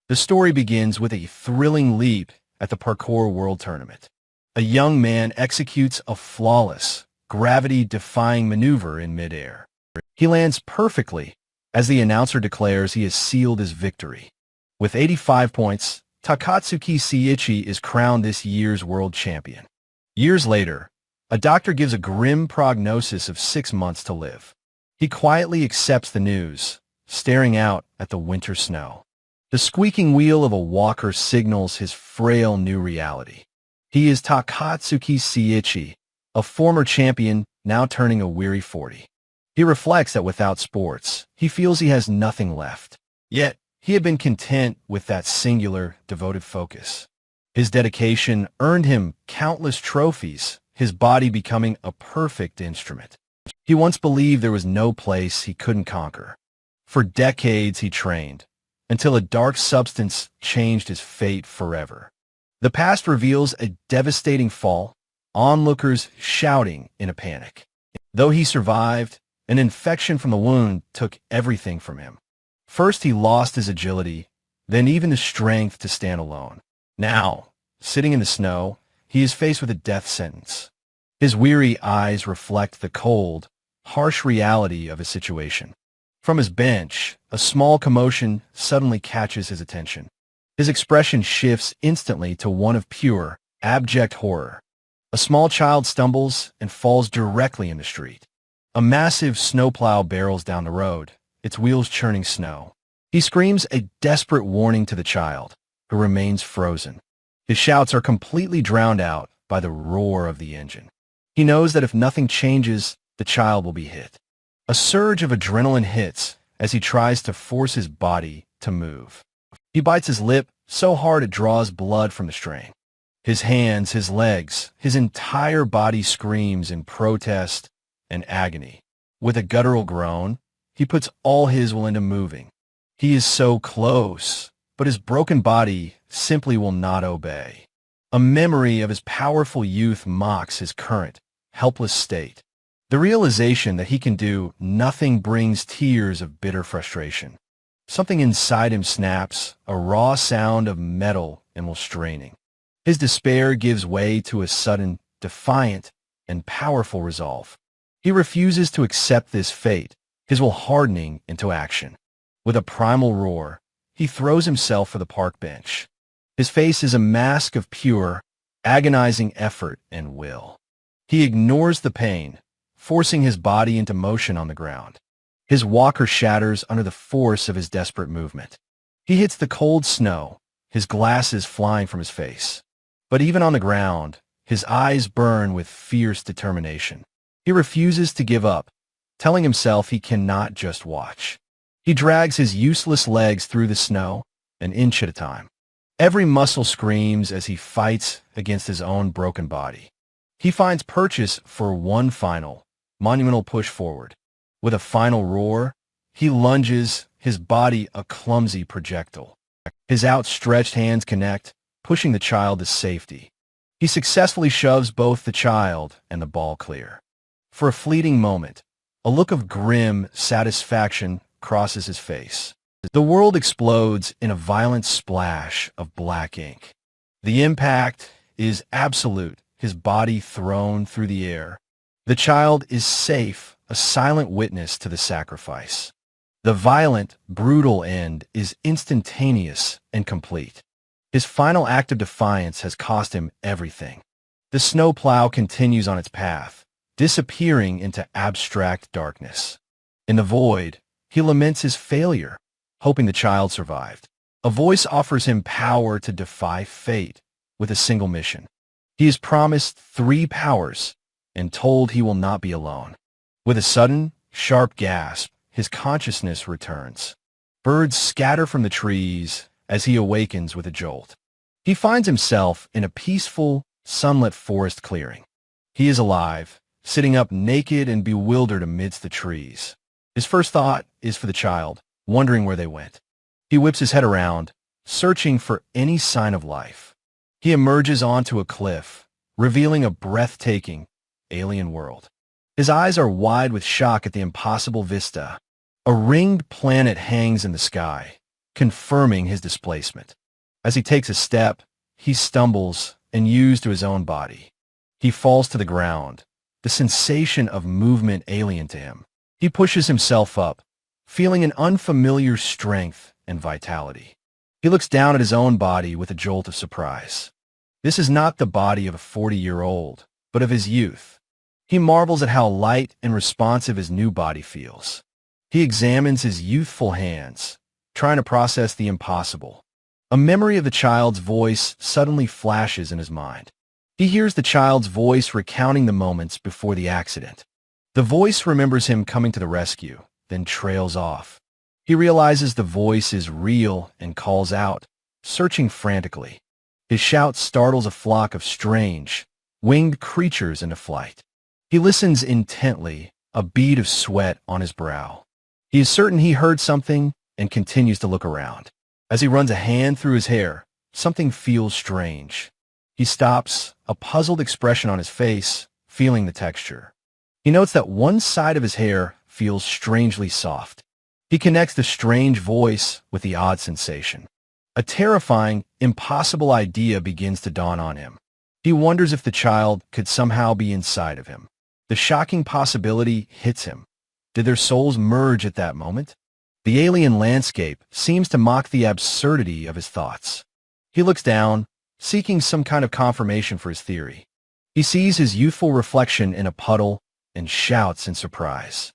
The story begins with a thrilling leap at the Parkour World Tournament. A young man executes a flawless, gravity-defying maneuver in midair. He lands perfectly as the announcer declares he has sealed his victory. With 85 points, Takatsuki Seiichi is crowned this year's world champion. Years later, a doctor gives a grim prognosis of 6 months to live. He quietly accepts the news, staring out at the winter snow. The squeaking wheel of a walker signals his frail new reality. He is Takatsuki Seiichi, a former champion now turning a weary 40. He reflects that without sports, he feels he has nothing left. Yet, he had been content with that singular, devoted focus. His dedication earned him countless trophies, his body becoming a perfect instrument. He once believed there was no place he couldn't conquer. For decades he trained, until a dark substance changed his fate forever. The past reveals a devastating fall, onlookers shouting in a panic. Though he survived, an infection from the wound took everything from him. First he lost his agility, then even the strength to stand alone. Now, sitting in the snow, he is faced with a death sentence. His weary eyes reflect the cold, harsh reality of his situation. From his bench, a small commotion suddenly catches his attention. His expression shifts instantly to one of pure, abject horror. A small child stumbles and falls directly in the street. A massive snowplow barrels down the road, its wheels churning snow. He screams a desperate warning to the child, who remains frozen. His shouts are completely drowned out by the roar of the engine. He knows that if nothing changes, the child will be hit. A surge of adrenaline hits as he tries to force his body to move. He bites his lip so hard it draws blood from the strain. His hands, his legs, his entire body screams in protest and agony. With a guttural groan, he puts all his will into moving. He is so close, but his broken body simply will not obey. A memory of his powerful youth mocks his current, helpless state. The realization that he can do nothing brings tears of bitter frustration. Something inside him snaps, a raw sound of metal and will straining. His despair gives way to a sudden, defiant, and powerful resolve. He refuses to accept this fate, his will hardening into action. With a primal roar, he throws himself for the park bench. His face is a mask of pure, agonizing effort and will. He ignores the pain, forcing his body into motion on the ground. His walker shatters under the force of his desperate movement. He hits the cold snow, his glasses flying from his face. But even on the ground, his eyes burn with fierce determination. He refuses to give up, telling himself he cannot just watch. He drags his useless legs through the snow, an inch at a time. Every muscle screams as he fights against his own broken body. He finds purchase for one final, monumental push forward. With a final roar, he lunges, his body a clumsy projectile. His outstretched hands connect, pushing the child to safety. He successfully shoves both the child and the ball clear. For a fleeting moment, a look of grim satisfaction crosses his face. The world explodes in a violent splash of black ink. The impact is absolute, his body thrown through the air. The child is safe, a silent witness to the sacrifice. The violent, brutal end is instantaneous and complete. His final act of defiance has cost him everything. The snowplow continues on its path, disappearing into abstract darkness. In the void, he laments his failure, hoping the child survived. A voice offers him power to defy fate with a single mission. He is promised 3 powers and told he will not be alone. With a sudden, sharp gasp, his consciousness returns. Birds scatter from the trees as he awakens with a jolt. He finds himself in a peaceful, sunlit forest clearing. He is alive, sitting up naked and bewildered amidst the trees. His first thought is for the child, wondering where they went. He whips his head around, searching for any sign of life. He emerges onto a cliff, revealing a breathtaking, alien world. His eyes are wide with shock at the impossible vista. A ringed planet hangs in the sky, confirming his displacement. As he takes a step, he stumbles and yields to his own body. He falls to the ground, the sensation of movement alien to him. He pushes himself up, feeling an unfamiliar strength and vitality. He looks down at his own body with a jolt of surprise. This is not the body of a 40-year-old, but of his youth. He marvels at how light and responsive his new body feels. He examines his youthful hands, trying to process the impossible. A memory of the child's voice suddenly flashes in his mind. He hears the child's voice recounting the moments before the accident. The voice remembers him coming to the rescue, then trails off. He realizes the voice is real and calls out, searching frantically. His shout startles a flock of strange, winged creatures into flight. He listens intently, a bead of sweat on his brow. He is certain he heard something and continues to look around. As he runs a hand through his hair, something feels strange. He stops, a puzzled expression on his face, feeling the texture. He notes that one side of his hair feels strangely soft. He connects the strange voice with the odd sensation. A terrifying, impossible idea begins to dawn on him. He wonders if the child could somehow be inside of him. The shocking possibility hits him. Did their souls merge at that moment? The alien landscape seems to mock the absurdity of his thoughts. He looks down, seeking some kind of confirmation for his theory. He sees his youthful reflection in a puddle and shouts in surprise.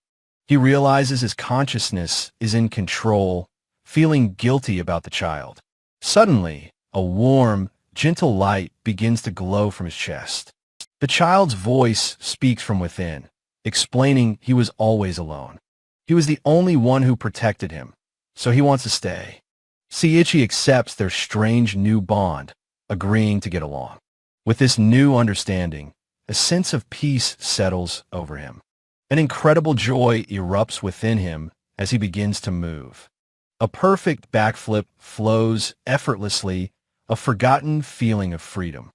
He realizes his consciousness is in control, feeling guilty about the child. Suddenly, a warm, gentle light begins to glow from his chest. The child's voice speaks from within, explaining he was always alone. He was the only one who protected him, so he wants to stay. Seiichi accepts their strange new bond, agreeing to get along. With this new understanding, a sense of peace settles over him. An incredible joy erupts within him as he begins to move. A perfect backflip flows effortlessly, a forgotten feeling of freedom.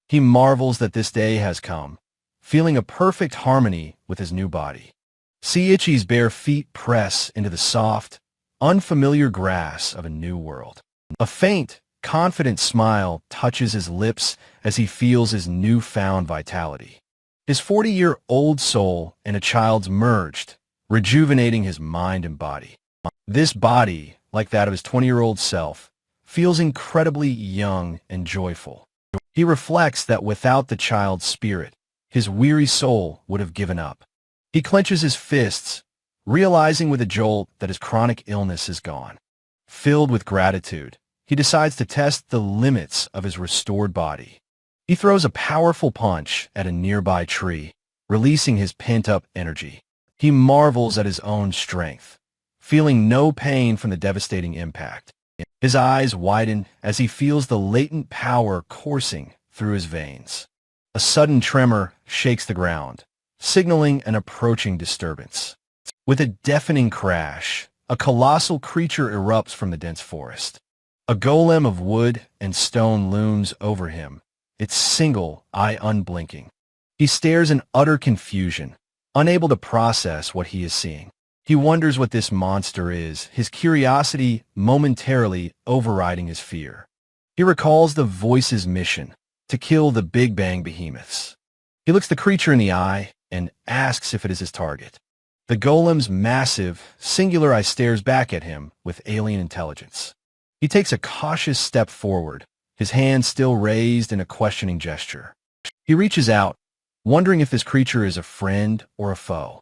He marvels that this day has come, feeling a perfect harmony with his new body. Seiichi's bare feet press into the soft, unfamiliar grass of a new world. A faint, confident smile touches his lips as he feels his newfound vitality. His 40-year-old soul and a child's merged, rejuvenating his mind and body. This body, like that of his 20-year-old self, feels incredibly young and joyful. He reflects that without the child's spirit, his weary soul would have given up. He clenches his fists, realizing with a jolt that his chronic illness is gone. Filled with gratitude, he decides to test the limits of his restored body. He throws a powerful punch at a nearby tree, releasing his pent-up energy. He marvels at his own strength, feeling no pain from the devastating impact. His eyes widen as he feels the latent power coursing through his veins. A sudden tremor shakes the ground, signaling an approaching disturbance. With a deafening crash, a colossal creature erupts from the dense forest. A golem of wood and stone looms over him, its single eye unblinking. He stares in utter confusion, unable to process what he is seeing. He wonders what this monster is, his curiosity momentarily overriding his fear. He recalls the voice's mission, to kill the Big Bang behemoths. He looks the creature in the eye and asks if it is his target. The golem's massive, singular eye stares back at him with alien intelligence. He takes a cautious step forward, his hand still raised in a questioning gesture. He reaches out, wondering if this creature is a friend or a foe.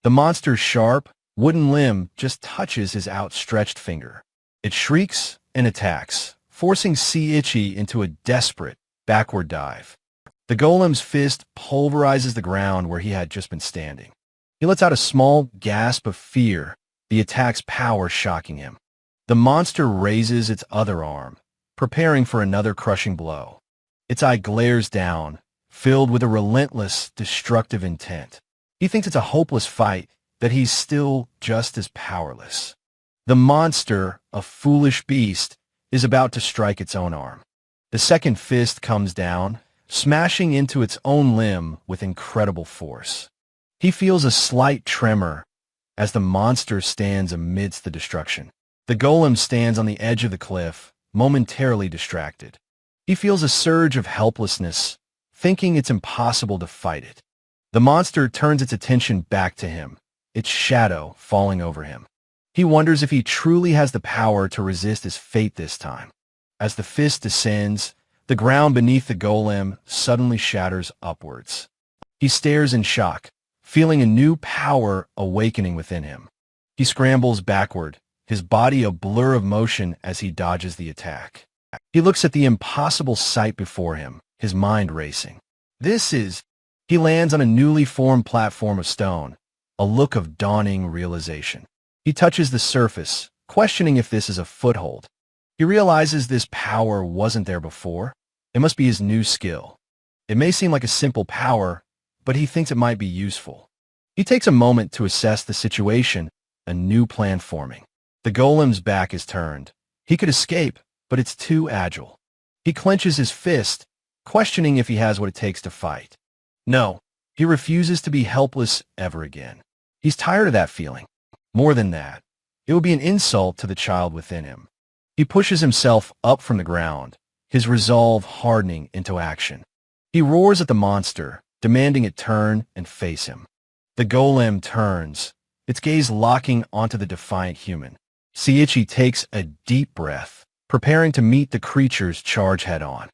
The monster's sharp, wooden limb just touches his outstretched finger. It shrieks and attacks, forcing Seiichi into a desperate, backward dive. The golem's fist pulverizes the ground where he had just been standing. He lets out a small gasp of fear, the attack's power shocking him. The monster raises its other arm, preparing for another crushing blow. Its eye glares down, filled with a relentless, destructive intent. He thinks it's a hopeless fight, that he's still just as powerless. The monster, a foolish beast, is about to strike its own arm. The second fist comes down, smashing into its own limb with incredible force. He feels a slight tremor as the monster stands amidst the destruction. The golem stands on the edge of the cliff, momentarily distracted. He feels a surge of helplessness, thinking it's impossible to fight it. The monster turns its attention back to him, its shadow falling over him. He wonders if he truly has the power to resist his fate this time. As the fist descends, the ground beneath the golem suddenly shatters upwards. He stares in shock, feeling a new power awakening within him. He scrambles backward, his body a blur of motion as he dodges the attack. He looks at the impossible sight before him, his mind racing. He lands on a newly formed platform of stone, a look of dawning realization. He touches the surface, questioning if this is a foothold. He realizes this power wasn't there before. It must be his new skill. It may seem like a simple power, but he thinks it might be useful. He takes a moment to assess the situation, a new plan forming. The golem's back is turned. He could escape, but it's too agile. He clenches his fist, questioning if he has what it takes to fight. No, he refuses to be helpless ever again. He's tired of that feeling. More than that, it would be an insult to the child within him. He pushes himself up from the ground, his resolve hardening into action. He roars at the monster, demanding it turn and face him. The golem turns, its gaze locking onto the defiant human. Seiichi takes a deep breath, preparing to meet the creature's charge head-on.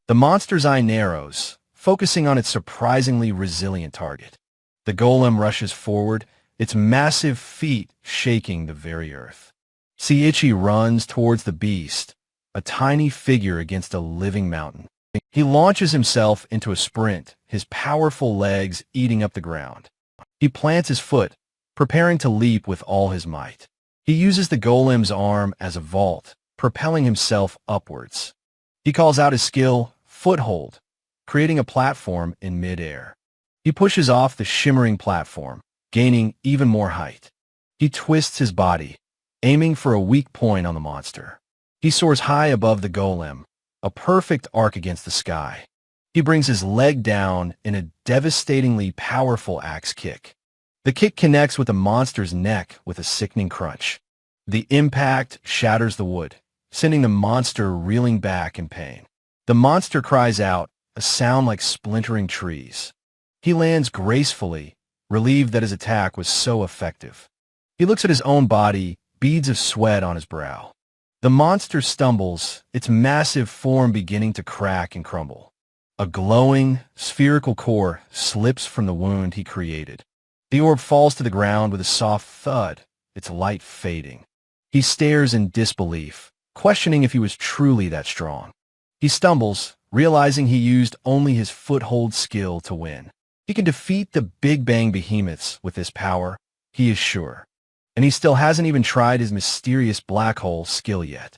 The monster's eye narrows, focusing on its surprisingly resilient target. The golem rushes forward, its massive feet shaking the very earth. Seiichi runs towards the beast, a tiny figure against a living mountain. He launches himself into a sprint, his powerful legs eating up the ground. He plants his foot, preparing to leap with all his might. He uses the golem's arm as a vault, propelling himself upwards. He calls out his skill, Foothold, creating a platform in midair. He pushes off the shimmering platform, gaining even more height. He twists his body, aiming for a weak point on the monster. He soars high above the golem, a perfect arc against the sky. He brings his leg down in a devastatingly powerful axe kick. The kick connects with the monster's neck with a sickening crunch. The impact shatters the wood, sending the monster reeling back in pain. The monster cries out, a sound like splintering trees. He lands gracefully, relieved that his attack was so effective. He looks at his own body, beads of sweat on his brow. The monster stumbles, its massive form beginning to crack and crumble. A glowing, spherical core slips from the wound he created. The orb falls to the ground with a soft thud, its light fading. He stares in disbelief, questioning if he was truly that strong. He stumbles, realizing he used only his foothold skill to win. He can defeat the Big Bang behemoths with this power, he is sure. And he still hasn't even tried his mysterious black hole skill yet.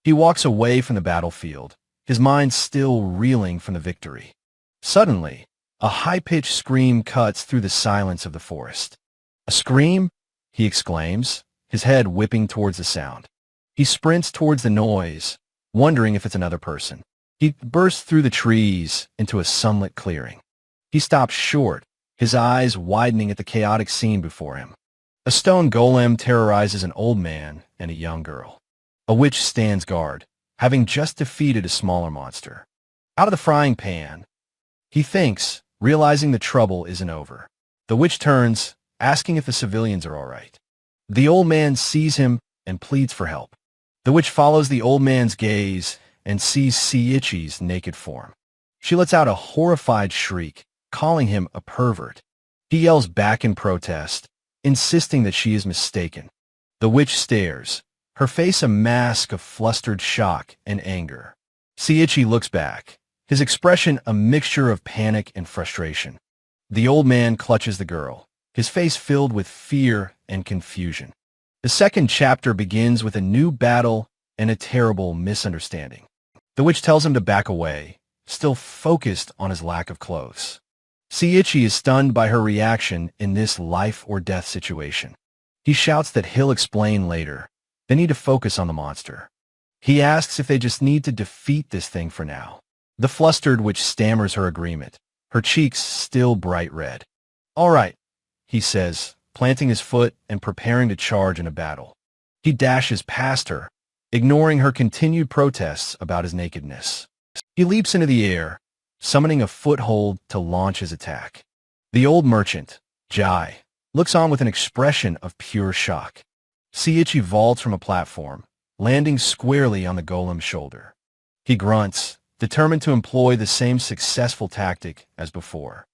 He walks away from the battlefield, his mind still reeling from the victory. Suddenly, a high-pitched scream cuts through the silence of the forest. A scream? He exclaims, his head whipping towards the sound. He sprints towards the noise, wondering if it's another person. He bursts through the trees into a sunlit clearing. He stops short, his eyes widening at the chaotic scene before him. A stone golem terrorizes an old man and a young girl. A witch stands guard, having just defeated a smaller monster. Out of the frying pan, he thinks, realizing the trouble isn't over. The witch turns, asking if the civilians are all right. The old man sees him and pleads for help. The witch follows the old man's gaze and sees Seiichi's naked form. She lets out a horrified shriek, calling him a pervert. He yells back in protest, insisting that she is mistaken. The witch stares, her face a mask of flustered shock and anger. Seiichi looks back, his expression a mixture of panic and frustration. The old man clutches the girl, his face filled with fear and confusion. The second chapter begins with a new battle and a terrible misunderstanding. The witch tells him to back away, still focused on his lack of clothes. Seiichi is stunned by her reaction in this life-or-death situation. He shouts that he'll explain later. They need to focus on the monster. He asks if they just need to defeat this thing for now. The flustered witch stammers her agreement, her cheeks still bright red. All right, he says, planting his foot and preparing to charge in a battle. He dashes past her, ignoring her continued protests about his nakedness. He leaps into the air, summoning a foothold to launch his attack. The old merchant, Jai, looks on with an expression of pure shock. Seiichi vaults from a platform, landing squarely on the golem's shoulder. He grunts, determined to employ the same successful tactic as before.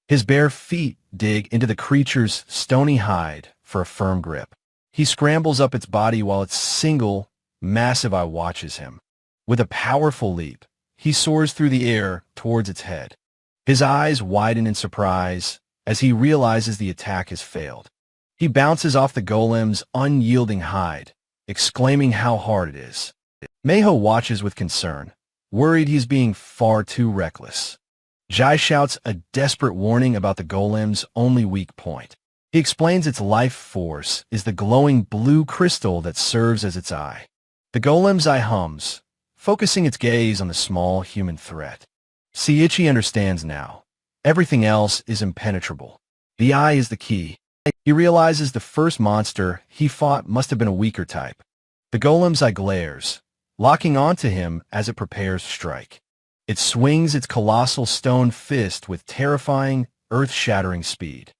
His bare feet dig into the creature's stony hide for a firm grip. He scrambles up its body while its single, massive eye watches him. With a powerful leap, he soars through the air towards its head. His eyes widen in surprise as he realizes the attack has failed. He bounces off the golem's unyielding hide, exclaiming how hard it is. Meiho watches with concern, worried he's being far too reckless. Jai shouts a desperate warning about the golem's only weak point. He explains its life force is the glowing blue crystal that serves as its eye. The golem's eye hums, focusing its gaze on the small human threat. Seiichi understands now. Everything else is impenetrable. The eye is the key. He realizes the first monster he fought must have been a weaker type. The golem's eye glares, locking onto him as it prepares to strike. It swings its colossal stone fist with terrifying, earth-shattering speed.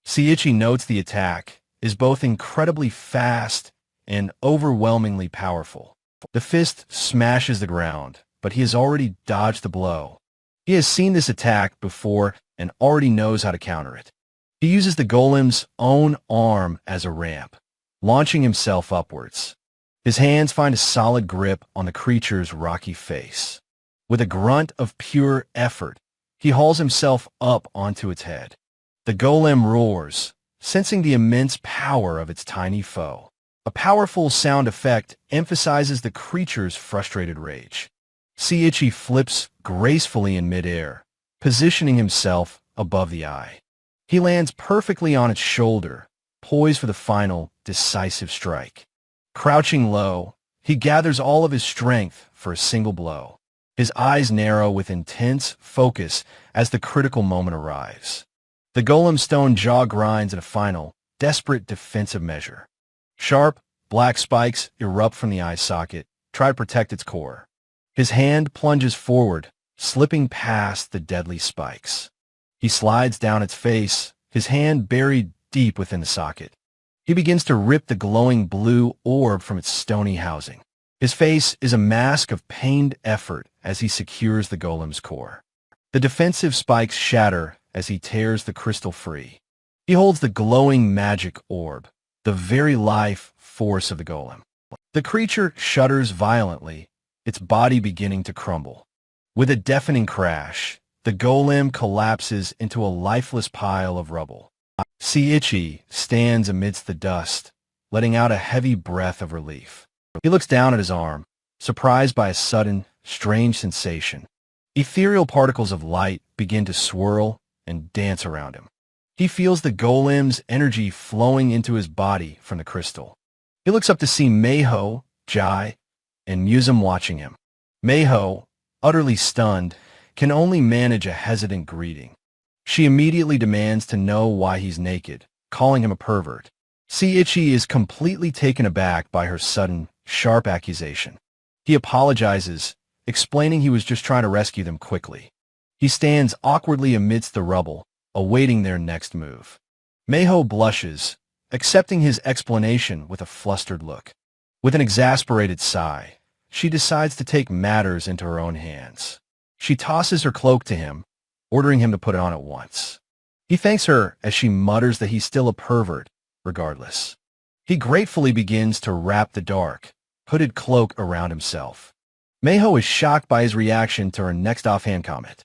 Seiichi notes the attack is both incredibly fast and overwhelmingly powerful. The fist smashes the ground, but he has already dodged the blow. He has seen this attack before and already knows how to counter it. He uses the golem's own arm as a ramp, launching himself upwards. His hands find a solid grip on the creature's rocky face. With a grunt of pure effort, he hauls himself up onto its head. The golem roars, sensing the immense power of its tiny foe. A powerful sound effect emphasizes the creature's frustrated rage. Seiichi flips gracefully in midair, positioning himself above the eye. He lands perfectly on its shoulder, poised for the final, decisive strike. Crouching low, he gathers all of his strength for a single blow. His eyes narrow with intense focus as the critical moment arrives. The golem's stone jaw grinds in a final, desperate defensive measure. Sharp, black spikes erupt from the eye socket, try to protect its core. His hand plunges forward, slipping past the deadly spikes. He slides down its face, his hand buried deep within the socket. He begins to rip the glowing blue orb from its stony housing. His face is a mask of pained effort as he secures the golem's core. The defensive spikes shatter as he tears the crystal free. He holds the glowing magic orb, the very life force of the golem. The creature shudders violently, its body beginning to crumble. With a deafening crash, the golem collapses into a lifeless pile of rubble. Seiichi stands amidst the dust, letting out a heavy breath of relief. He looks down at his arm, surprised by a sudden, strange sensation. Ethereal particles of light begin to swirl and dance around him. He feels the golem's energy flowing into his body from the crystal. He looks up to see Meiho, Jai, and Musum watching him. Meiho, utterly stunned, can only manage a hesitant greeting. She immediately demands to know why he's naked, calling him a pervert. Seiichi is completely taken aback by her sudden, sharp accusation. He apologizes, explaining he was just trying to rescue them quickly. He stands awkwardly amidst the rubble, awaiting their next move. Meiho blushes, accepting his explanation with a flustered look. With an exasperated sigh, she decides to take matters into her own hands. She tosses her cloak to him, ordering him to put it on at once. He thanks her as she mutters that he's still a pervert, regardless. He gratefully begins to wrap the dark, hooded cloak around himself. Meiho is shocked by his reaction to her next offhand comment.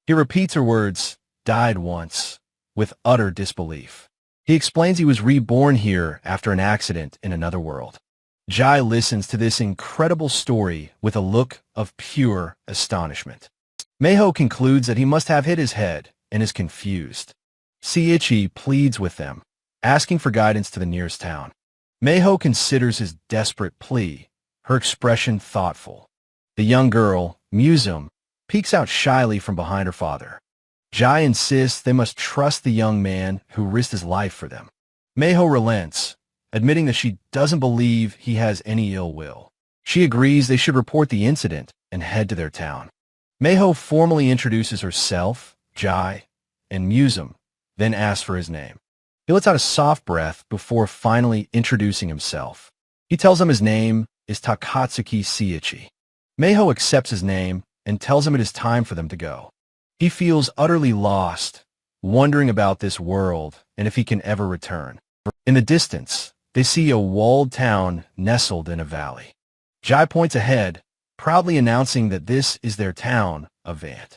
He repeats her words, "died once," with utter disbelief. He explains he was reborn here after an accident in another world. Jai listens to this incredible story with a look of pure astonishment. Meiho concludes that he must have hit his head and is confused. Seiichi pleads with them, asking for guidance to the nearest town. Meiho considers his desperate plea, her expression thoughtful. The young girl, Musum, peeks out shyly from behind her father. Jai insists they must trust the young man who risked his life for them. Meiho relents, admitting that she doesn't believe he has any ill will. She agrees they should report the incident and head to their town. Meiho formally introduces herself, Jai, and Musum, then asks for his name. He lets out a soft breath before finally introducing himself. He tells them his name is Takatsuki Seiichi. Meiho accepts his name and tells him it is time for them to go. He feels utterly lost, wondering about this world and if he can ever return. In the distance, they see a walled town nestled in a valley. Jai points ahead, proudly announcing that this is their town of Vant.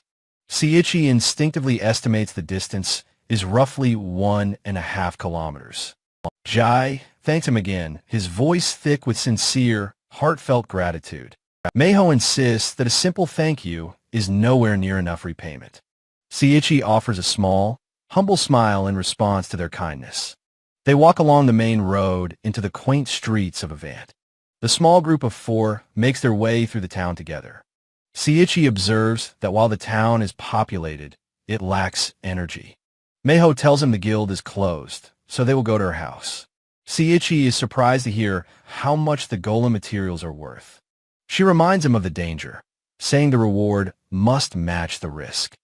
Seiichi instinctively estimates the distance is roughly 1.5 kilometers. Jai thanks him again, his voice thick with sincere, heartfelt gratitude. Meiho insists that a simple thank you is nowhere near enough repayment. Seiichi offers a small, humble smile in response to their kindness. They walk along the main road into the quaint streets of Avant. The small group of 4 makes their way through the town together. Seiichi observes that while the town is populated, it lacks energy. Meiho tells him the guild is closed, so they will go to her house. Seiichi is surprised to hear how much the golem materials are worth. She reminds him of the danger, saying the reward must match the risk.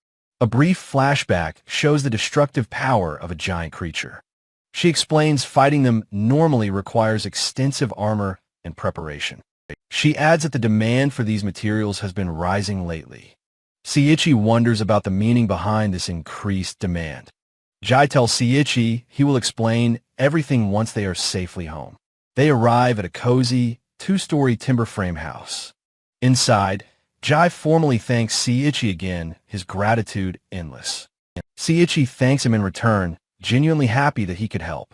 A brief flashback shows the destructive power of a giant creature. She explains fighting them normally requires extensive armor and preparation. She adds that the demand for these materials has been rising lately. Seiichi wonders about the meaning behind this increased demand. Jai tells Seiichi he will explain everything once they are safely home. They arrive at a cozy, 2-story timber frame house. Inside, Jai formally thanks Seiichi again, his gratitude endless. Seiichi thanks him in return, genuinely happy that he could help.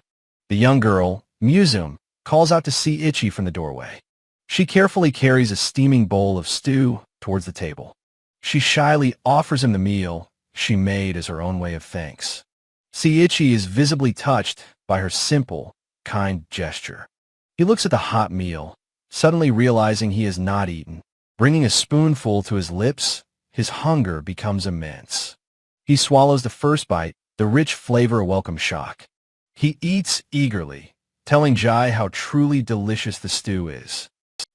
The young girl, Musum, calls out to Seiichi from the doorway. She carefully carries a steaming bowl of stew towards the table. She shyly offers him the meal she made as her own way of thanks. Seiichi is visibly touched by her simple, kind gesture. He looks at the hot meal, suddenly realizing he has not eaten. Bringing a spoonful to his lips, his hunger becomes immense. He swallows the first bite, the rich flavor a welcome shock. He eats eagerly, telling Jai how truly delicious the stew is.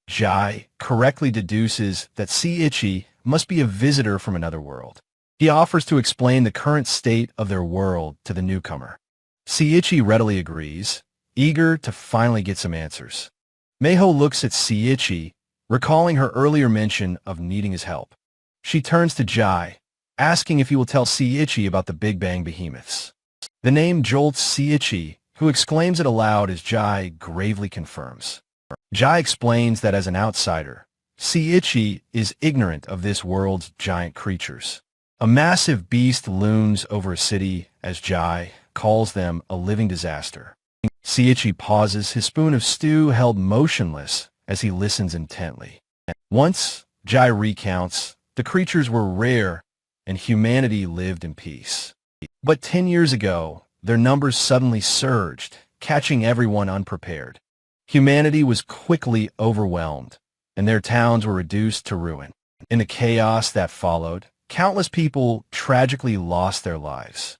Jai correctly deduces that Seiichi must be a visitor from another world. He offers to explain the current state of their world to the newcomer. Seiichi readily agrees, eager to finally get some answers. Meiho looks at Seiichi, recalling her earlier mention of needing his help. She turns to Jai, asking if he will tell Seiichi about the Big Bang behemoths. The name jolts Seiichi, who exclaims it aloud as Jai gravely confirms. Jai explains that as an outsider, Seiichi is ignorant of this world's giant creatures. A massive beast looms over a city as Jai calls them a living disaster. Seiichi pauses, his spoon of stew held motionless as he listens intently. Once, Jai recounts, the creatures were rare and humanity lived in peace. But 10 years ago, their numbers suddenly surged, catching everyone unprepared. Humanity was quickly overwhelmed, and their towns were reduced to ruin. In the chaos that followed, countless people tragically lost their lives.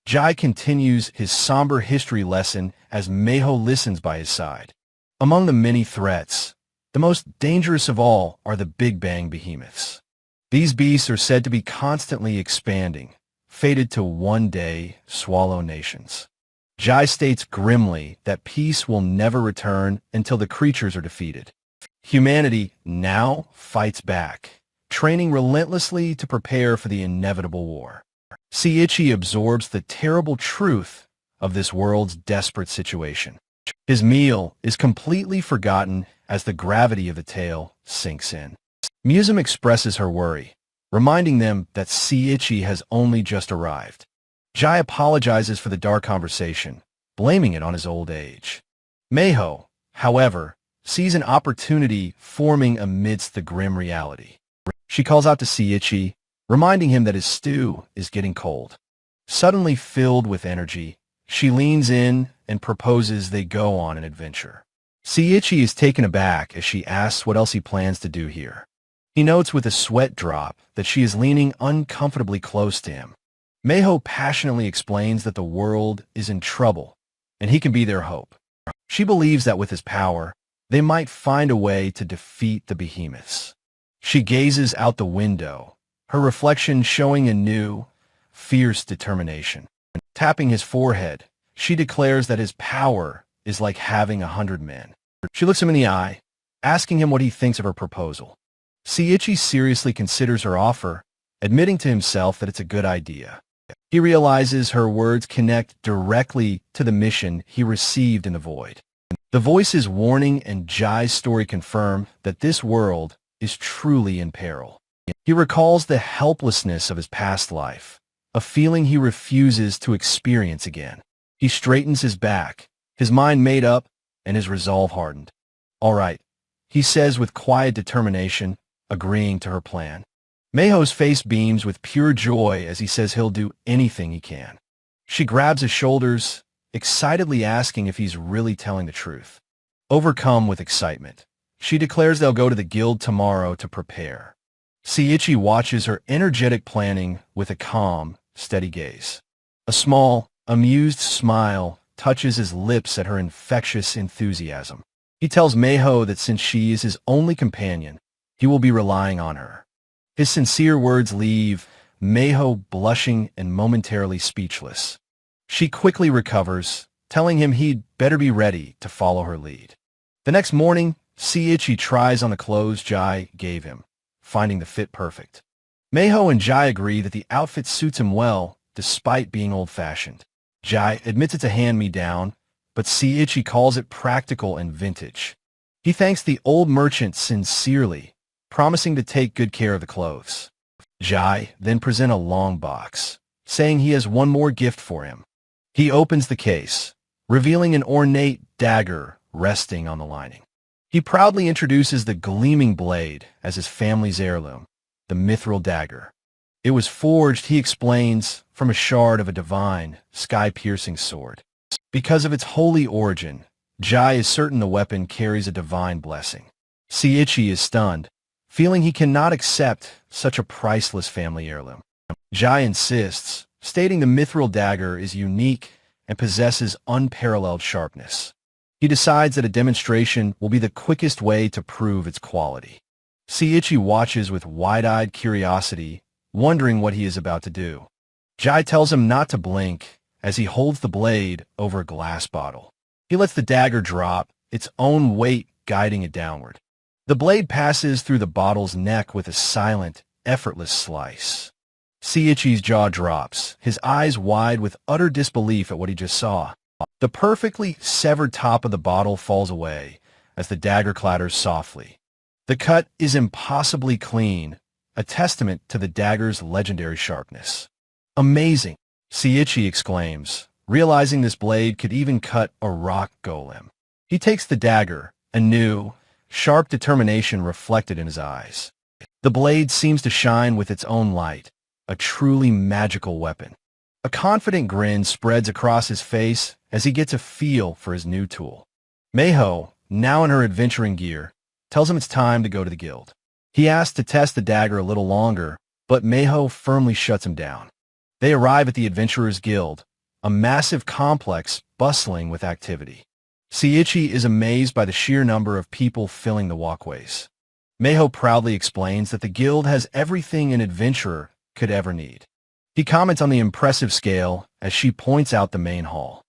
Jai continues his somber history lesson as Meiho listens by his side. Among the many threats, the most dangerous of all are the Big Bang behemoths. These beasts are said to be constantly expanding, fated to one day swallow nations. Jai states grimly that peace will never return until the creatures are defeated. Humanity now fights back, training relentlessly to prepare for the inevitable war. Seiichi absorbs the terrible truth of this world's desperate situation. His meal is completely forgotten as the gravity of the tale sinks in. Musum expresses her worry, reminding them that Seiichi has only just arrived. Jai apologizes for the dark conversation, blaming it on his old age. Meiho, however, sees an opportunity forming amidst the grim reality. She calls out to Seiichi, reminding him that his stew is getting cold. Suddenly filled with energy, she leans in and proposes they go on an adventure. Seiichi is taken aback as she asks what else he plans to do here. He notes with a sweat drop that she is leaning uncomfortably close to him. Meiho passionately explains that the world is in trouble, and he can be their hope. She believes that with his power, they might find a way to defeat the behemoths. She gazes out the window, her reflection showing a new, fierce determination. Tapping his forehead, she declares that his power is like having 100 men. She looks him in the eye, asking him what he thinks of her proposal. Seiichi seriously considers her offer, admitting to himself that it's a good idea. He realizes her words connect directly to the mission he received in the void. The voice's warning and Jai's story confirm that this world is truly in peril. He recalls the helplessness of his past life, a feeling he refuses to experience again. He straightens his back, his mind made up, and his resolve hardened. "All right," he says with quiet determination, agreeing to her plan. Meiho's face beams with pure joy as he says he'll do anything he can. She grabs his shoulders, excitedly asking if he's really telling the truth. Overcome with excitement, she declares they'll go to the guild tomorrow to prepare. Seiichi watches her energetic planning with a calm, steady gaze. A small, amused smile touches his lips at her infectious enthusiasm. He tells Meiho that since she is his only companion, he will be relying on her. His sincere words leave Meiho blushing and momentarily speechless. She quickly recovers, telling him he'd better be ready to follow her lead. The next morning, Seiichi tries on the clothes Jai gave him, finding the fit perfect. Meiho and Jai agree that the outfit suits him well, despite being old-fashioned. Jai admits it's a hand-me-down, but Seiichi calls it practical and vintage. He thanks the old merchant sincerely, promising to take good care of the clothes. Jai then presents a long box, saying he has one more gift for him. He opens the case, revealing an ornate dagger resting on the lining. He proudly introduces the gleaming blade as his family's heirloom, the mithril dagger. It was forged, he explains, from a shard of a divine, sky-piercing sword. Because of its holy origin, Jai is certain the weapon carries a divine blessing. Seiichi is stunned, feeling he cannot accept such a priceless family heirloom. Jai insists, stating the mithril dagger is unique and possesses unparalleled sharpness. He decides that a demonstration will be the quickest way to prove its quality. Seiichi watches with wide-eyed curiosity, wondering what he is about to do. Jai tells him not to blink as he holds the blade over a glass bottle. He lets the dagger drop, its own weight guiding it downward. The blade passes through the bottle's neck with a silent, effortless slice. Seiichi's jaw drops, his eyes wide with utter disbelief at what he just saw. The perfectly severed top of the bottle falls away as the dagger clatters softly. The cut is impossibly clean, a testament to the dagger's legendary sharpness. "Amazing!" Seiichi exclaims, realizing this blade could even cut a rock golem. He takes the dagger, a new, sharp determination reflected in his eyes. The blade seems to shine with its own light, a truly magical weapon. A confident grin spreads across his face as he gets a feel for his new tool. Meiho, now in her adventuring gear, tells him it's time to go to the guild. He asks to test the dagger a little longer, but Meiho firmly shuts him down. They arrive at the Adventurers Guild, a massive complex bustling with activity. Seiichi is amazed by the sheer number of people filling the walkways. Meiho proudly explains that the guild has everything an adventurer could ever need. He comments on the impressive scale as she points out the main hall.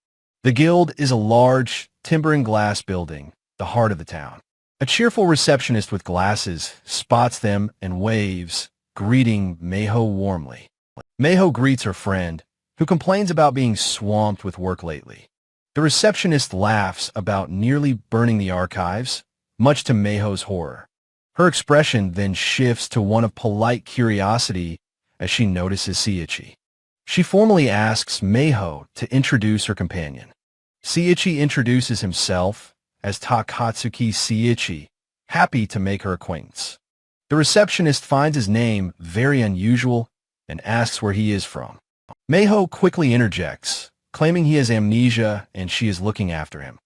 The guild is a large, timber and glass building, the heart of the town. A cheerful receptionist with glasses spots them and waves, greeting Meiho warmly. Meiho greets her friend, who complains about being swamped with work lately. The receptionist laughs about nearly burning the archives, much to Meiho's horror. Her expression then shifts to one of polite curiosity as she notices Seiichi. She formally asks Meiho to introduce her companion. Seiichi introduces himself as Takatsuki Seiichi, happy to make her acquaintance. The receptionist finds his name very unusual and asks where he is from. Meiho quickly interjects, claiming he has amnesia and she is looking after him.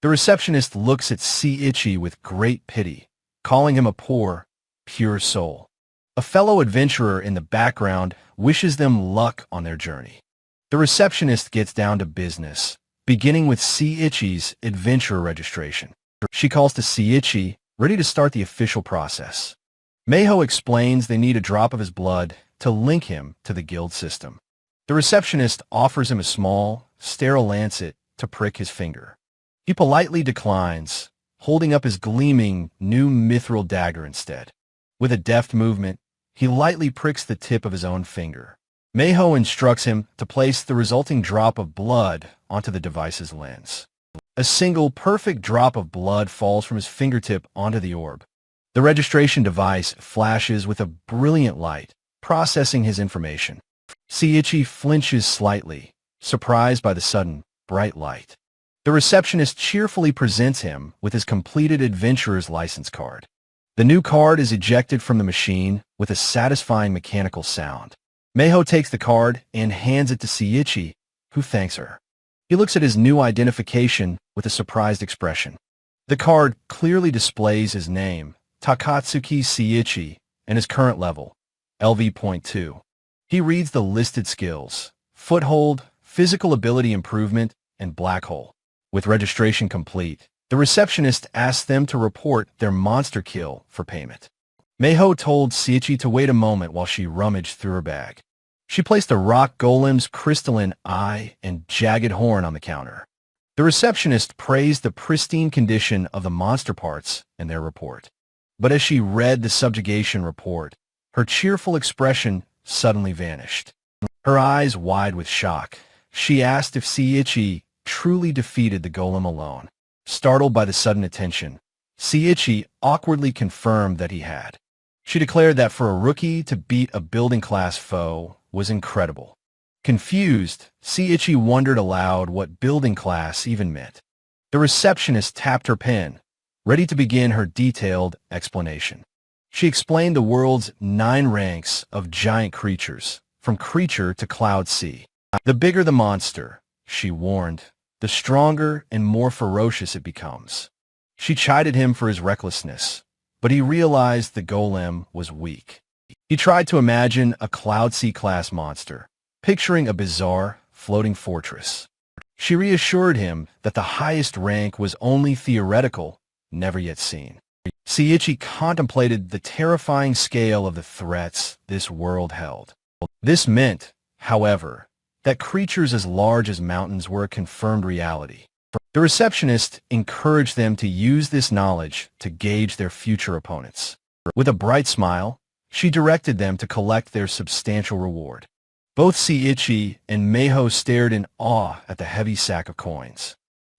The receptionist looks at Seiichi with great pity, calling him a poor, pure soul. A fellow adventurer in the background wishes them luck on their journey. The receptionist gets down to business, beginning with Seiichi's adventure registration. She calls to Seiichi, ready to start the official process. Meiho explains they need a drop of his blood to link him to the guild system. The receptionist offers him a small, sterile lancet to prick his finger. He politely declines, holding up his gleaming, new mithril dagger instead. With a deft movement, he lightly pricks the tip of his own finger. Meiho instructs him to place the resulting drop of blood onto the device's lens. A single perfect drop of blood falls from his fingertip onto the orb. The registration device flashes with a brilliant light, processing his information. Seiichi flinches slightly, surprised by the sudden, bright light. The receptionist cheerfully presents him with his completed adventurer's license card. The new card is ejected from the machine with a satisfying mechanical sound. Meiho takes the card and hands it to Seiichi, who thanks her. He looks at his new identification with a surprised expression. The card clearly displays his name, Takatsuki Seiichi, and his current level, LV.2. He reads the listed skills: Foothold, Physical Ability Improvement, and Black Hole. With registration complete, the receptionist asks them to report their monster kill for payment. Meiho told Seiichi to wait a moment while she rummaged through her bag. She placed a rock golem's crystalline eye and jagged horn on the counter. The receptionist praised the pristine condition of the monster parts in their report. But as she read the subjugation report, her cheerful expression suddenly vanished. Her eyes wide with shock, she asked if Seiichi truly defeated the golem alone. Startled by the sudden attention, Seiichi awkwardly confirmed that he had. She declared that for a rookie to beat a building-class foe was incredible. Confused, Seiichi wondered aloud what building class even meant. The receptionist tapped her pen, ready to begin her detailed explanation. She explained the world's 9 ranks of giant creatures, from creature to cloud sea. The bigger the monster, she warned, the stronger and more ferocious it becomes. She chided him for his recklessness, but he realized the golem was weak. He tried to imagine a cloud sea class monster, picturing a bizarre, floating fortress. She reassured him that the highest rank was only theoretical, never yet seen. Seiichi contemplated the terrifying scale of the threats this world held. This meant, however, that creatures as large as mountains were a confirmed reality. The receptionist encouraged them to use this knowledge to gauge their future opponents. With a bright smile, she directed them to collect their substantial reward. Both Seiichi and Meiho stared in awe at the heavy sack of coins.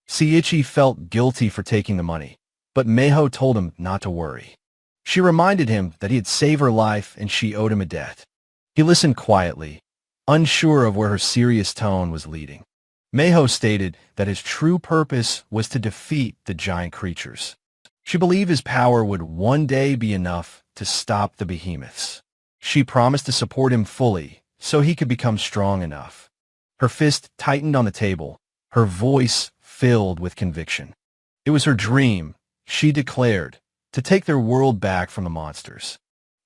Seiichi felt guilty for taking the money, but Meiho told him not to worry. She reminded him that he had saved her life and she owed him a debt. He listened quietly, unsure of where her serious tone was leading. Meiho stated that his true purpose was to defeat the giant creatures. She believed his power would one day be enough to stop the behemoths. She promised to support him fully so he could become strong enough. Her fist tightened on the table, her voice filled with conviction. It was her dream, she declared, to take their world back from the monsters.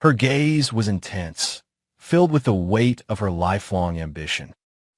Her gaze was intense, filled with the weight of her lifelong ambition.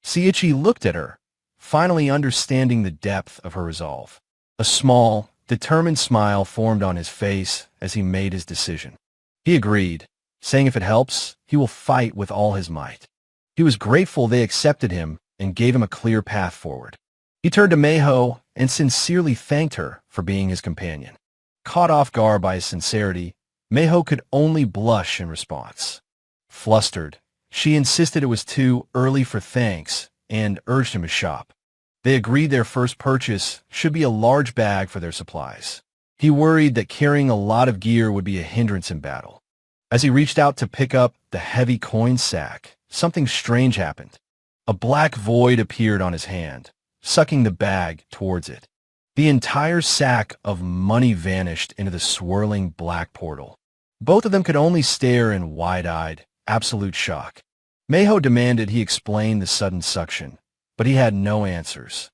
Seiichi looked at her, finally understanding the depth of her resolve. A small, determined smile formed on his face as he made his decision. He agreed, saying if it helps, he will fight with all his might. He was grateful they accepted him and gave him a clear path forward. He turned to Meiho and sincerely thanked her for being his companion. Caught off guard by his sincerity, Meiho could only blush in response. Flustered, she insisted it was too early for thanks and urged him to shop. They agreed their first purchase should be a large bag for their supplies. He worried that carrying a lot of gear would be a hindrance in battle. As he reached out to pick up the heavy coin sack, something strange happened. A black void appeared on his hand, sucking the bag towards it. The entire sack of money vanished into the swirling black portal. Both of them could only stare in wide-eyed, absolute shock. Meiho demanded he explain the sudden suction, but he had no answers.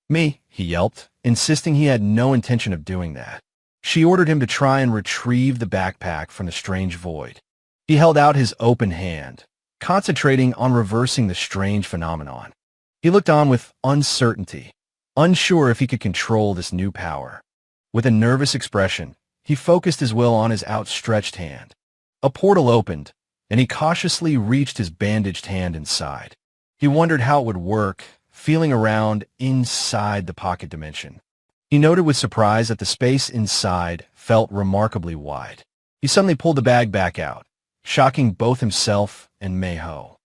"Me," he yelped, insisting he had no intention of doing that. She ordered him to try and retrieve the backpack from the strange void. He held out his open hand, concentrating on reversing the strange phenomenon. He looked on with uncertainty, unsure if he could control this new power. With a nervous expression, he focused his will on his outstretched hand. A portal opened, and he cautiously reached his bandaged hand inside. He wondered how it would work, feeling around inside the pocket dimension. He noted with surprise that the space inside felt remarkably wide. He suddenly pulled the bag back out, shocking both himself and Meiho.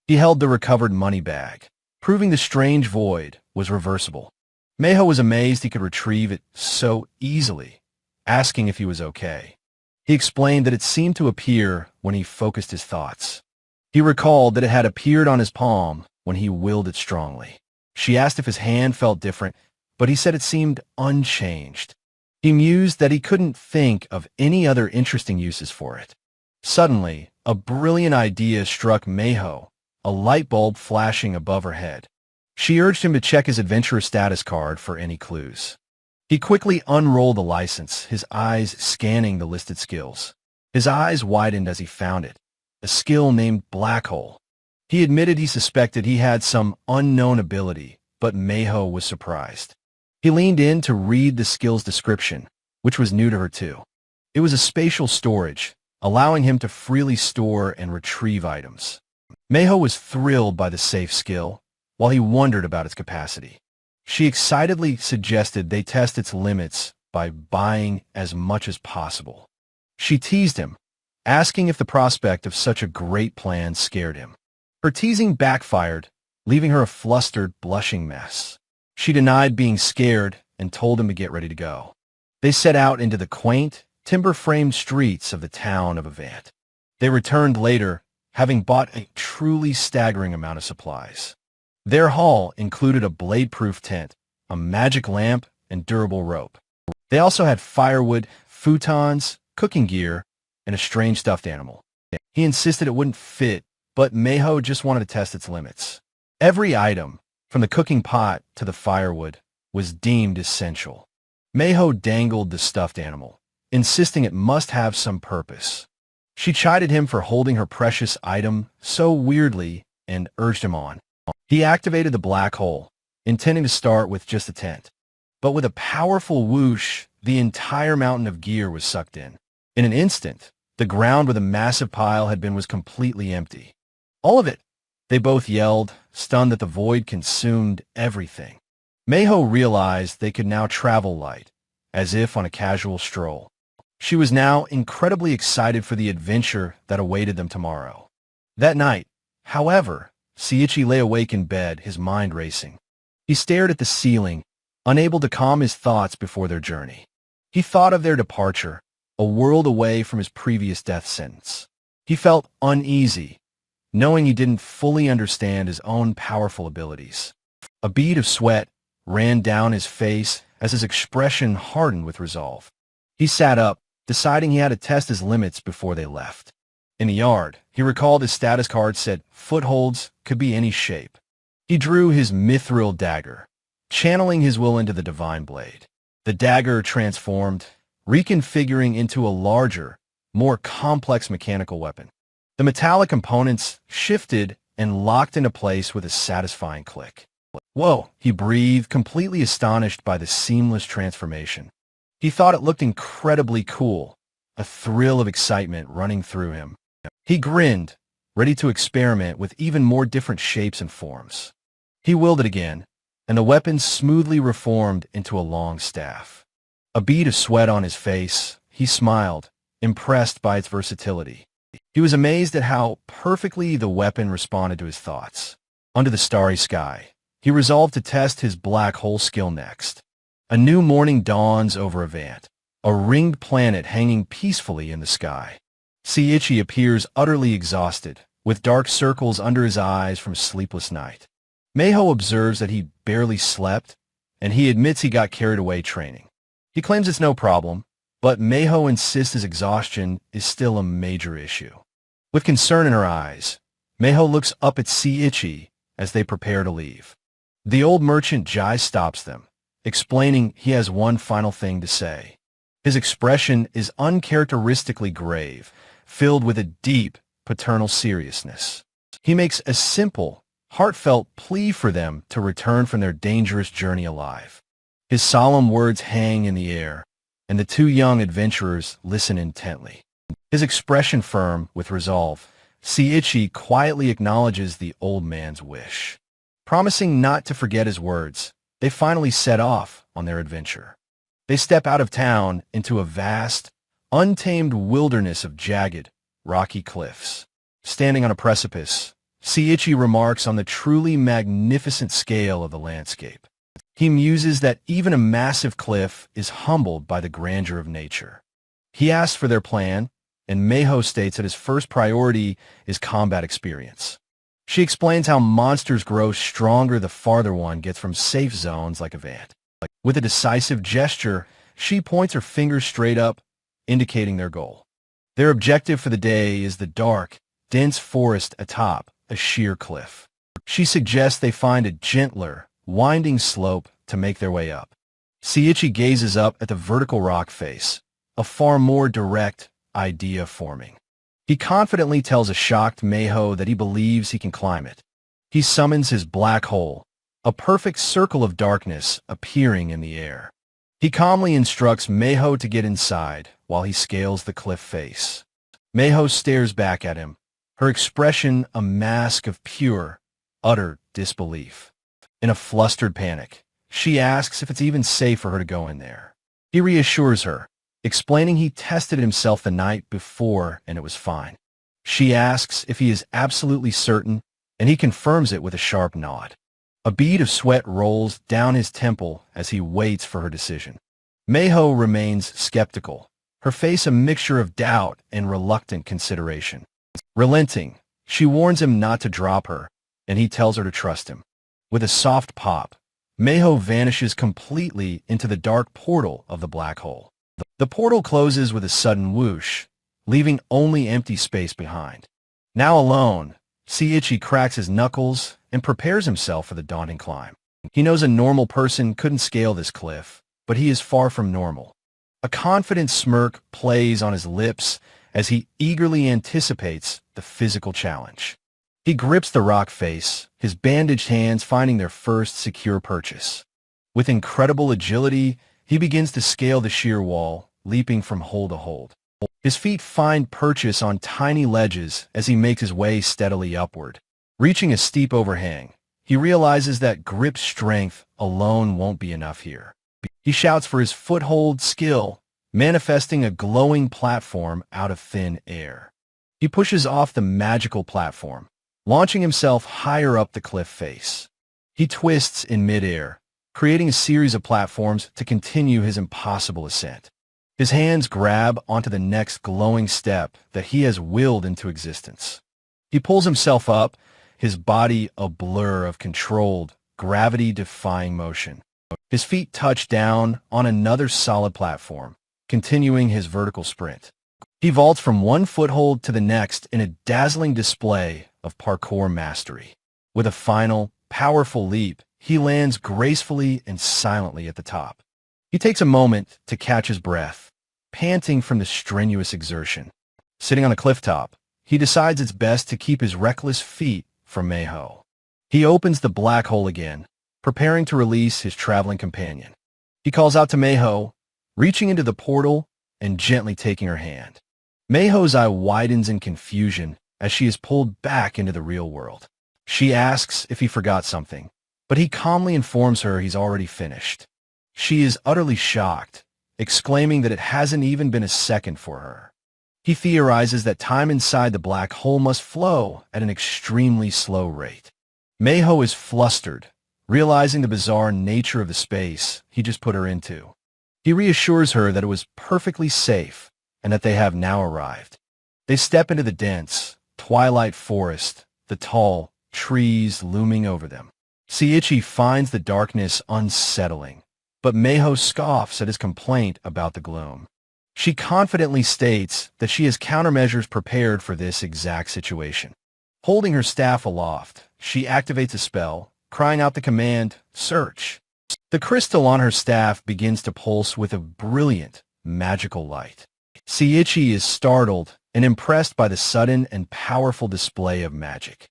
He held the recovered money bag, proving the strange void was reversible. Meiho was amazed he could retrieve it so easily, asking if he was okay. He explained that it seemed to appear when he focused his thoughts. He recalled that it had appeared on his palm when he willed it strongly. She asked if his hand felt different, but he said it seemed unchanged. He mused that he couldn't think of any other interesting uses for it. Suddenly, a brilliant idea struck Meiho, a light bulb flashing above her head. She urged him to check his adventurer status card for any clues. He quickly unrolled the license, his eyes scanning the listed skills. His eyes widened as he found it, a skill named Black Hole. He admitted he suspected he had some unknown ability, but Meiho was surprised. He leaned in to read the skill's description, which was new to her too. It was a spatial storage, allowing him to freely store and retrieve items. Meiho was thrilled by the safe skill, while he wondered about its capacity. She excitedly suggested they test its limits by buying as much as possible. She teased him, asking if the prospect of such a great plan scared him. Her teasing backfired, leaving her a flustered, blushing mess. She denied being scared and told him to get ready to go. They set out into the quaint, timber-framed streets of the town of Avant. They returned later, having bought a truly staggering amount of supplies. Their haul included a blade-proof tent, a magic lamp, and durable rope. They also had firewood, futons, cooking gear, and a strange stuffed animal. He insisted it wouldn't fit, but Meiho just wanted to test its limits. Every item, from the cooking pot to the firewood, was deemed essential. Meiho dangled the stuffed animal, insisting it must have some purpose. She chided him for holding her precious item so weirdly and urged him on. He activated the black hole, intending to start with just a tent. But with a powerful whoosh, the entire mountain of gear was sucked in. In an instant, the ground where the massive pile had been was completely empty. All of it, they both yelled, stunned that the void consumed everything. Meiho realized they could now travel light, as if on a casual stroll. She was now incredibly excited for the adventure that awaited them tomorrow. That night, however, Seiichi lay awake in bed, his mind racing. He stared at the ceiling, unable to calm his thoughts before their journey. He thought of their departure, a world away from his previous death sentence. He felt uneasy, knowing he didn't fully understand his own powerful abilities. A bead of sweat ran down his face as his expression hardened with resolve. He sat up, deciding he had to test his limits before they left. In the yard, he recalled his status card said footholds could be any shape. He drew his mithril dagger, channeling his will into the divine blade. The dagger transformed, reconfiguring into a larger, more complex mechanical weapon. The metallic components shifted and locked into place with a satisfying click. Whoa, he breathed, completely astonished by the seamless transformation. He thought it looked incredibly cool, a thrill of excitement running through him. He grinned, ready to experiment with even more different shapes and forms. He willed it again, and the weapon smoothly reformed into a long staff. A bead of sweat on his face, he smiled, impressed by its versatility. He was amazed at how perfectly the weapon responded to his thoughts. Under the starry sky, he resolved to test his black hole skill next. A new morning dawns over Avant, a ringed planet hanging peacefully in the sky. Seiichi appears utterly exhausted, with dark circles under his eyes from sleepless night. Meiho observes that he barely slept, and he admits he got carried away training. He claims it's no problem, but Meiho insists his exhaustion is still a major issue. With concern in her eyes, Meiho looks up at Seiichi as they prepare to leave. The old merchant Jai stops them, explaining he has one final thing to say. His expression is uncharacteristically grave, filled with a deep, paternal seriousness. He makes a simple, heartfelt plea for them to return from their dangerous journey alive. His solemn words hang in the air, and the two young adventurers listen intently. His expression firm with resolve, Seiichi quietly acknowledges the old man's wish. Promising not to forget his words, they finally set off on their adventure. They step out of town into a vast, untamed wilderness of jagged, rocky cliffs. Standing on a precipice, Seiichi remarks on the truly magnificent scale of the landscape. He muses that even a massive cliff is humbled by the grandeur of nature. He asks for their plan, and Meiho states that his first priority is combat experience. She explains how monsters grow stronger the farther one gets from safe zones like a ant. With a decisive gesture, she points her fingers straight up, indicating their goal. Their objective for the day is the dark, dense forest atop a sheer cliff. She suggests they find a gentler, winding slope to make their way up. Seiichi gazes up at the vertical rock face, a far more direct idea forming. He confidently tells a shocked Meiho that he believes he can climb it. He summons his black hole, a perfect circle of darkness appearing in the air. He calmly instructs Meiho to get inside while he scales the cliff face. Meiho stares back at him, her expression a mask of pure, utter disbelief. In a flustered panic, she asks if it's even safe for her to go in there. He reassures her, explaining he tested himself the night before and it was fine. She asks if he is absolutely certain, and he confirms it with a sharp nod. A bead of sweat rolls down his temple as he waits for her decision. Meiho remains skeptical, her face a mixture of doubt and reluctant consideration. Relenting, she warns him not to drop her, and he tells her to trust him. With a soft pop, Meiho vanishes completely into the dark portal of the black hole. The portal closes with a sudden whoosh, leaving only empty space behind. Now alone, Seiichi cracks his knuckles and prepares himself for the daunting climb. He knows a normal person couldn't scale this cliff, but he is far from normal. A confident smirk plays on his lips as he eagerly anticipates the physical challenge. He grips the rock face, his bandaged hands finding their first secure purchase. With incredible agility, he begins to scale the sheer wall, leaping from hole to hold. His feet find purchase on tiny ledges as he makes his way steadily upward. Reaching a steep overhang, he realizes that grip strength alone won't be enough here. He shouts for his foothold skill, manifesting a glowing platform out of thin air. He pushes off the magical platform, launching himself higher up the cliff face. He twists in midair, creating a series of platforms to continue his impossible ascent. His hands grab onto the next glowing step that he has willed into existence. He pulls himself up, his body a blur of controlled, gravity-defying motion. His feet touch down on another solid platform, continuing his vertical sprint. He vaults from one foothold to the next in a dazzling display of parkour mastery. With a final, powerful leap, he lands gracefully and silently at the top. He takes a moment to catch his breath, panting from the strenuous exertion. Sitting on the cliff top, he decides it's best to keep his reckless feet from Meiho. He opens the black hole again, preparing to release his traveling companion. He calls out to Meiho, reaching into the portal and gently taking her hand. Meiho's eye widens in confusion as she is pulled back into the real world. She asks if he forgot something, but he calmly informs her he's already finished. She is utterly shocked, exclaiming that it hasn't even been a second for her. He theorizes that time inside the black hole must flow at an extremely slow rate. Meiho is flustered, realizing the bizarre nature of the space he just put her into. He reassures her that it was perfectly safe and that they have now arrived. They step into the dense, twilight forest, the tall trees looming over them. Seiichi finds the darkness unsettling, but Meiho scoffs at his complaint about the gloom. She confidently states that she has countermeasures prepared for this exact situation. Holding her staff aloft, she activates a spell, crying out the command, "Search." The crystal on her staff begins to pulse with a brilliant, magical light. Seiichi is startled and impressed by the sudden and powerful display of magic.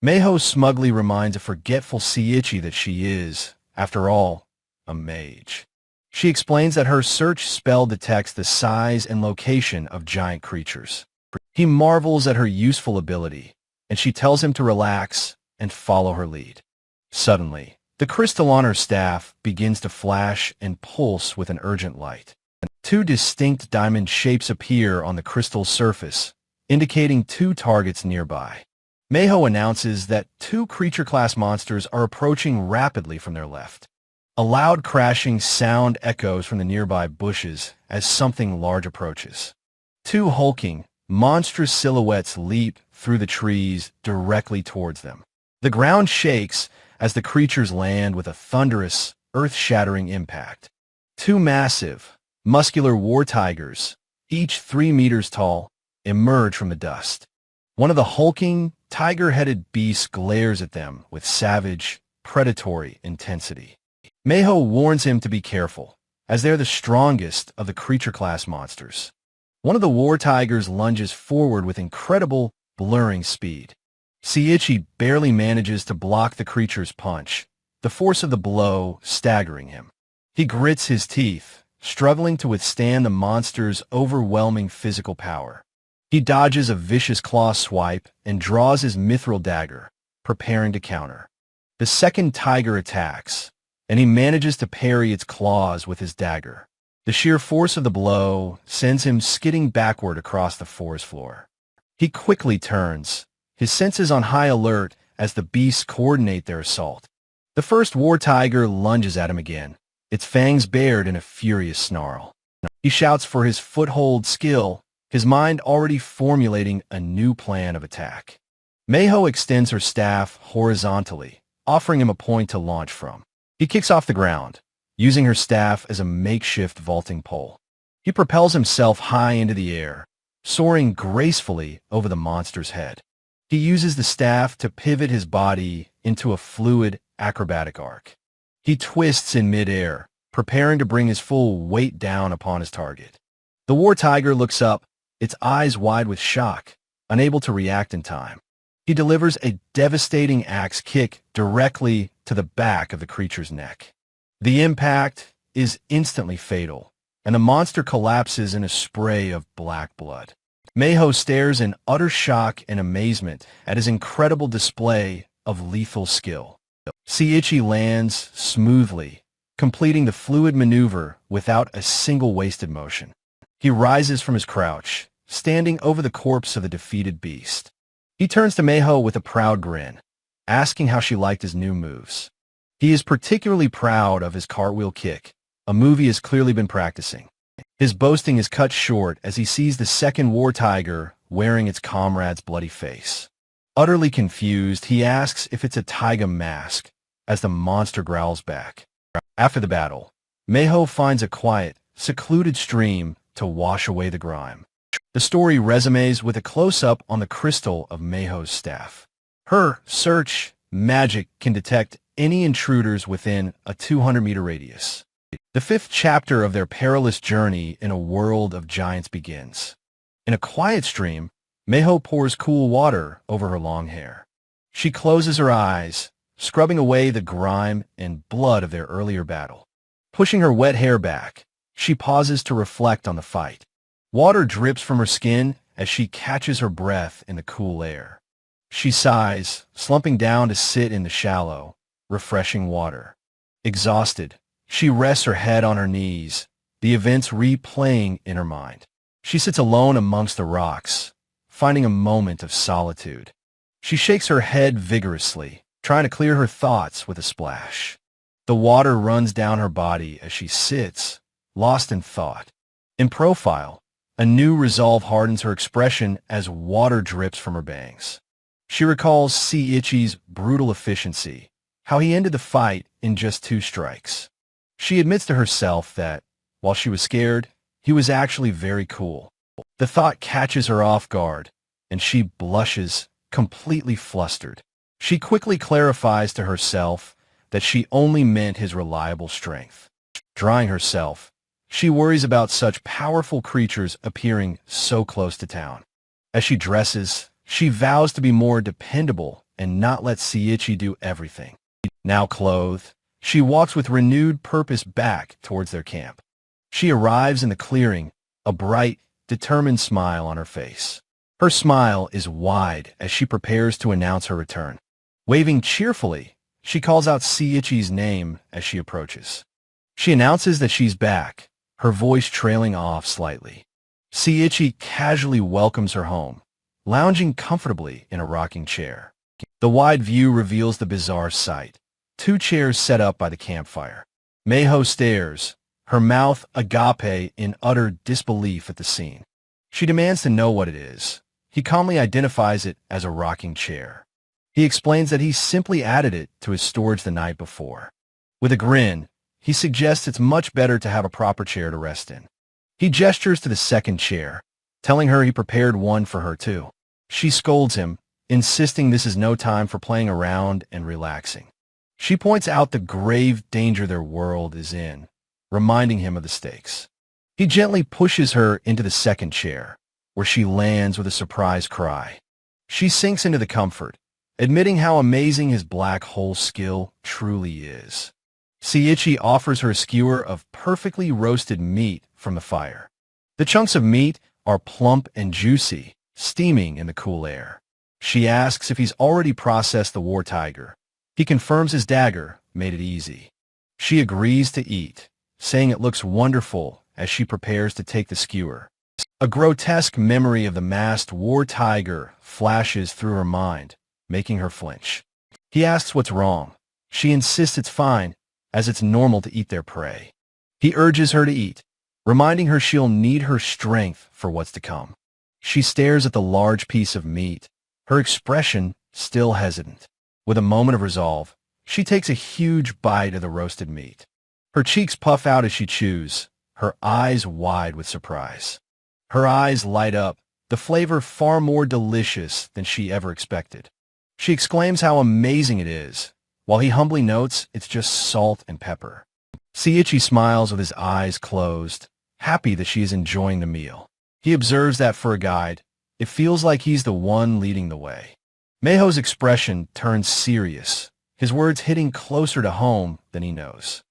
Meiho smugly reminds a forgetful Seiichi that she is, after all, a mage. She explains that her search spell detects the size and location of giant creatures. He marvels at her useful ability, and she tells him to relax and follow her lead. Suddenly, the crystal on her staff begins to flash and pulse with an urgent light. Two distinct diamond shapes appear on the crystal's surface, indicating two targets nearby. Meiho announces that two creature-class monsters are approaching rapidly from their left. A loud crashing sound echoes from the nearby bushes as something large approaches. Two hulking, monstrous silhouettes leap through the trees directly towards them. The ground shakes as the creatures land with a thunderous, earth-shattering impact. Two massive, muscular war tigers, each 3 meters tall, emerge from the dust. One of the hulking, tiger-headed beasts glares at them with savage, predatory intensity. Meiho warns him to be careful, as they're the strongest of the creature-class monsters. One of the war tigers lunges forward with incredible, blurring speed. Seiichi barely manages to block the creature's punch, the force of the blow staggering him. He grits his teeth, struggling to withstand the monster's overwhelming physical power. He dodges a vicious claw swipe and draws his mithril dagger, preparing to counter. The second tiger attacks, and he manages to parry its claws with his dagger. The sheer force of the blow sends him skidding backward across the forest floor. He quickly turns, his senses on high alert as the beasts coordinate their assault. The first war tiger lunges at him again, its fangs bared in a furious snarl. He shouts for his foothold skill, his mind already formulating a new plan of attack. Meiho extends her staff horizontally, offering him a point to launch from. He kicks off the ground, using her staff as a makeshift vaulting pole. He propels himself high into the air, soaring gracefully over the monster's head. He uses the staff to pivot his body into a fluid, acrobatic arc. He twists in midair, preparing to bring his full weight down upon his target. The war tiger looks up, its eyes wide with shock, unable to react in time. He delivers a devastating axe kick directly to the back of the creature's neck. The impact is instantly fatal, and the monster collapses in a spray of black blood. Meiho stares in utter shock and amazement at his incredible display of lethal skill. Seiichi lands smoothly, completing the fluid maneuver without a single wasted motion. He rises from his crouch, standing over the corpse of the defeated beast. He turns to Meiho with a proud grin, asking how she liked his new moves. He is particularly proud of his cartwheel kick, a move he has clearly been practicing. His boasting is cut short as he sees the second war tiger wearing its comrade's bloody face. Utterly confused, he asks if it's a taiga mask, as the monster growls back. After the battle, Meiho finds a quiet, secluded stream to wash away the grime. The story resumes with a close-up on the crystal of Meiho's staff. Her search magic can detect any intruders within a 200-meter radius. The fifth chapter of their perilous journey in a world of giants begins. In a quiet stream, Meiho pours cool water over her long hair. She closes her eyes, scrubbing away the grime and blood of their earlier battle. Pushing her wet hair back, she pauses to reflect on the fight. Water drips from her skin as she catches her breath in the cool air. She sighs, slumping down to sit in the shallow, refreshing water. Exhausted, she rests her head on her knees, the events replaying in her mind. She sits alone amongst the rocks, finding a moment of solitude. She shakes her head vigorously, trying to clear her thoughts with a splash. The water runs down her body as she sits, lost in thought. In profile, a new resolve hardens her expression as water drips from her bangs. She recalls Seiichi's brutal efficiency, how he ended the fight in just 2 strikes. She admits to herself that, while she was scared, he was actually very cool. The thought catches her off guard, and she blushes, completely flustered. She quickly clarifies to herself that she only meant his reliable strength. Drying herself, she worries about such powerful creatures appearing so close to town. As she dresses, she vows to be more dependable and not let Seiichi do everything. Now clothed, she walks with renewed purpose back towards their camp. She arrives in the clearing, a bright, determined smile on her face. Her smile is wide as she prepares to announce her return. Waving cheerfully, she calls out Seiichi's name as she approaches. She announces that she's back, her voice trailing off slightly. Seiichi casually welcomes her home, lounging comfortably in a rocking chair. The wide view reveals the bizarre sight. 2 chairs set up by the campfire. Meiho stares, her mouth agape in utter disbelief at the scene. She demands to know what it is. He calmly identifies it as a rocking chair. He explains that he simply added it to his storage the night before. With a grin, he suggests it's much better to have a proper chair to rest in. He gestures to the second chair, telling her he prepared one for her too. She scolds him, insisting this is no time for playing around and relaxing. She points out the grave danger their world is in, reminding him of the stakes. He gently pushes her into the second chair, where she lands with a surprised cry. She sinks into the comfort, admitting how amazing his black hole skill truly is. Seiichi offers her a skewer of perfectly roasted meat from the fire. The chunks of meat are plump and juicy, steaming in the cool air. She asks if he's already processed the war tiger. He confirms his dagger made it easy. She agrees to eat, saying it looks wonderful as she prepares to take the skewer. A grotesque memory of the masked war tiger flashes through her mind, making her flinch. He asks what's wrong. She insists it's fine, as it's normal to eat their prey. He urges her to eat, reminding her she'll need her strength for what's to come. She stares at the large piece of meat, her expression still hesitant. With a moment of resolve, she takes a huge bite of the roasted meat. Her cheeks puff out as she chews, her eyes wide with surprise. Her eyes light up, the flavor far more delicious than she ever expected. She exclaims how amazing it is, while he humbly notes it's just salt and pepper. Seiichi smiles with his eyes closed, happy that she is enjoying the meal. He observes that for a guide, it feels like he's the one leading the way. Meiho's expression turns serious, his words hitting closer to home than he knows.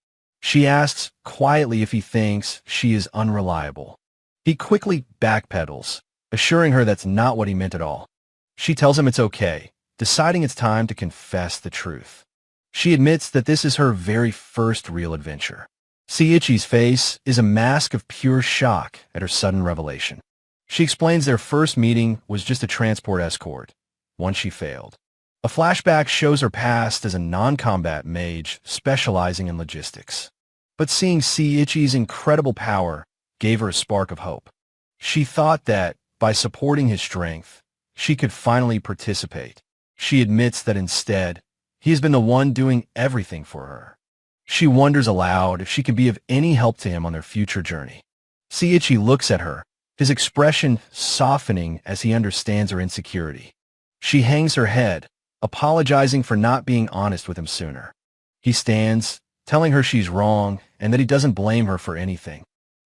She asks quietly if he thinks she is unreliable. He quickly backpedals, assuring her that's not what he meant at all. She tells him it's okay, deciding it's time to confess the truth. She admits that this is her very first real adventure. Seiichi's face is a mask of pure shock at her sudden revelation. She explains their first meeting was just a transport escort, one she failed. A flashback shows her past as a non-combat mage specializing in logistics. But seeing Seiichi's incredible power gave her a spark of hope. She thought that, by supporting his strength, she could finally participate. She admits that instead, he has been the one doing everything for her. She wonders aloud if she can be of any help to him on their future journey. Seiichi looks at her, his expression softening as he understands her insecurity. She hangs her head, apologizing for not being honest with him sooner. He stands, telling her she's wrong and that he doesn't blame her for anything.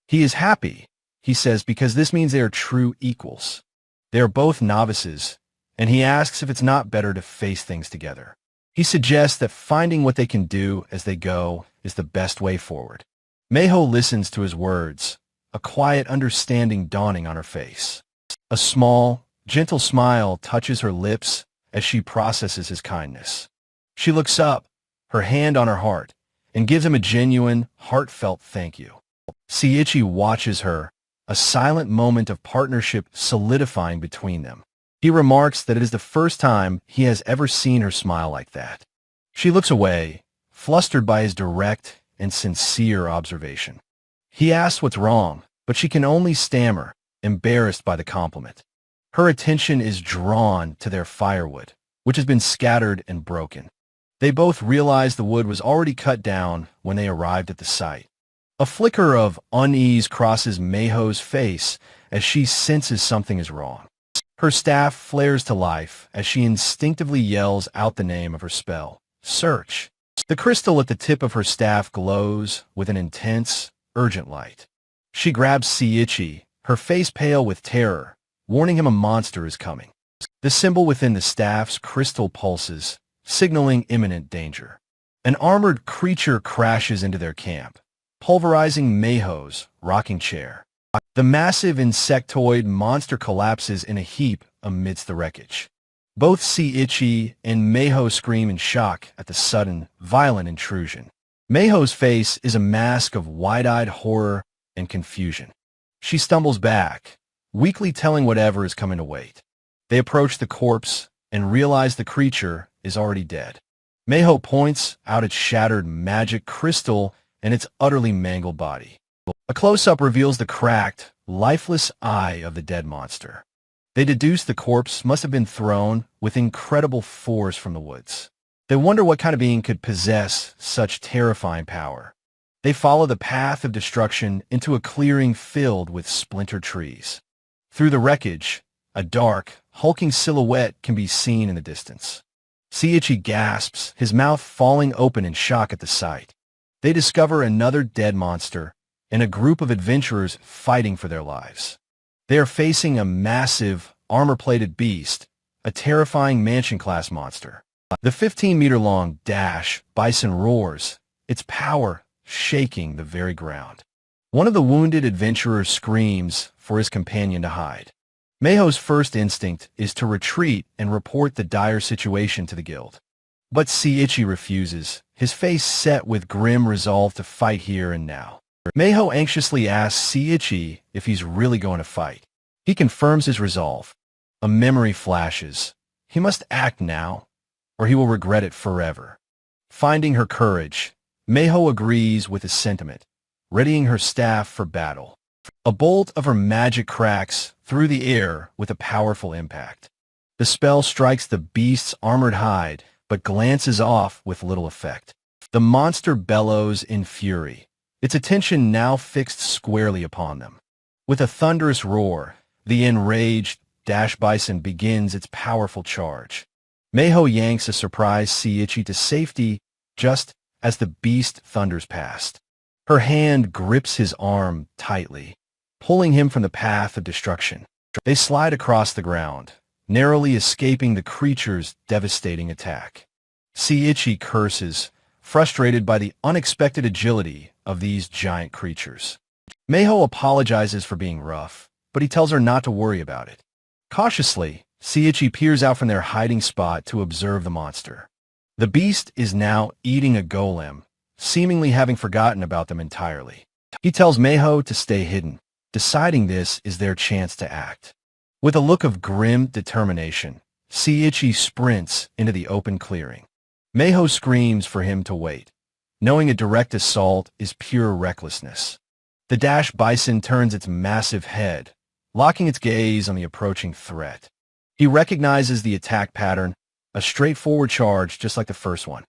He is happy, he says, because this means they are true equals. They are both novices, and he asks if it's not better to face things together. He suggests that finding what they can do as they go is the best way forward. Meiho listens to his words, a quiet understanding dawning on her face. A small, gentle smile touches her lips as she processes his kindness. She looks up, her hand on her heart, and gives him a genuine, heartfelt thank you. Seiichi watches her, a silent moment of partnership solidifying between them. He remarks that it is the first time he has ever seen her smile like that. She looks away, flustered by his direct and sincere observation. He asks what's wrong, but she can only stammer, embarrassed by the compliment. Her attention is drawn to their firewood, which has been scattered and broken. They both realize the wood was already cut down when they arrived at the site. A flicker of unease crosses Meiho's face as she senses something is wrong. Her staff flares to life as she instinctively yells out the name of her spell, Search. The crystal at the tip of her staff glows with an intense, urgent light. She grabs Seiichi, her face pale with terror, warning him a monster is coming. The symbol within the staff's crystal pulses, signaling imminent danger. An armored creature crashes into their camp, pulverizing Meiho's rocking chair. The massive insectoid monster collapses in a heap amidst the wreckage. Both Seiichi and Meiho scream in shock at the sudden, violent intrusion. Meiho's face is a mask of wide-eyed horror and confusion. She stumbles back, weakly telling whatever is coming to wait. They approach the corpse and realize the creature is already dead. Meiho points out its shattered magic crystal and its utterly mangled body. A close-up reveals the cracked, lifeless eye of the dead monster. They deduce the corpse must have been thrown with incredible force from the woods. They wonder what kind of being could possess such terrifying power. They follow the path of destruction into a clearing filled with splintered trees. Through the wreckage, a dark, hulking silhouette can be seen in the distance. Seiichi gasps, his mouth falling open in shock at the sight. They discover another dead monster and a group of adventurers fighting for their lives. They are facing a massive, armor-plated beast, a terrifying mansion-class monster. The 15-meter-long dash bison roars, its power shaking the very ground. One of the wounded adventurers screams for his companion to hide. Meiho's first instinct is to retreat and report the dire situation to the guild. But Seiichi refuses, his face set with grim resolve to fight here and now. Meiho anxiously asks Seiichi if he's really going to fight. He confirms his resolve. A memory flashes. He must act now, or he will regret it forever. Finding her courage, Meiho agrees with his sentiment, readying her staff for battle. A bolt of her magic cracks through the air with a powerful impact. The spell strikes the beast's armored hide, but glances off with little effect. The monster bellows in fury, its attention now fixed squarely upon them. With a thunderous roar, the enraged dash bison begins its powerful charge. Meiho yanks a surprised Seiichi to safety just as the beast thunders past. Her hand grips his arm tightly, pulling him from the path of destruction. They slide across the ground, narrowly escaping the creature's devastating attack. Seiichi curses, frustrated by the unexpected agility of these giant creatures. Meiho apologizes for being rough, but he tells her not to worry about it. Cautiously, Seiichi peers out from their hiding spot to observe the monster. The beast is now eating a golem, seemingly having forgotten about them entirely. He tells Meiho to stay hidden, deciding this is their chance to act. With a look of grim determination, Seiichi sprints into the open clearing. Meiho screams for him to wait, knowing a direct assault is pure recklessness. The dash bison turns its massive head, locking its gaze on the approaching threat. He recognizes the attack pattern, a straightforward charge just like the first one.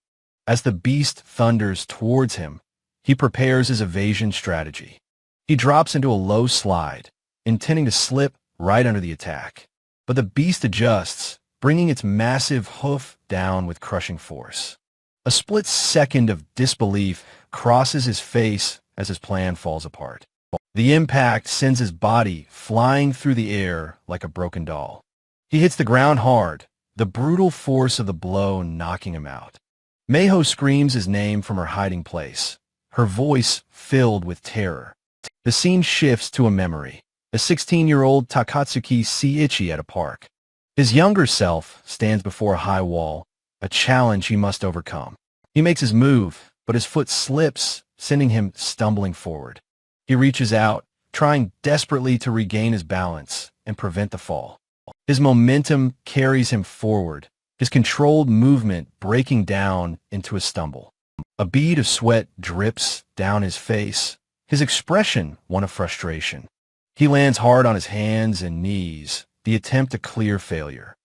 As the beast thunders towards him, he prepares his evasion strategy. He drops into a low slide, intending to slip right under the attack. But the beast adjusts, bringing its massive hoof down with crushing force. A split second of disbelief crosses his face as his plan falls apart. The impact sends his body flying through the air like a broken doll. He hits the ground hard, the brutal force of the blow knocking him out. Meiho screams his name from her hiding place, her voice filled with terror. The scene shifts to a memory, a 16-year-old Takatsuki Seiichi at a park. His younger self stands before a high wall, a challenge he must overcome. He makes his move, but his foot slips, sending him stumbling forward. He reaches out, trying desperately to regain his balance and prevent the fall. His momentum carries him forward, his controlled movement breaking down into a stumble. A bead of sweat drips down his face, his expression one of frustration. He lands hard on his hands and knees, the attempt a clear failure.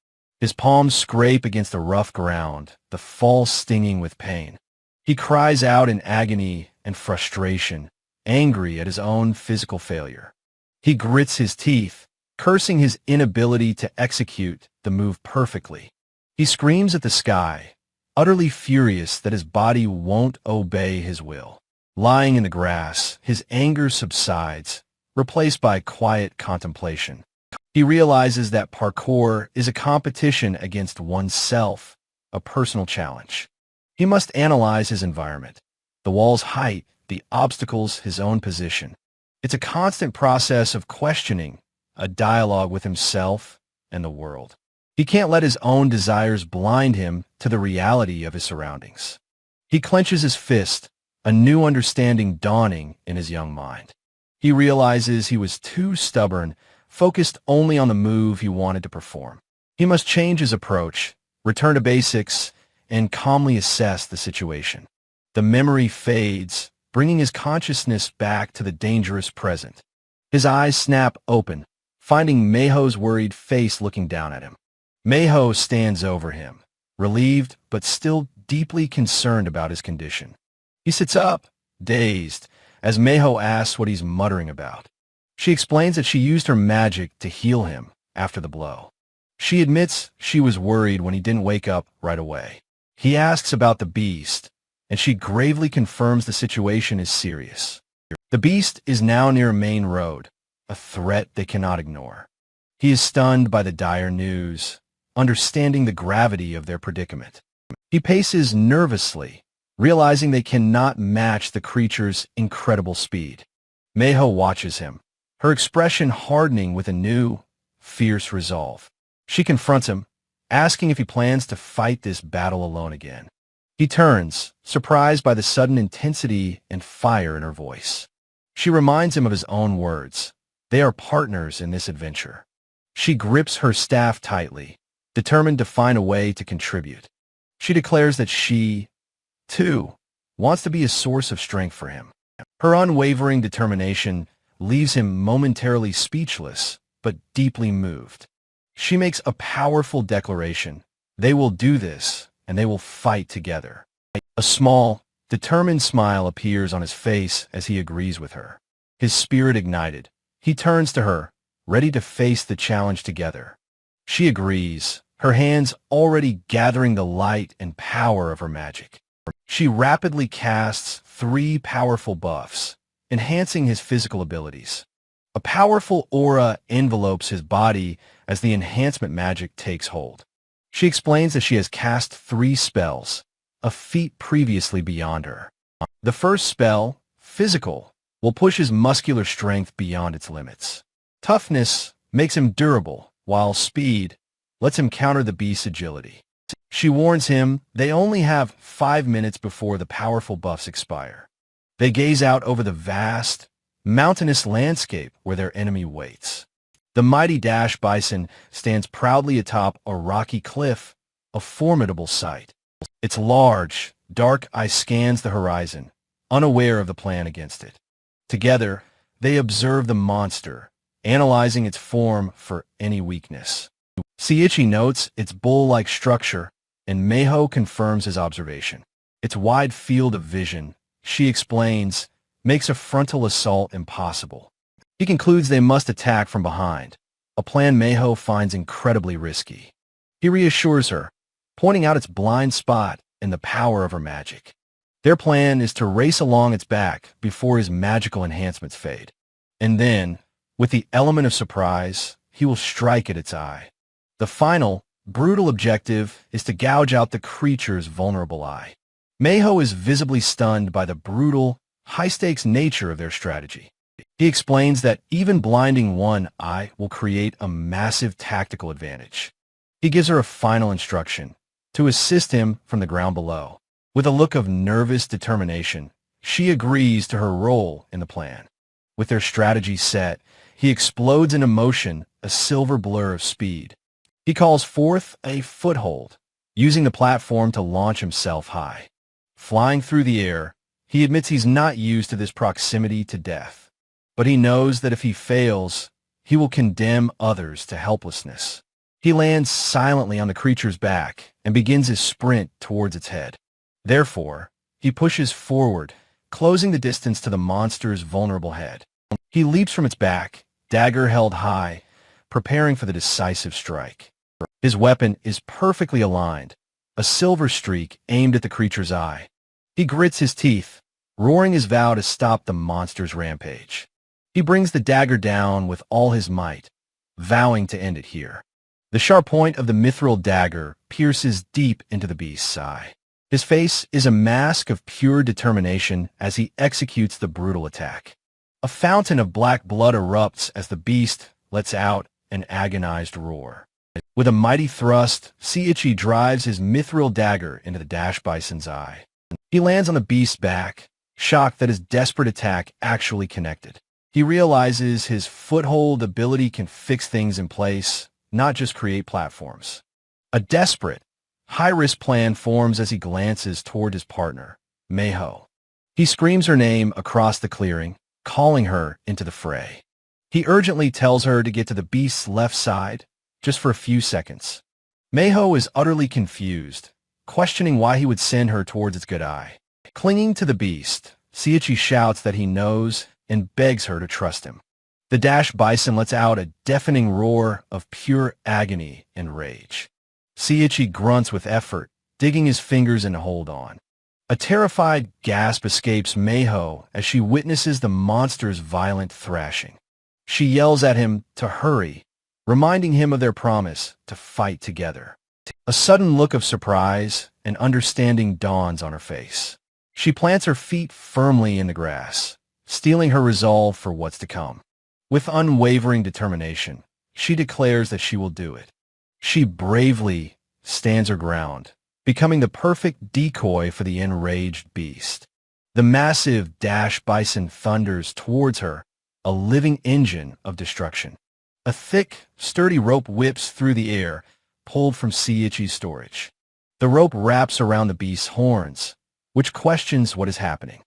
His palms scrape against the rough ground, the fall stinging with pain. He cries out in agony and frustration, angry at his own physical failure. He grits his teeth, cursing his inability to execute the move perfectly. He screams at the sky, utterly furious that his body won't obey his will. Lying in the grass, his anger subsides, replaced by quiet contemplation. He realizes that parkour is a competition against oneself, a personal challenge. He must analyze his environment, the wall's height, the obstacles, his own position. It's a constant process of questioning, a dialogue with himself and the world. He can't let his own desires blind him to the reality of his surroundings. He clenches his fist, a new understanding dawning in his young mind. He realizes he was too stubborn, focused only on the move he wanted to perform. He must change his approach, return to basics, and calmly assess the situation. The memory fades, bringing his consciousness back to the dangerous present. His eyes snap open, finding Meiho's worried face looking down at him. Meiho stands over him, relieved but still deeply concerned about his condition. He sits up, dazed, as Meiho asks what he's muttering about. She explains that she used her magic to heal him after the blow. She admits she was worried when he didn't wake up right away. He asks about the beast, and she gravely confirms the situation is serious. The beast is now near a main road, a threat they cannot ignore. He is stunned by the dire news, understanding the gravity of their predicament. He paces nervously, realizing they cannot match the creature's incredible speed. Meiho watches him, her expression hardening with a new, fierce resolve. She confronts him, asking if he plans to fight this battle alone again. He turns, surprised by the sudden intensity and fire in her voice. She reminds him of his own words. They are partners in this adventure. She grips her staff tightly, determined to find a way to contribute. She declares that she, too, wants to be a source of strength for him. Her unwavering determination leaves him momentarily speechless, but deeply moved. She makes a powerful declaration. They will do this, and they will fight together. A small, determined smile appears on his face as he agrees with her. His spirit ignited. He turns to her, ready to face the challenge together. She agrees, her hands already gathering the light and power of her magic. She rapidly casts 3 powerful buffs, enhancing his physical abilities. A powerful aura envelopes his body as the enhancement magic takes hold. She explains that she has cast 3 spells, a feat previously beyond her. The first spell, Physical, will push his muscular strength beyond its limits. Toughness makes him durable, while Speed lets him counter the beast's agility. She warns him they only have 5 minutes before the powerful buffs expire. They gaze out over the vast, mountainous landscape where their enemy waits. The mighty Dash Bison stands proudly atop a rocky cliff, a formidable sight. Its large, dark eye scans the horizon, unaware of the plan against it. Together, they observe the monster, analyzing its form for any weakness. Seiichi notes its bull-like structure, and Meiho confirms his observation. Its wide field of vision, she explains, makes a frontal assault impossible. He concludes they must attack from behind, a plan Meiho finds incredibly risky. He reassures her, pointing out its blind spot and the power of her magic. Their plan is to race along its back before his magical enhancements fade. And then, with the element of surprise, he will strike at its eye. The final, brutal objective is to gouge out the creature's vulnerable eye. Meiho is visibly stunned by the brutal, high-stakes nature of their strategy. He explains that even blinding one eye will create a massive tactical advantage. He gives her a final instruction, to assist him from the ground below. With a look of nervous determination, she agrees to her role in the plan. With their strategy set, he explodes into motion, a silver blur of speed. He calls forth a foothold, using the platform to launch himself high. Flying through the air, he admits he's not used to this proximity to death. But he knows that if he fails, he will condemn others to helplessness. He lands silently on the creature's back and begins his sprint towards its head. Therefore, he pushes forward, closing the distance to the monster's vulnerable head. He leaps from its back, dagger held high, preparing for the decisive strike. His weapon is perfectly aligned, a silver streak aimed at the creature's eye. He grits his teeth, roaring his vow to stop the monster's rampage. He brings the dagger down with all his might, vowing to end it here. The sharp point of the mithril dagger pierces deep into the beast's eye. His face is a mask of pure determination as he executes the brutal attack. A fountain of black blood erupts as the beast lets out an agonized roar. With a mighty thrust, Seiichi drives his mithril dagger into the dash bison's eye. He lands on the beast's back, shocked that his desperate attack actually connected. He realizes his foothold ability can fix things in place, not just create platforms. A desperate, high-risk plan forms as he glances toward his partner, Meiho. He screams her name across the clearing, calling her into the fray. He urgently tells her to get to the beast's left side, just for a few seconds. Meiho is utterly confused, questioning why he would send her towards its good eye. Clinging to the beast, Seiichi shouts that he knows and begs her to trust him. The dash bison lets out a deafening roar of pure agony and rage. Seiichi grunts with effort, digging his fingers in to hold on. A terrified gasp escapes Meiho as she witnesses the monster's violent thrashing. She yells at him to hurry, reminding him of their promise to fight together. A sudden look of surprise and understanding dawns on her face. She plants her feet firmly in the grass, steeling her resolve for what's to come. With unwavering determination, she declares that she will do it. She bravely stands her ground, becoming the perfect decoy for the enraged beast. The massive dash bison thunders towards her, a living engine of destruction. A thick, sturdy rope whips through the air, pulled from Seiichi's storage. The rope wraps around the beast's horns, which questions what is happening.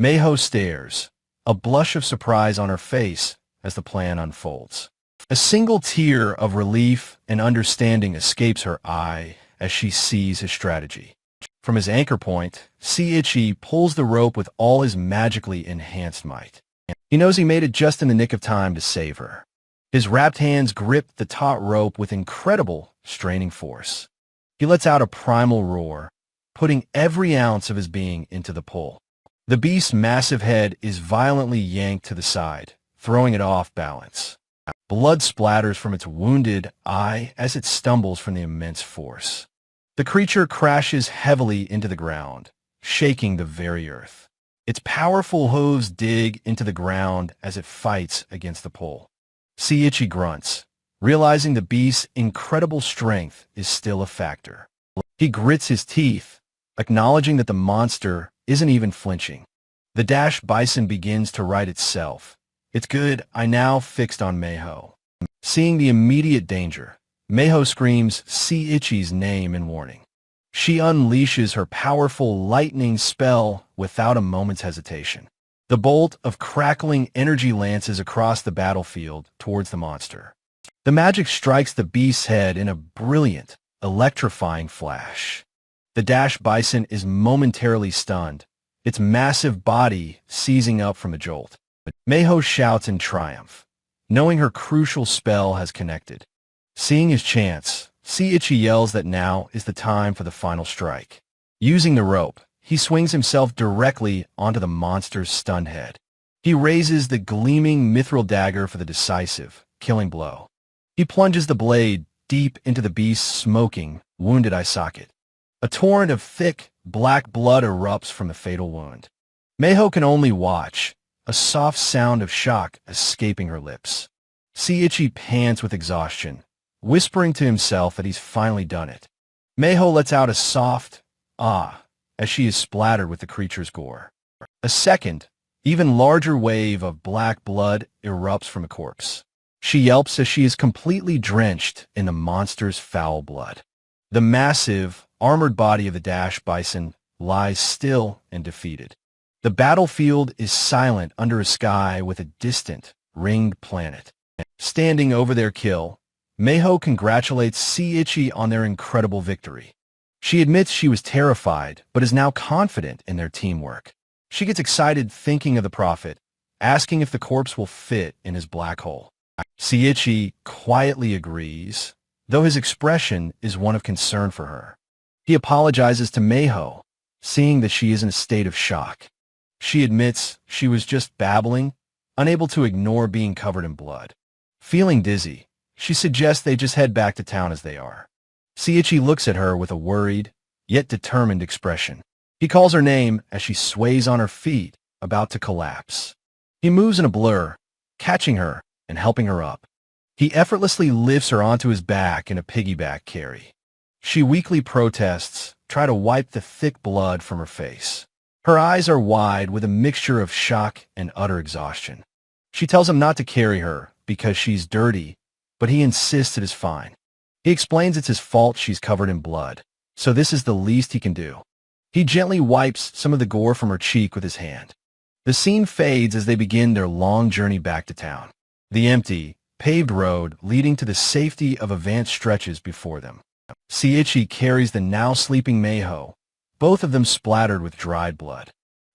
Meiho stares, a blush of surprise on her face as the plan unfolds. A single tear of relief and understanding escapes her eye as she sees his strategy. From his anchor point, Seiichi pulls the rope with all his magically enhanced might. He knows he made it just in the nick of time to save her. His wrapped hands grip the taut rope with incredible straining force. He lets out a primal roar, putting every ounce of his being into the pull. The beast's massive head is violently yanked to the side, throwing it off balance. Blood splatters from its wounded eye as it stumbles from the immense force. The creature crashes heavily into the ground, shaking the very earth. Its powerful hooves dig into the ground as it fights against the pull. Seiichi grunts, realizing the beast's incredible strength is still a factor. He grits his teeth, acknowledging that the monster isn't even flinching. The dash bison begins to right itself. It's good I now fixed on Meiho. Seeing the immediate danger, Meiho screams Seiichi's name in warning. She unleashes her powerful lightning spell without a moment's hesitation. The bolt of crackling energy lances across the battlefield towards the monster. The magic strikes the beast's head in a brilliant, electrifying flash. The dash bison is momentarily stunned, its massive body seizing up from the jolt. Meiho shouts in triumph, knowing her crucial spell has connected. Seeing his chance, Seiichi yells that now is the time for the final strike. Using the rope, he swings himself directly onto the monster's stunned head. He raises the gleaming mithril dagger for the decisive, killing blow. He plunges the blade deep into the beast's smoking, wounded eye socket. A torrent of thick, black blood erupts from the fatal wound. Meiho can only watch, a soft sound of shock escaping her lips. Seiichi pants with exhaustion, whispering to himself that he's finally done it. Meiho lets out a soft ah as she is splattered with the creature's gore. A second, even larger wave of black blood erupts from a corpse. She yelps as she is completely drenched in the monster's foul blood. The massive, armored body of the dash bison lies still and defeated. The battlefield is silent under a sky with a distant, ringed planet. Standing over their kill, Meiho congratulates Seiichi on their incredible victory. She admits she was terrified, but is now confident in their teamwork. She gets excited thinking of the prophet, asking if the corpse will fit in his black hole. Seiichi quietly agrees, though his expression is one of concern for her. He apologizes to Meiho, seeing that she is in a state of shock. She admits she was just babbling, unable to ignore being covered in blood. Feeling dizzy, She suggests they just head back to town as they are. Seiichi looks at her with a worried, yet determined expression. He calls her name as she sways on her feet, about to collapse. He moves in a blur, catching her and helping her up. He effortlessly lifts her onto his back in a piggyback carry. She weakly protests, trying to wipe the thick blood from her face. Her eyes are wide with a mixture of shock and utter exhaustion. She tells him not to carry her because she's dirty, but he insists it is fine. He explains it's his fault she's covered in blood, so this is the least he can do. He gently wipes some of the gore from her cheek with his hand. The scene fades as they begin their long journey back to town. The empty, paved road leading to the safety of Avant stretches before them. Seiichi carries the now sleeping Meiho, both of them splattered with dried blood.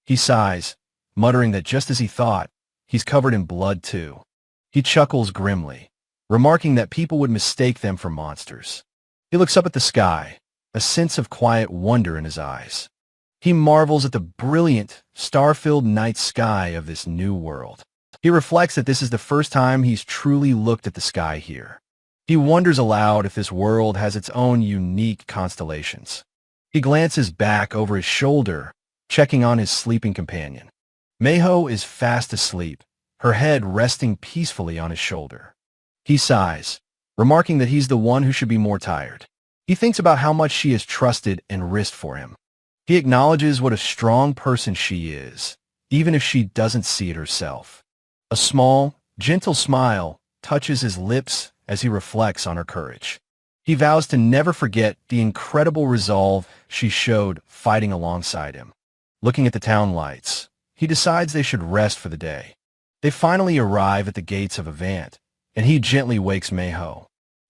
He sighs, muttering that just as he thought, he's covered in blood too. He chuckles grimly, remarking that people would mistake them for monsters. He looks up at the sky, a sense of quiet wonder in his eyes. He marvels at the brilliant, star-filled night sky of this new world. He reflects that this is the first time he's truly looked at the sky here. He wonders aloud if this world has its own unique constellations. He glances back over his shoulder, checking on his sleeping companion. Meiho is fast asleep, her head resting peacefully on his shoulder. He sighs, remarking that he's the one who should be more tired. He thinks about how much she has trusted and risked for him. He acknowledges what a strong person she is, even if she doesn't see it herself. A small, gentle smile touches his lips as he reflects on her courage. He vows to never forget the incredible resolve she showed fighting alongside him. Looking at the town lights, he decides they should rest for the day. They finally arrive at the gates of Avant, and he gently wakes Meiho.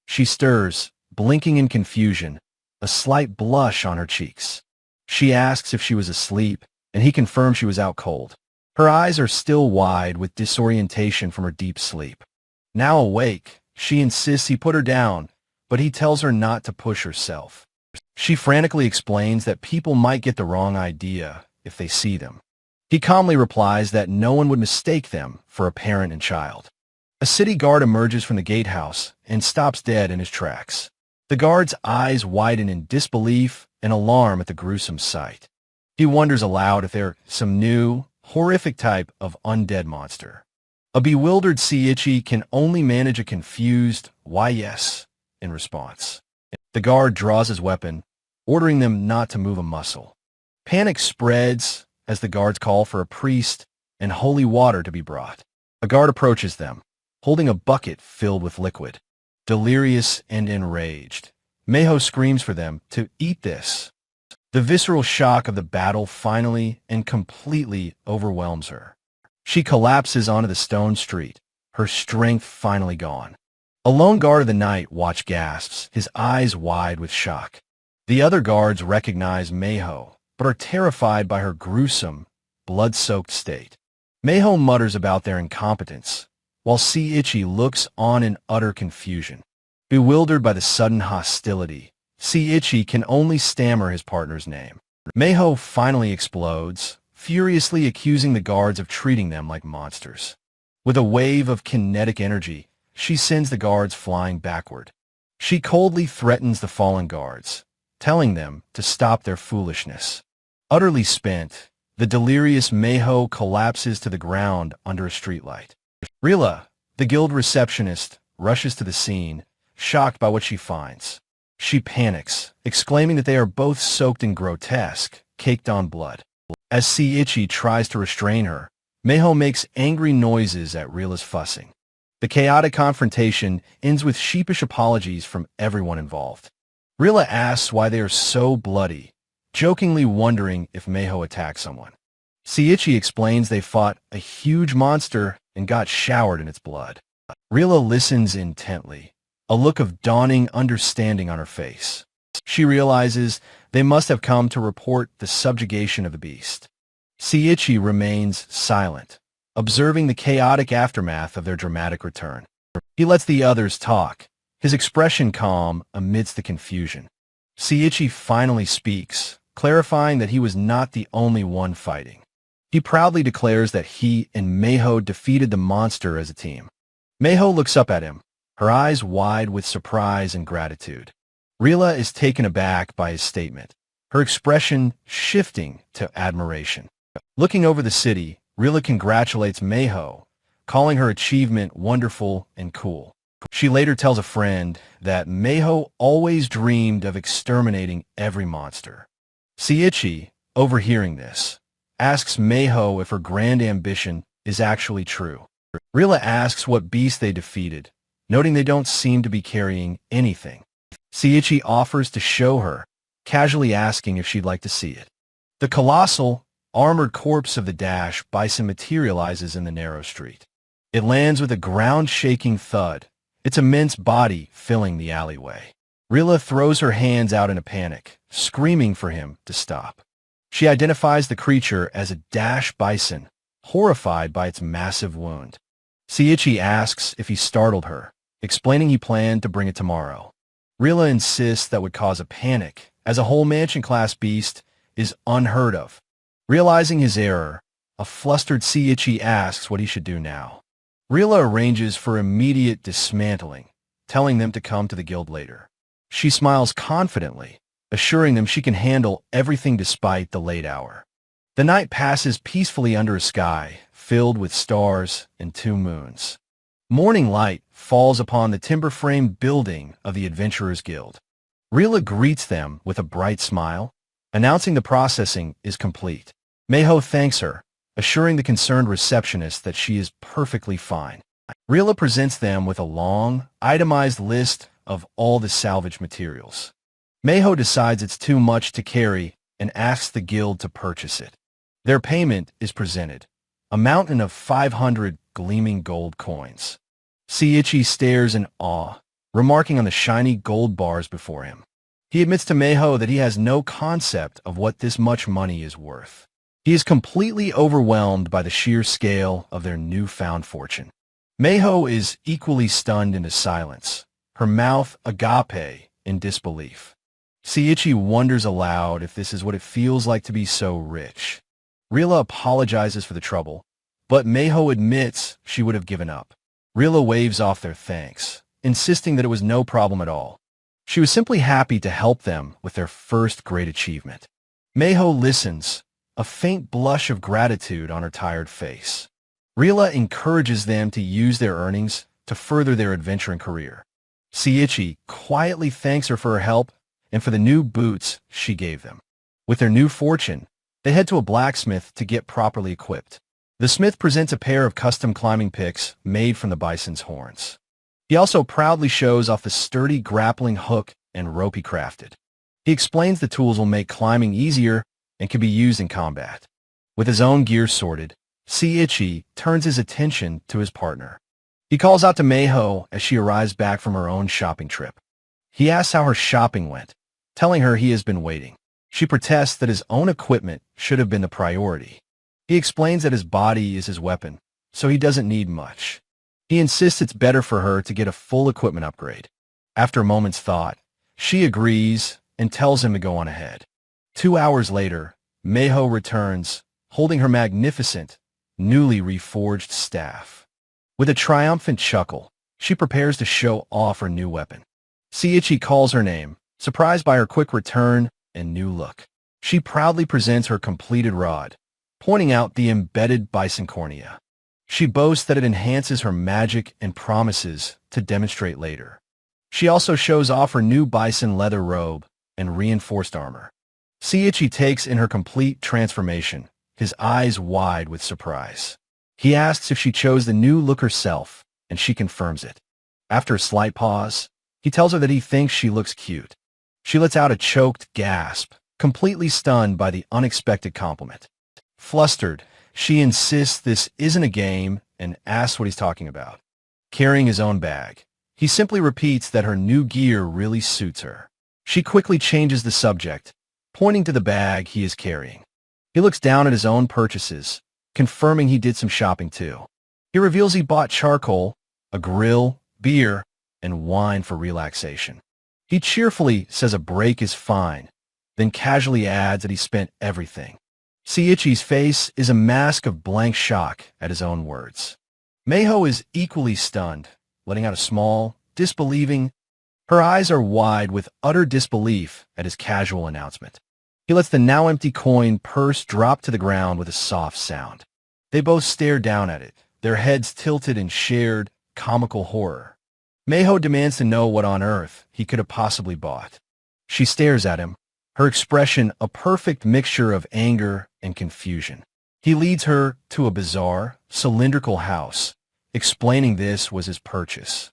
She stirs, blinking in confusion, a slight blush on her cheeks. She asks if she was asleep, and he confirms she was out cold. Her eyes are still wide with disorientation from her deep sleep. Now awake, she insists he put her down, but he tells her not to push herself. She frantically explains that people might get the wrong idea if they see them. He calmly replies that no one would mistake them for a parent and child. A city guard emerges from the gatehouse and stops dead in his tracks. The guard's eyes widen in disbelief and alarm at the gruesome sight. He wonders aloud if they're some new, horrific type of undead monster. A bewildered Seiichi can only manage a confused, "Why yes?" in response. The guard draws his weapon, ordering them not to move a muscle. Panic spreads as the guards call for a priest and holy water to be brought. A guard approaches them, holding a bucket filled with liquid. Delirious and enraged, Meiho screams for them to eat this. The visceral shock of the battle finally and completely overwhelms her. She collapses onto the stone street, her strength finally gone. A lone guard of the night watch gasps, his eyes wide with shock. The other guards recognize Meiho, but are terrified by her gruesome, blood-soaked state. Meiho mutters about their incompetence, while Seiichi looks on in utter confusion. Bewildered by the sudden hostility, Seiichi can only stammer his partner's name. Meiho finally explodes, furiously accusing the guards of treating them like monsters. With a wave of kinetic energy, she sends the guards flying backward. She coldly threatens the fallen guards, telling them to stop their foolishness. Utterly spent, the delirious Meiho collapses to the ground under a streetlight. Rila, the guild receptionist, rushes to the scene, shocked by what she finds. She panics, exclaiming that they are both soaked in grotesque, caked-on blood. As Seiichi tries to restrain her, Meiho makes angry noises at Rila's fussing. The chaotic confrontation ends with sheepish apologies from everyone involved. Rila asks why they are so bloody, jokingly wondering if Meiho attacked someone. Seiichi explains they fought a huge monster and got showered in its blood. Rila listens intently, a look of dawning understanding on her face. She realizes they must have come to report the subjugation of the beast. Seiichi remains silent, observing the chaotic aftermath of their dramatic return. He lets the others talk, his expression calm amidst the confusion. Seiichi finally speaks, clarifying that he was not the only one fighting. He proudly declares that he and Meiho defeated the monster as a team. Meiho looks up at him, her eyes wide with surprise and gratitude. Rila is taken aback by his statement, her expression shifting to admiration. Looking over the city, Rila congratulates Meiho, calling her achievement wonderful and cool. She later tells a friend that Meiho always dreamed of exterminating every monster. Seiichi, overhearing this, asks Meiho if her grand ambition is actually true. Rila asks what beast they defeated, noting they don't seem to be carrying anything. Seiichi offers to show her, casually asking if she'd like to see it. The colossal, armored corpse of the Dash Bison materializes in the narrow street. It lands with a ground-shaking thud, its immense body filling the alleyway. Rila throws her hands out in a panic, screaming for him to stop. She identifies the creature as a Dash Bison, horrified by its massive wound. Seiichi asks if he startled her, explaining he planned to bring it tomorrow. Rila insists that would cause a panic, as a whole mansion-class beast is unheard of. Realizing his error, a flustered Seiichi asks what he should do now. Rila arranges for immediate dismantling, telling them to come to the guild later. She smiles confidently, assuring them she can handle everything despite the late hour. The night passes peacefully under a sky filled with stars and 2 moons. Morning light falls upon the timber-framed building of the Adventurers Guild. Rila greets them with a bright smile, announcing the processing is complete. Meiho thanks her, assuring the concerned receptionist that she is perfectly fine. Rila presents them with a long, itemized list of all the salvage materials. Meiho decides it's too much to carry and asks the guild to purchase it. Their payment is presented, a mountain of 500 gleaming gold coins. Seiichi stares in awe, remarking on the shiny gold bars before him. He admits to Meiho that he has no concept of what this much money is worth. He is completely overwhelmed by the sheer scale of their newfound fortune. Meiho is equally stunned into silence, her mouth agape in disbelief. Seiichi wonders aloud if this is what it feels like to be so rich. Rila apologizes for the trouble, but Meiho admits she would have given up. Rila waves off their thanks, insisting that it was no problem at all. She was simply happy to help them with their first great achievement. Meiho listens, a faint blush of gratitude on her tired face. Rila encourages them to use their earnings to further their adventuring career. Seiichi quietly thanks her for her help and for the new boots she gave them. With their new fortune, they head to a blacksmith to get properly equipped. The smith presents a pair of custom climbing picks made from the bison's horns. He also proudly shows off the sturdy grappling hook and rope he crafted. He explains the tools will make climbing easier and can be used in combat. With his own gear sorted, Seiichi turns his attention to his partner. He calls out to Meiho as she arrives back from her own shopping trip. He asks how her shopping went, telling her he has been waiting. She protests that his own equipment should have been the priority. He explains that his body is his weapon, so he doesn't need much. He insists it's better for her to get a full equipment upgrade. After a moment's thought, she agrees and tells him to go on ahead. 2 hours later, Meiho returns, holding her magnificent, newly reforged staff. With a triumphant chuckle, she prepares to show off her new weapon. Seiichi calls her name, surprised by her quick return and new look. She proudly presents her completed rod, pointing out the embedded bison cornea. She boasts that it enhances her magic and promises to demonstrate later. She also shows off her new bison leather robe and reinforced armor. Seiichi takes in her complete transformation, his eyes wide with surprise. He asks if she chose the new look herself, and she confirms it. After a slight pause, he tells her that he thinks she looks cute. She lets out a choked gasp, completely stunned by the unexpected compliment. Flustered, she insists this isn't a game and asks what he's talking about. Carrying his own bag, he simply repeats that her new gear really suits her. She quickly changes the subject, pointing to the bag he is carrying. He looks down at his own purchases, confirming he did some shopping too. He reveals he bought charcoal, a grill, beer, and wine for relaxation. He cheerfully says a break is fine, then casually adds that he spent everything. Seiichi's face is a mask of blank shock at his own words. Meiho is equally stunned, letting out a small, disbelieving. Her eyes are wide with utter disbelief at his casual announcement. He lets the now empty coin purse drop to the ground with a soft sound. They both stare down at it, their heads tilted in shared, comical horror. Meiho demands to know what on earth he could have possibly bought. She stares at him, her expression a perfect mixture of anger and confusion. He leads her to a bizarre, cylindrical house, explaining this was his purchase.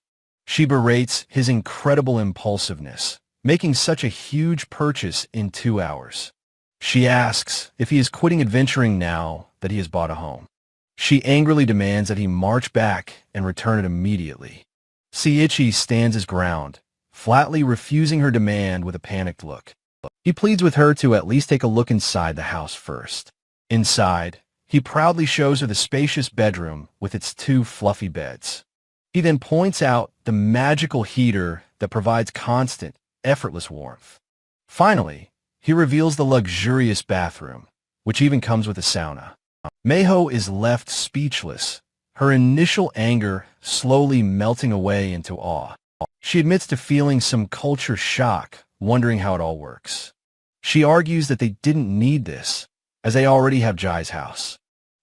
She berates his incredible impulsiveness, making such a huge purchase in 2 hours. She asks if he is quitting adventuring now that he has bought a home. She angrily demands that he march back and return it immediately. Seiichi stands his ground, flatly refusing her demand with a panicked look. He pleads with her to at least take a look inside the house first. Inside, he proudly shows her the spacious bedroom with its 2 fluffy beds. He then points out the magical heater that provides constant, effortless warmth. Finally, he reveals the luxurious bathroom, which even comes with a sauna. Meiho is left speechless, her initial anger slowly melting away into awe. She admits to feeling some culture shock, wondering how it all works. She argues that they didn't need this, as they already have Jai's house.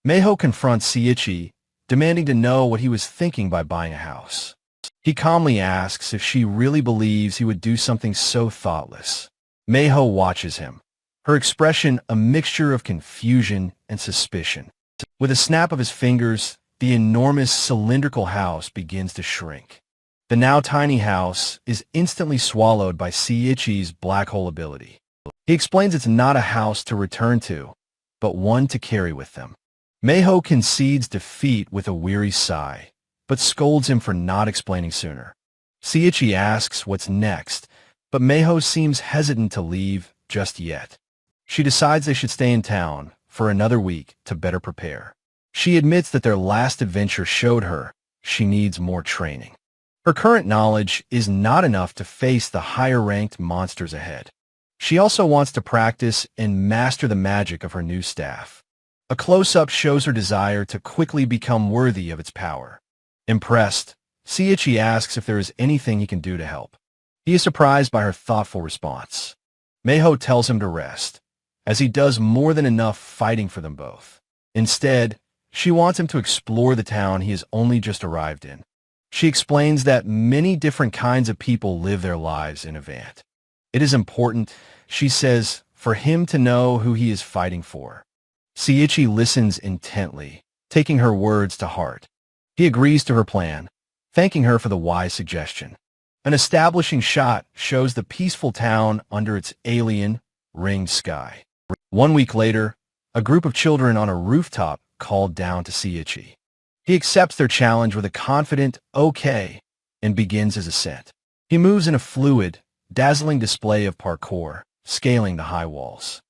Meiho confronts Seiichi, demanding to know what he was thinking by buying a house. He calmly asks if she really believes he would do something so thoughtless. Meiho watches him, her expression a mixture of confusion and suspicion. With a snap of his fingers, the enormous cylindrical house begins to shrink. The now tiny house is instantly swallowed by Seiichi's black hole ability. He explains it's not a house to return to, but one to carry with them. Meiho concedes defeat with a weary sigh, but scolds him for not explaining sooner. Seiichi asks what's next, but Meiho seems hesitant to leave just yet. She decides they should stay in town for another week to better prepare. She admits that their last adventure showed her she needs more training. Her current knowledge is not enough to face the higher-ranked monsters ahead. She also wants to practice and master the magic of her new staff. A close-up shows her desire to quickly become worthy of its power. Impressed, Seiichi asks if there is anything he can do to help. He is surprised by her thoughtful response. Meiho tells him to rest, as he does more than enough fighting for them both. Instead, she wants him to explore the town he has only just arrived in. She explains that many different kinds of people live their lives in Avant. It is important, she says, for him to know who he is fighting for. Seiichi listens intently, taking her words to heart. He agrees to her plan, thanking her for the wise suggestion. An establishing shot shows the peaceful town under its alien, ringed sky. 1 week later, a group of children on a rooftop called down to Seiichi. He accepts their challenge with a confident, okay, and begins his ascent. He moves in a fluid, dazzling display of parkour, scaling the high walls.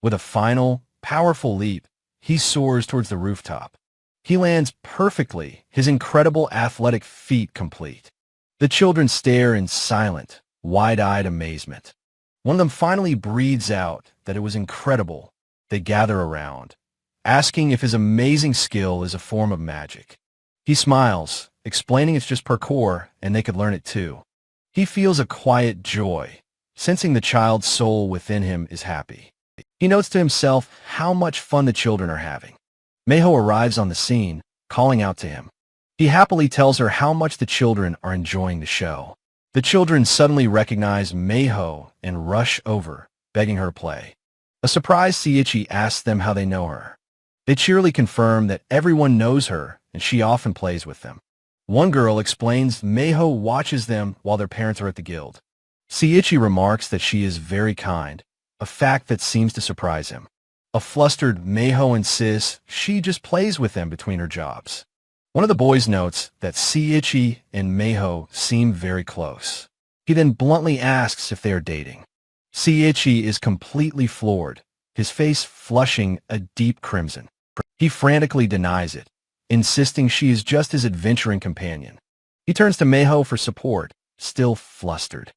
With a final, powerful leap, he soars towards the rooftop. He lands perfectly, his incredible athletic feat complete. The children stare in silent, wide-eyed amazement. One of them finally breathes out that it was incredible. They gather around, asking if his amazing skill is a form of magic. He smiles, explaining it's just parkour and they could learn it too. He feels a quiet joy, sensing the child's soul within him is happy. He notes to himself how much fun the children are having. Meiho arrives on the scene, calling out to him. He happily tells her how much the children are enjoying the show. The children suddenly recognize Meiho and rush over, begging her to play. A surprised Seiichi asks them how they know her. They cheerily confirm that everyone knows her and she often plays with them. One girl explains Meiho watches them while their parents are at the guild. Seiichi remarks that she is very kind, a fact that seems to surprise him. A flustered Meiho insists she just plays with them between her jobs. One of the boys notes that Seiichi and Meiho seem very close. He then bluntly asks if they are dating. Seiichi is completely floored, his face flushing a deep crimson. He frantically denies it, insisting she is just his adventuring companion. He turns to Meiho for support, still flustered.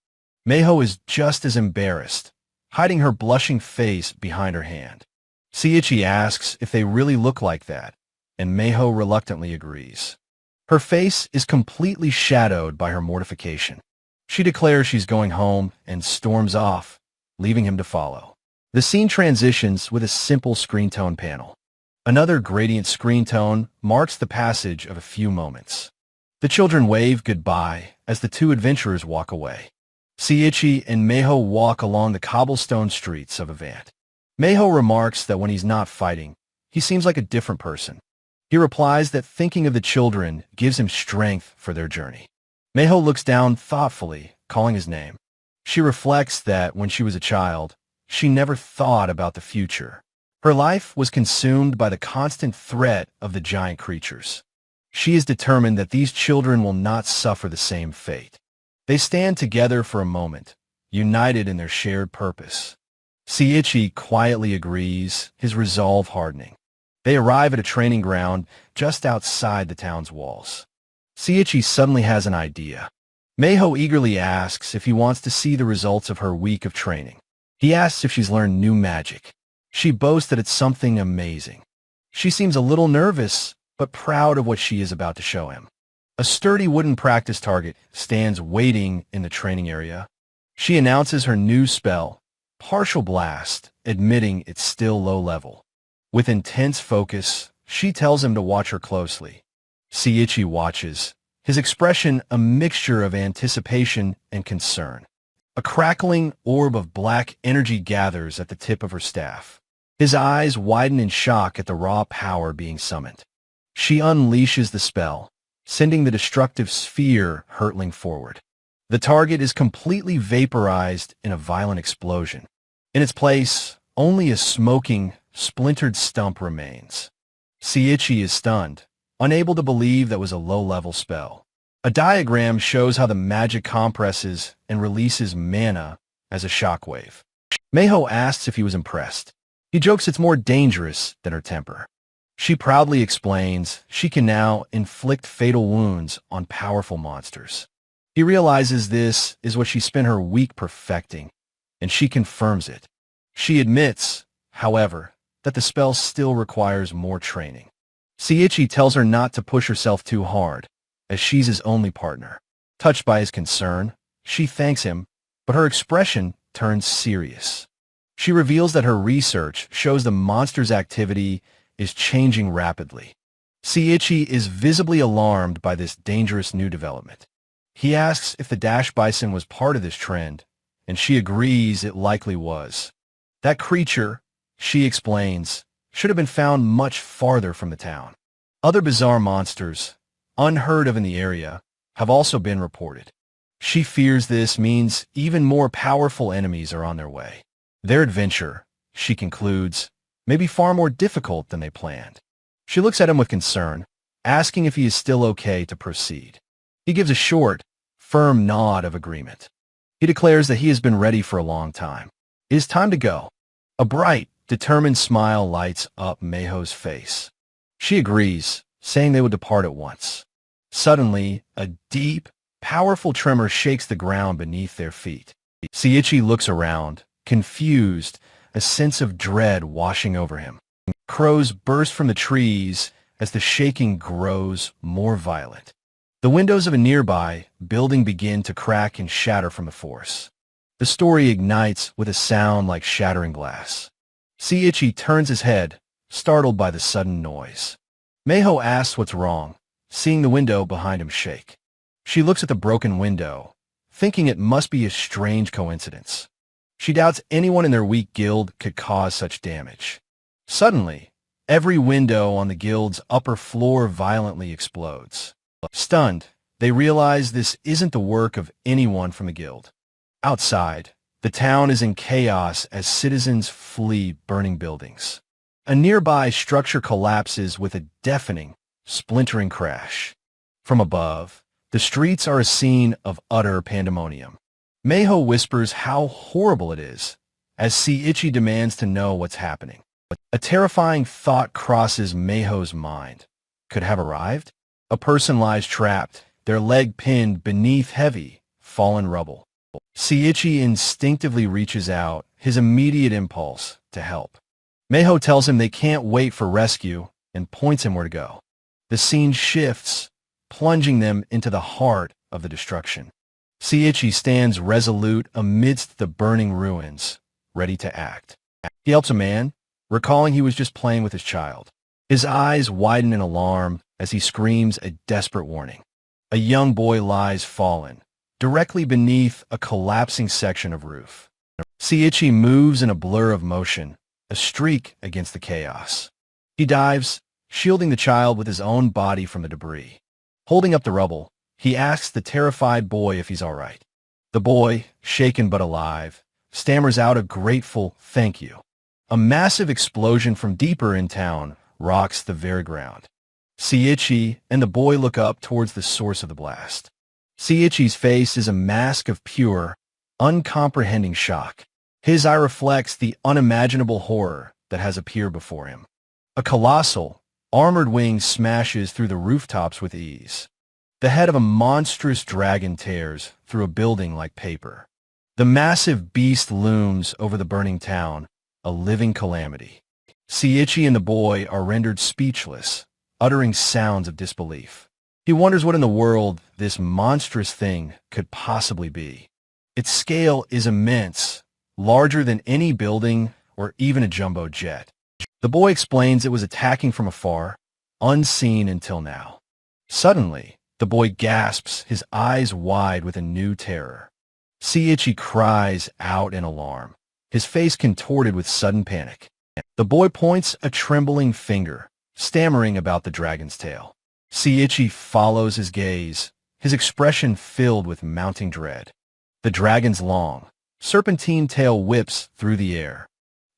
Meiho is just as embarrassed, hiding her blushing face behind her hand. Seiichi asks if they really look like that, and Meiho reluctantly agrees. Her face is completely shadowed by her mortification. She declares she's going home and storms off, leaving him to follow. The scene transitions with a simple screen tone panel. Another gradient screen tone marks the passage of a few moments. The children wave goodbye as the two adventurers walk away. Seiichi and Meiho walk along the cobblestone streets of Avant. Meiho remarks that when he's not fighting, he seems like a different person. He replies that thinking of the children gives him strength for their journey. Meiho looks down thoughtfully, calling his name. She reflects that when she was a child, she never thought about the future. Her life was consumed by the constant threat of the giant creatures. She is determined that these children will not suffer the same fate. They stand together for a moment, united in their shared purpose. Seiichi quietly agrees, his resolve hardening. They arrive at a training ground just outside the town's walls. Seiichi suddenly has an idea. Meiho eagerly asks if he wants to see the results of her week of training. He asks if she's learned new magic. She boasts that it's something amazing. She seems a little nervous, but proud of what she is about to show him. A sturdy wooden practice target stands waiting in the training area. She announces her new spell, Partial Blast, admitting it's still low level. With intense focus, she tells him to watch her closely. Seiichi watches, his expression a mixture of anticipation and concern. A crackling orb of black energy gathers at the tip of her staff. His eyes widen in shock at the raw power being summoned. She unleashes the spell, sending the destructive sphere hurtling forward. The target is completely vaporized in a violent explosion. In its place, only a smoking, splintered stump remains. Seiichi is stunned, unable to believe that was a low-level spell. A diagram shows how the magic compresses and releases mana as a shockwave. Meiho asks if he was impressed. He jokes it's more dangerous than her temper. She proudly explains she can now inflict fatal wounds on powerful monsters. He realizes this is what she spent her week perfecting, and she confirms it. She admits, however, that the spell still requires more training. Seiichi tells her not to push herself too hard, as she's his only partner. Touched by his concern, she thanks him, but her expression turns serious. She reveals that her research shows the monster's activity is changing rapidly. Seiichi is visibly alarmed by this dangerous new development. He asks if the dash bison was part of this trend, and she agrees it likely was. That creature, she explains, should have been found much farther from the town. Other bizarre monsters, unheard of in the area, have also been reported. She fears this means even more powerful enemies are on their way. Their adventure, she concludes, may be far more difficult than they planned. She looks at him with concern, asking if he is still okay to proceed. He gives a short, firm nod of agreement. He declares that he has been ready for a long time. It is time to go. A bright, determined smile lights up Meiho's face. She agrees, saying they would depart at once. Suddenly, a deep, powerful tremor shakes the ground beneath their feet. Seiichi looks around, confused, a sense of dread washing over him. Crows burst from the trees as the shaking grows more violent. The windows of a nearby building begin to crack and shatter from the force. The story ignites with a sound like shattering glass. Seiichi turns his head, startled by the sudden noise. Meiho asks what's wrong, seeing the window behind him shake. She looks at the broken window, thinking it must be a strange coincidence. She doubts anyone in their weak guild could cause such damage. Suddenly, every window on the guild's upper floor violently explodes. Stunned, they realize this isn't the work of anyone from the guild. Outside, the town is in chaos as citizens flee burning buildings. A nearby structure collapses with a deafening, splintering crash. From above, the streets are a scene of utter pandemonium. Meiho whispers how horrible it is, as Seiichi demands to know what's happening. A terrifying thought crosses Meiho's mind. Could have arrived? A person lies trapped, their leg pinned beneath heavy, fallen rubble. Seiichi instinctively reaches out, his immediate impulse to help. Meiho tells him they can't wait for rescue and points him where to go. The scene shifts, plunging them into the heart of the destruction. Seiichi stands resolute amidst the burning ruins, ready to act. He helps a man, recalling he was just playing with his child. His eyes widen in alarm as he screams a desperate warning. A young boy lies fallen, directly beneath a collapsing section of roof. Seiichi moves in a blur of motion, a streak against the chaos. He dives, shielding the child with his own body from the debris. Holding up the rubble, he asks the terrified boy if he's all right. The boy, shaken but alive, stammers out a grateful thank you. A massive explosion from deeper in town rocks the very ground. Seiichi and the boy look up towards the source of the blast. Seiichi's face is a mask of pure, uncomprehending shock. His eye reflects the unimaginable horror that has appeared before him. A colossal, armored wing smashes through the rooftops with ease. The head of a monstrous dragon tears through a building like paper. The massive beast looms over the burning town, a living calamity. Seiichi and the boy are rendered speechless, uttering sounds of disbelief. He wonders what in the world this monstrous thing could possibly be. Its scale is immense, larger than any building or even a jumbo jet. The boy explains it was attacking from afar, unseen until now. Suddenly, the boy gasps, his eyes wide with a new terror. Seiichi cries out in alarm, his face contorted with sudden panic. The boy points a trembling finger, stammering about the dragon's tail. Seiichi follows his gaze, his expression filled with mounting dread. The dragon's long, serpentine tail whips through the air.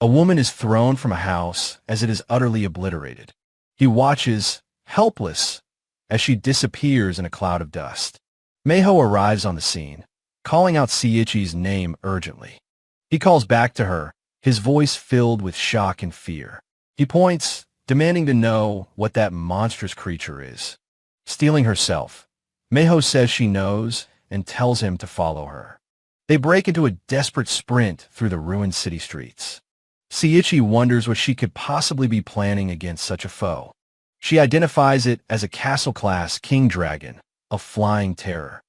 A woman is thrown from a house as it is utterly obliterated. He watches, helpless, as she disappears in a cloud of dust. Meiho arrives on the scene, calling out Seiichi's name urgently. He calls back to her, his voice filled with shock and fear. He points, demanding to know what that monstrous creature is. Steeling herself, Meiho says she knows and tells him to follow her. They break into a desperate sprint through the ruined city streets. Seiichi wonders what she could possibly be planning against such a foe. She identifies it as a castle-class king dragon, a flying terror.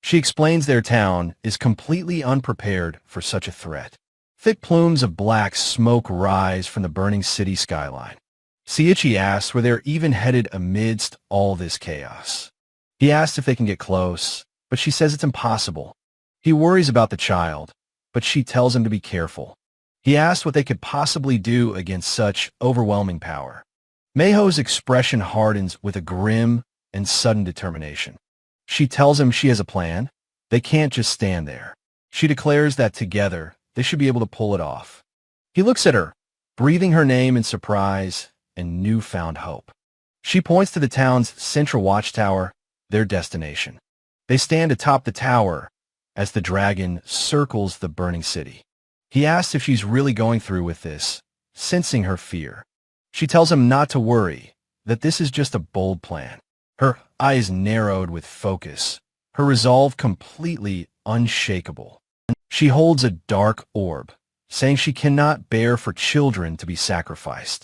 She explains their town is completely unprepared for such a threat. Thick plumes of black smoke rise from the burning city skyline. Seiichi asks where they're even headed amidst all this chaos. He asks if they can get close, but she says it's impossible. He worries about the child, but she tells him to be careful. He asks what they could possibly do against such overwhelming power. Meiho's expression hardens with a grim and sudden determination. She tells him she has a plan. They can't just stand there. She declares that together, they should be able to pull it off. He looks at her, breathing her name in surprise and newfound hope. She points to the town's central watchtower, their destination. They stand atop the tower as the dragon circles the burning city. He asks if she's really going through with this, sensing her fear. She tells him not to worry, that this is just a bold plan. Her eyes narrowed with focus, her resolve completely unshakable. She holds a dark orb, saying she cannot bear for children to be sacrificed.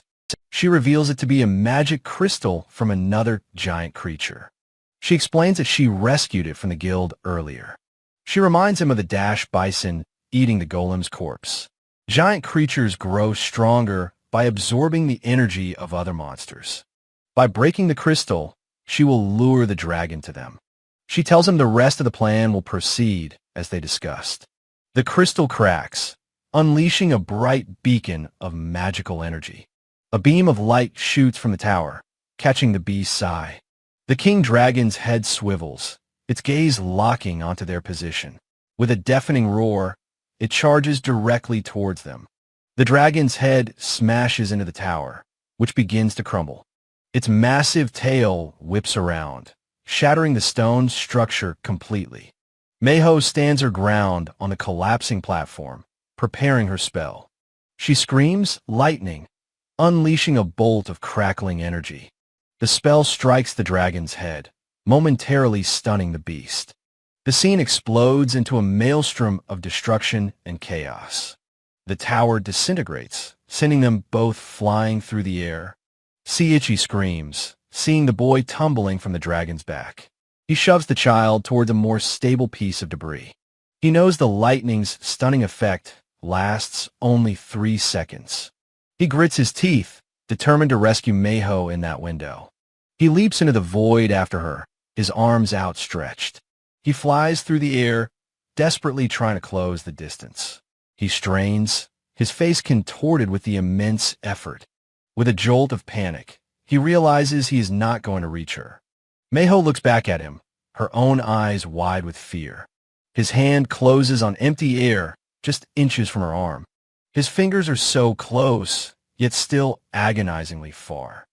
She reveals it to be a magic crystal from another giant creature. She explains that she rescued it from the guild earlier. She reminds him of the Dash Bison eating the golem's corpse. Giant creatures grow stronger by absorbing the energy of other monsters. By breaking the crystal, she will lure the dragon to them. She tells him the rest of the plan will proceed as they discussed. The crystal cracks, unleashing a bright beacon of magical energy. A beam of light shoots from the tower, catching the beast's eye. The king dragon's head swivels, its gaze locking onto their position. With a deafening roar, it charges directly towards them. The dragon's head smashes into the tower, which begins to crumble. Its massive tail whips around, shattering the stone structure completely. Meiho stands her ground on the collapsing platform, preparing her spell. She screams lightning, unleashing a bolt of crackling energy. The spell strikes the dragon's head, momentarily stunning the beast. The scene explodes into a maelstrom of destruction and chaos. The tower disintegrates, sending them both flying through the air. Seiichi screams, seeing the boy tumbling from the dragon's back. He shoves the child towards a more stable piece of debris. He knows the lightning's stunning effect lasts only 3 seconds. He grits his teeth, determined to rescue Meiho in that window. He leaps into the void after her, his arms outstretched. He flies through the air, desperately trying to close the distance. He strains, his face contorted with the immense effort. With a jolt of panic, he realizes he is not going to reach her. Meiho looks back at him, her own eyes wide with fear. His hand closes on empty air, just inches from her arm. His fingers are so close, yet still agonizingly far.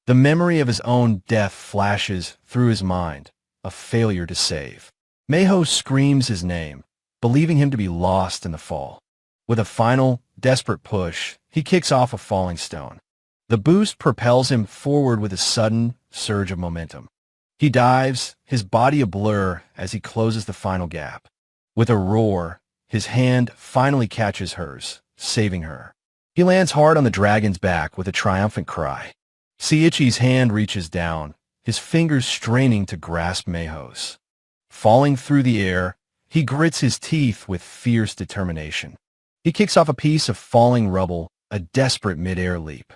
The memory of his own death flashes through his mind, a failure to save. Meiho screams his name, believing him to be lost in the fall. With a final, desperate push, he kicks off a falling stone. The boost propels him forward with a sudden surge of momentum. He dives, his body a blur as he closes the final gap. With a roar, his hand finally catches hers, saving her. He lands hard on the dragon's back with a triumphant cry. Seiichi's hand reaches down, his fingers straining to grasp Meiho's. Falling through the air, he grits his teeth with fierce determination. He kicks off a piece of falling rubble, a desperate mid-air leap.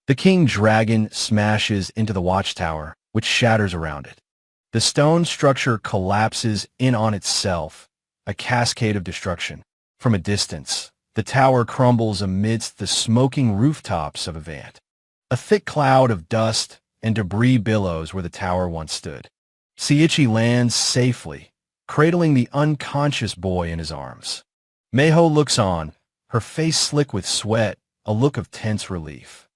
The king dragon smashes into the watchtower, which shatters around it. The stone structure collapses in on itself, a cascade of destruction. From a distance, the tower crumbles amidst the smoking rooftops of Avant. A thick cloud of dust and debris billows where the tower once stood. Seiichi lands safely, cradling the unconscious boy in his arms. Meiho looks on, her face slick with sweat, a look of tense relief.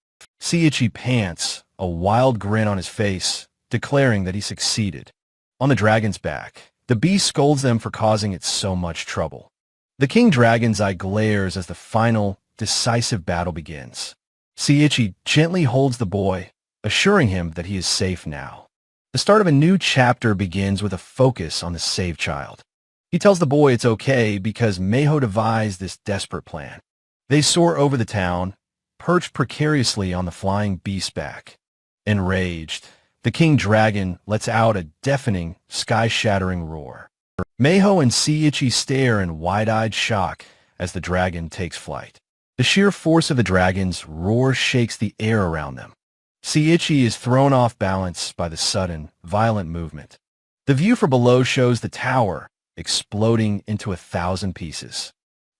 Seiichi pants, a wild grin on his face, declaring that he succeeded. On the dragon's back, the beast scolds them for causing it so much trouble. The king dragon's eye glares as the final, decisive battle begins. Seiichi gently holds the boy, assuring him that he is safe now. The start of a new chapter begins with a focus on the saved child. He tells the boy it's okay because Meiho devised this desperate plan. They soar over the town, perched precariously on the flying beast's back. Enraged, the king dragon lets out a deafening, sky-shattering roar. Meiho and Seiichi stare in wide-eyed shock as the dragon takes flight. The sheer force of the dragon's roar shakes the air around them. Seiichi is thrown off balance by the sudden, violent movement. The view from below shows the tower exploding into 1,000 pieces.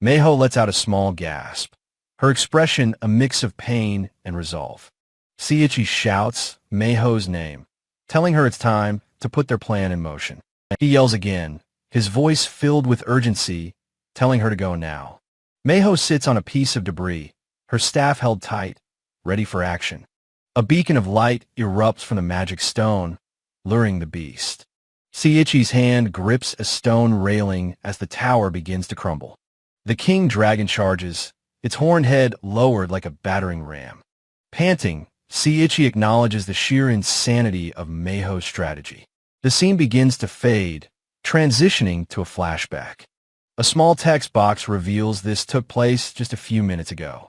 Meiho lets out a small gasp, her expression a mix of pain and resolve. Seiichi shouts Meiho's name, telling her it's time to put their plan in motion. He yells again, his voice filled with urgency, telling her to go now. Meiho sits on a piece of debris, her staff held tight, ready for action. A beacon of light erupts from the magic stone, luring the beast. Seiichi's hand grips a stone railing as the tower begins to crumble. The king dragon charges, its horned head lowered like a battering ram. Panting, Seiichi acknowledges the sheer insanity of Meiho's strategy. The scene begins to fade, transitioning to a flashback. A small text box reveals this took place just a few minutes ago.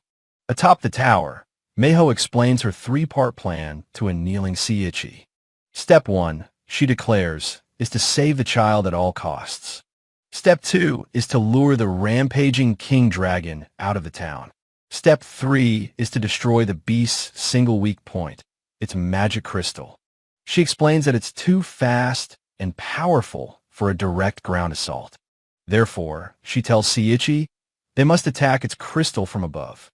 Atop the tower, Meiho explains her 3-part plan to a kneeling Seiichi. Step 1, she declares, is to save the child at all costs. Step 2 is to lure the rampaging king dragon out of the town. Step 3 is to destroy the beast's single weak point, its magic crystal. She explains that it's too fast and powerful for a direct ground assault. Therefore, she tells Seiichi, they must attack its crystal from above.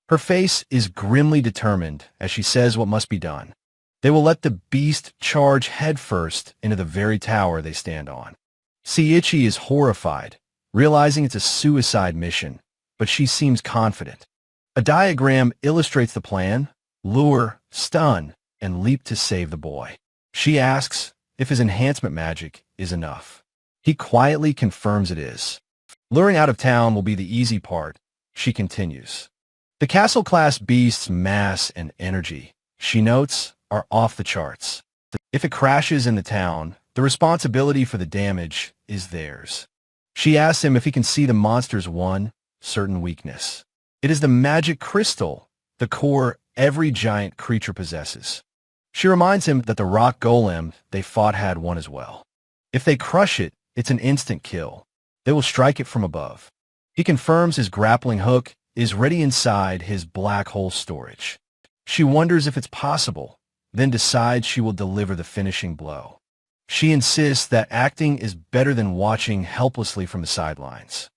Her face is grimly determined as she says what must be done. They will let the beast charge headfirst into the very tower they stand on. Seiichi is horrified, realizing it's a suicide mission, but she seems confident. A diagram illustrates the plan: lure, stun, and leap to save the boy. She asks if his enhancement magic is enough. He quietly confirms it is. Luring out of town will be the easy part, she continues. The castle-class beast's mass and energy, she notes, are off the charts. If it crashes in the town, the responsibility for the damage is theirs. She asks him if he can see the monster's one certain weakness. It is the magic crystal, the core every giant creature possesses. She reminds him that the rock golem they fought had one as well. If they crush it, it's an instant kill. They will strike it from above. He confirms his grappling hook is ready inside his black hole storage. She wonders if it's possible, then decides she will deliver the finishing blow. She insists that acting is better than watching helplessly from the sidelines.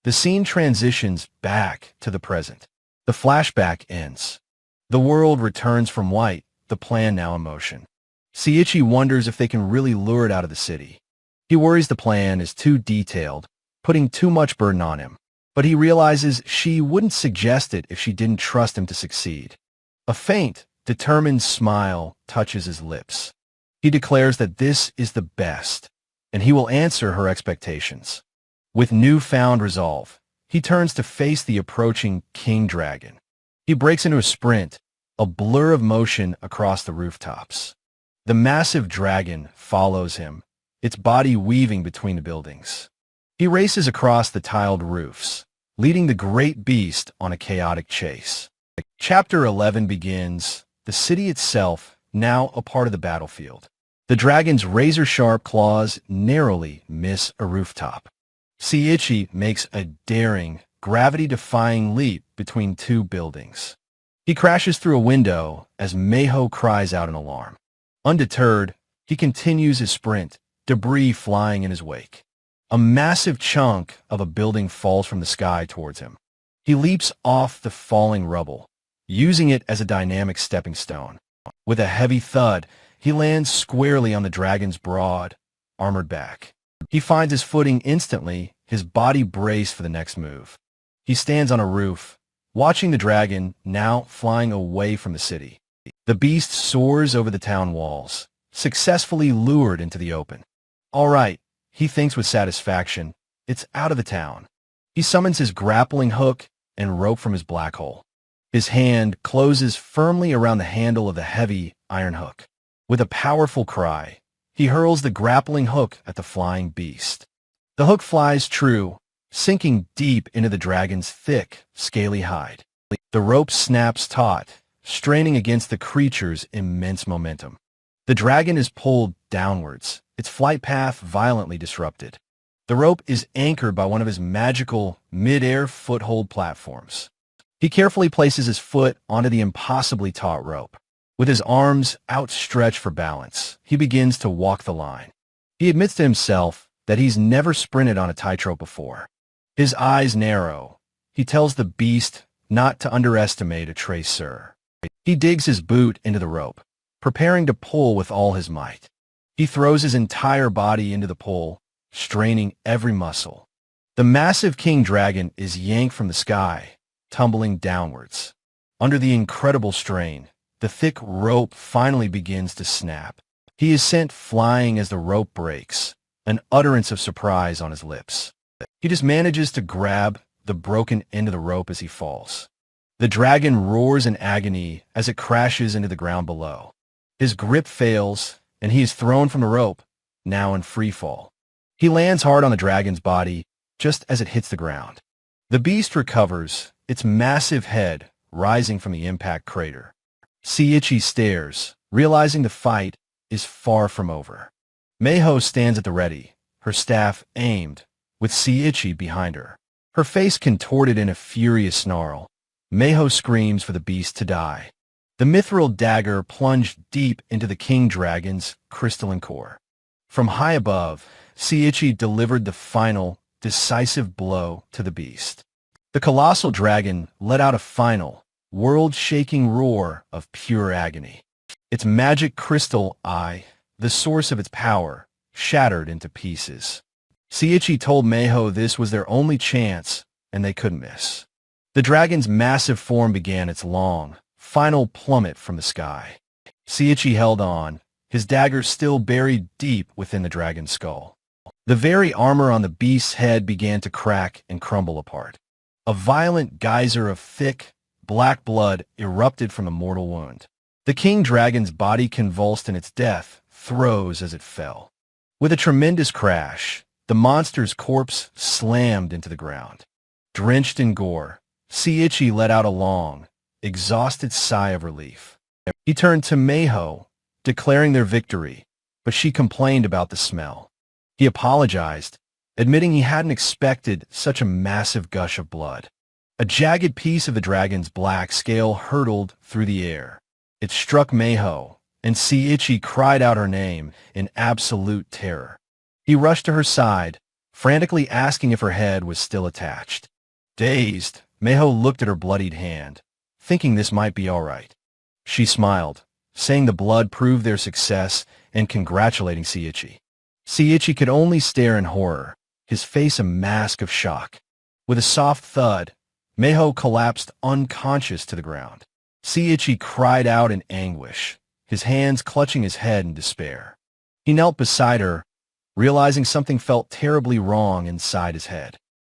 The scene transitions back to the present. The flashback ends. The world returns from white, the plan now in motion. Seiichi wonders if they can really lure it out of the city. He worries the plan is too detailed, putting too much burden on him. But he realizes she wouldn't suggest it if she didn't trust him to succeed. A faint, determined smile touches his lips. He declares that this is the best, and he will answer her expectations. With newfound resolve, he turns to face the approaching King Dragon. He breaks into a sprint, a blur of motion across the rooftops. The massive dragon follows him, its body weaving between the buildings. He races across the tiled roofs, leading the great beast on a chaotic chase. Chapter 11 begins, the city itself now a part of the battlefield. The dragon's razor-sharp claws narrowly miss a rooftop. Seiichi makes a daring, gravity-defying leap between two buildings. He crashes through a window as Meiho cries out in alarm. Undeterred, he continues his sprint, debris flying in his wake. A massive chunk of a building falls from the sky towards him. He leaps off the falling rubble, using it as a dynamic stepping stone. With a heavy thud, he lands squarely on the dragon's broad, armored back. He finds his footing instantly, his body braced for the next move. He stands on a roof, watching the dragon now flying away from the city. The beast soars over the town walls, successfully lured into the open. All right, he thinks with satisfaction, it's out of the town. He summons his grappling hook and rope from his black hole. His hand closes firmly around the handle of the heavy iron hook. With a powerful cry, he hurls the grappling hook at the flying beast. The hook flies true, sinking deep into the dragon's thick, scaly hide. The rope snaps taut, straining against the creature's immense momentum. The dragon is pulled downwards, its flight path violently disrupted. The rope is anchored by one of his magical mid-air foothold platforms. He carefully places his foot onto the impossibly taut rope. With his arms outstretched for balance, he begins to walk the line. He admits to himself that he's never sprinted on a tightrope before. His eyes narrow. He tells the beast not to underestimate a tracer. He digs his boot into the rope, preparing to pull with all his might. He throws his entire body into the pull, straining every muscle. The massive king dragon is yanked from the sky, tumbling downwards. Under the incredible strain, the thick rope finally begins to snap. He is sent flying as the rope breaks, an utterance of surprise on his lips. He just manages to grab the broken end of the rope as he falls. The dragon roars in agony as it crashes into the ground below. His grip fails, and he is thrown from the rope, now in free fall. He lands hard on the dragon's body just as it hits the ground. The beast recovers, its massive head rising from the impact crater. Seiichi stares, realizing the fight is far from over. Meiho stands at the ready, her staff aimed, with Seiichi behind her. Her face contorted in a furious snarl. Meiho screams for the beast to die. The mithril dagger plunged deep into the king dragon's crystalline core. From high above, Seiichi delivered the final, decisive blow to the beast. The colossal dragon let out a final, world-shaking roar of pure agony. Its magic crystal eye, the source of its power, shattered into pieces. Seiichi told Meiho this was their only chance, and they couldn't miss. The dragon's massive form began its long, final plummet from the sky. Seiichi held on, his dagger still buried deep within the dragon's skull. The very armor on the beast's head began to crack and crumble apart. A violent geyser of thick, black blood erupted from the mortal wound. The king dragon's body convulsed in its death throes as it fell. With a tremendous crash, the monster's corpse slammed into the ground. Drenched in gore, Seiichi let out a long, exhausted sigh of relief. He turned to Meiho, declaring their victory, but she complained about the smell. He apologized, admitting he hadn't expected such a massive gush of blood. A jagged piece of the dragon's black scale hurtled through the air. It struck Meiho, and Seiichi cried out her name in absolute terror. He rushed to her side, frantically asking if her head was still attached. Dazed, Meiho looked at her bloodied hand, thinking this might be all right. She smiled, saying the blood proved their success and congratulating Seiichi. Seiichi could only stare in horror, his face a mask of shock. With a soft thud, Meiho collapsed unconscious to the ground. Seiichi cried out in anguish, his hands clutching his head in despair. He knelt beside her, realizing something felt terribly wrong inside his head.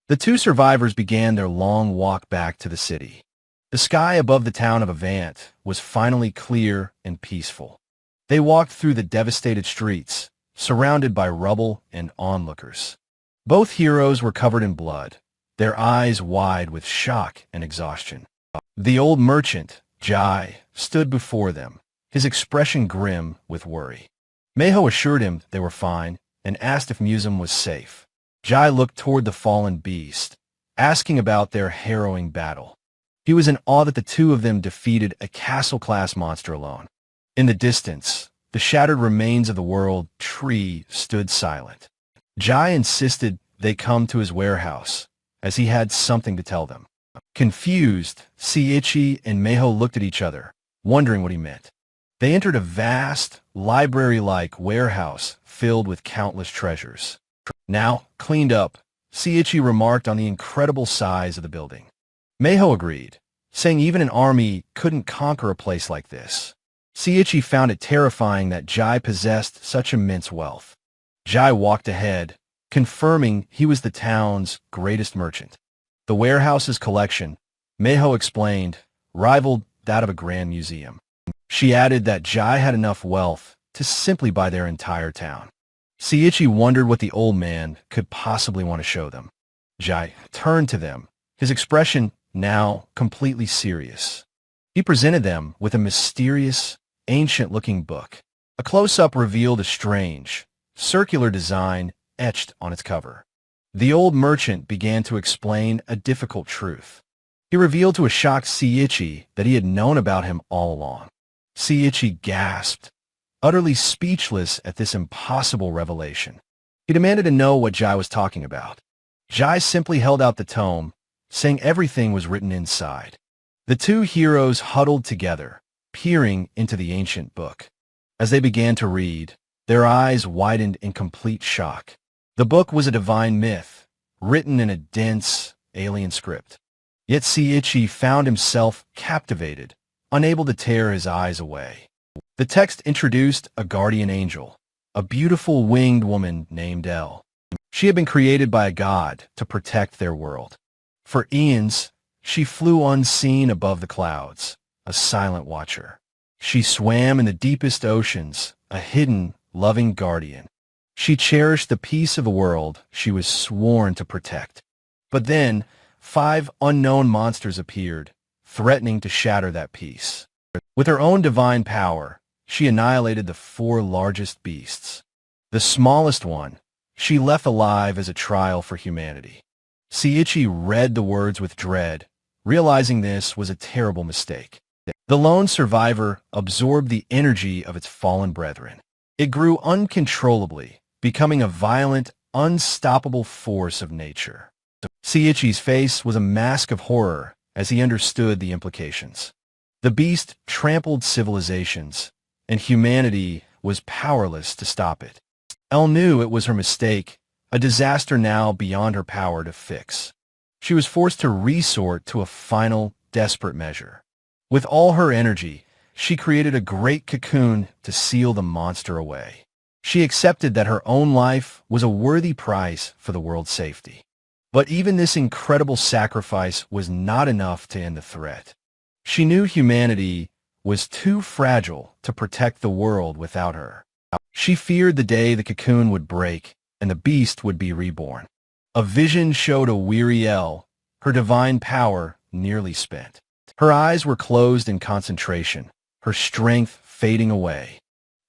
The two survivors began their long walk back to the city. The sky above the town of Avant was finally clear and peaceful. They walked through the devastated streets, surrounded by rubble and onlookers. Both heroes were covered in blood, their eyes wide with shock and exhaustion. The old merchant, Jai, stood before them, his expression grim with worry. Meiho assured him they were fine and asked if Musum was safe. Jai looked toward the fallen beast, asking about their harrowing battle. He was in awe that the two of them defeated a castle-class monster alone. In the distance, the shattered remains of the world tree stood silent. Jai insisted they come to his warehouse, as he had something to tell them. Confused, Seiichi and Meiho looked at each other, wondering what he meant. They entered a vast, library-like warehouse filled with countless treasures. Now, cleaned up, Seiichi remarked on the incredible size of the building. Meiho agreed, saying even an army couldn't conquer a place like this. Seiichi found it terrifying that Jai possessed such immense wealth. Jai walked ahead, confirming he was the town's greatest merchant. The warehouse's collection, Meiho explained, rivaled that of a grand museum. She added that Jai had enough wealth to simply buy their entire town. Seiichi wondered what the old man could possibly want to show them. Jai turned to them, his expression now completely serious. He presented them with a mysterious, ancient-looking book. A close-up revealed a strange, circular design etched on its cover. The old merchant began to explain a difficult truth. He revealed to a shocked Seiichi that he had known about him all along. Seiichi gasped, utterly speechless at this impossible revelation. He demanded to know what Jai was talking about. Jai simply held out the tome, saying everything was written inside. The two heroes huddled together, peering into the ancient book. As they began to read, their eyes widened in complete shock. The book was a divine myth, written in a dense, alien script. Yet Seiichi found himself captivated, unable to tear his eyes away. The text introduced a guardian angel, a beautiful winged woman named El. She had been created by a god to protect their world. For eons, she flew unseen above the clouds, a silent watcher. She swam in the deepest oceans, a hidden, loving guardian. She cherished the peace of a world she was sworn to protect. But then, 5 unknown monsters appeared, threatening to shatter that peace. With her own divine power, she annihilated the 4 largest beasts. The smallest one, she left alive as a trial for humanity. Seiichi read the words with dread, realizing this was a terrible mistake. The lone survivor absorbed the energy of its fallen brethren. It grew uncontrollably, becoming a violent, unstoppable force of nature. Seiichi's face was a mask of horror as he understood the implications. The beast trampled civilizations, and humanity was powerless to stop it. Elle knew it was her mistake, a disaster now beyond her power to fix. She was forced to resort to a final, desperate measure. With all her energy, she created a great cocoon to seal the monster away. She accepted that her own life was a worthy price for the world's safety. But even this incredible sacrifice was not enough to end the threat. She knew humanity was too fragile to protect the world without her. She feared the day the cocoon would break and the beast would be reborn. A vision showed a weary Elle, her divine power nearly spent. Her eyes were closed in concentration, her strength fading away.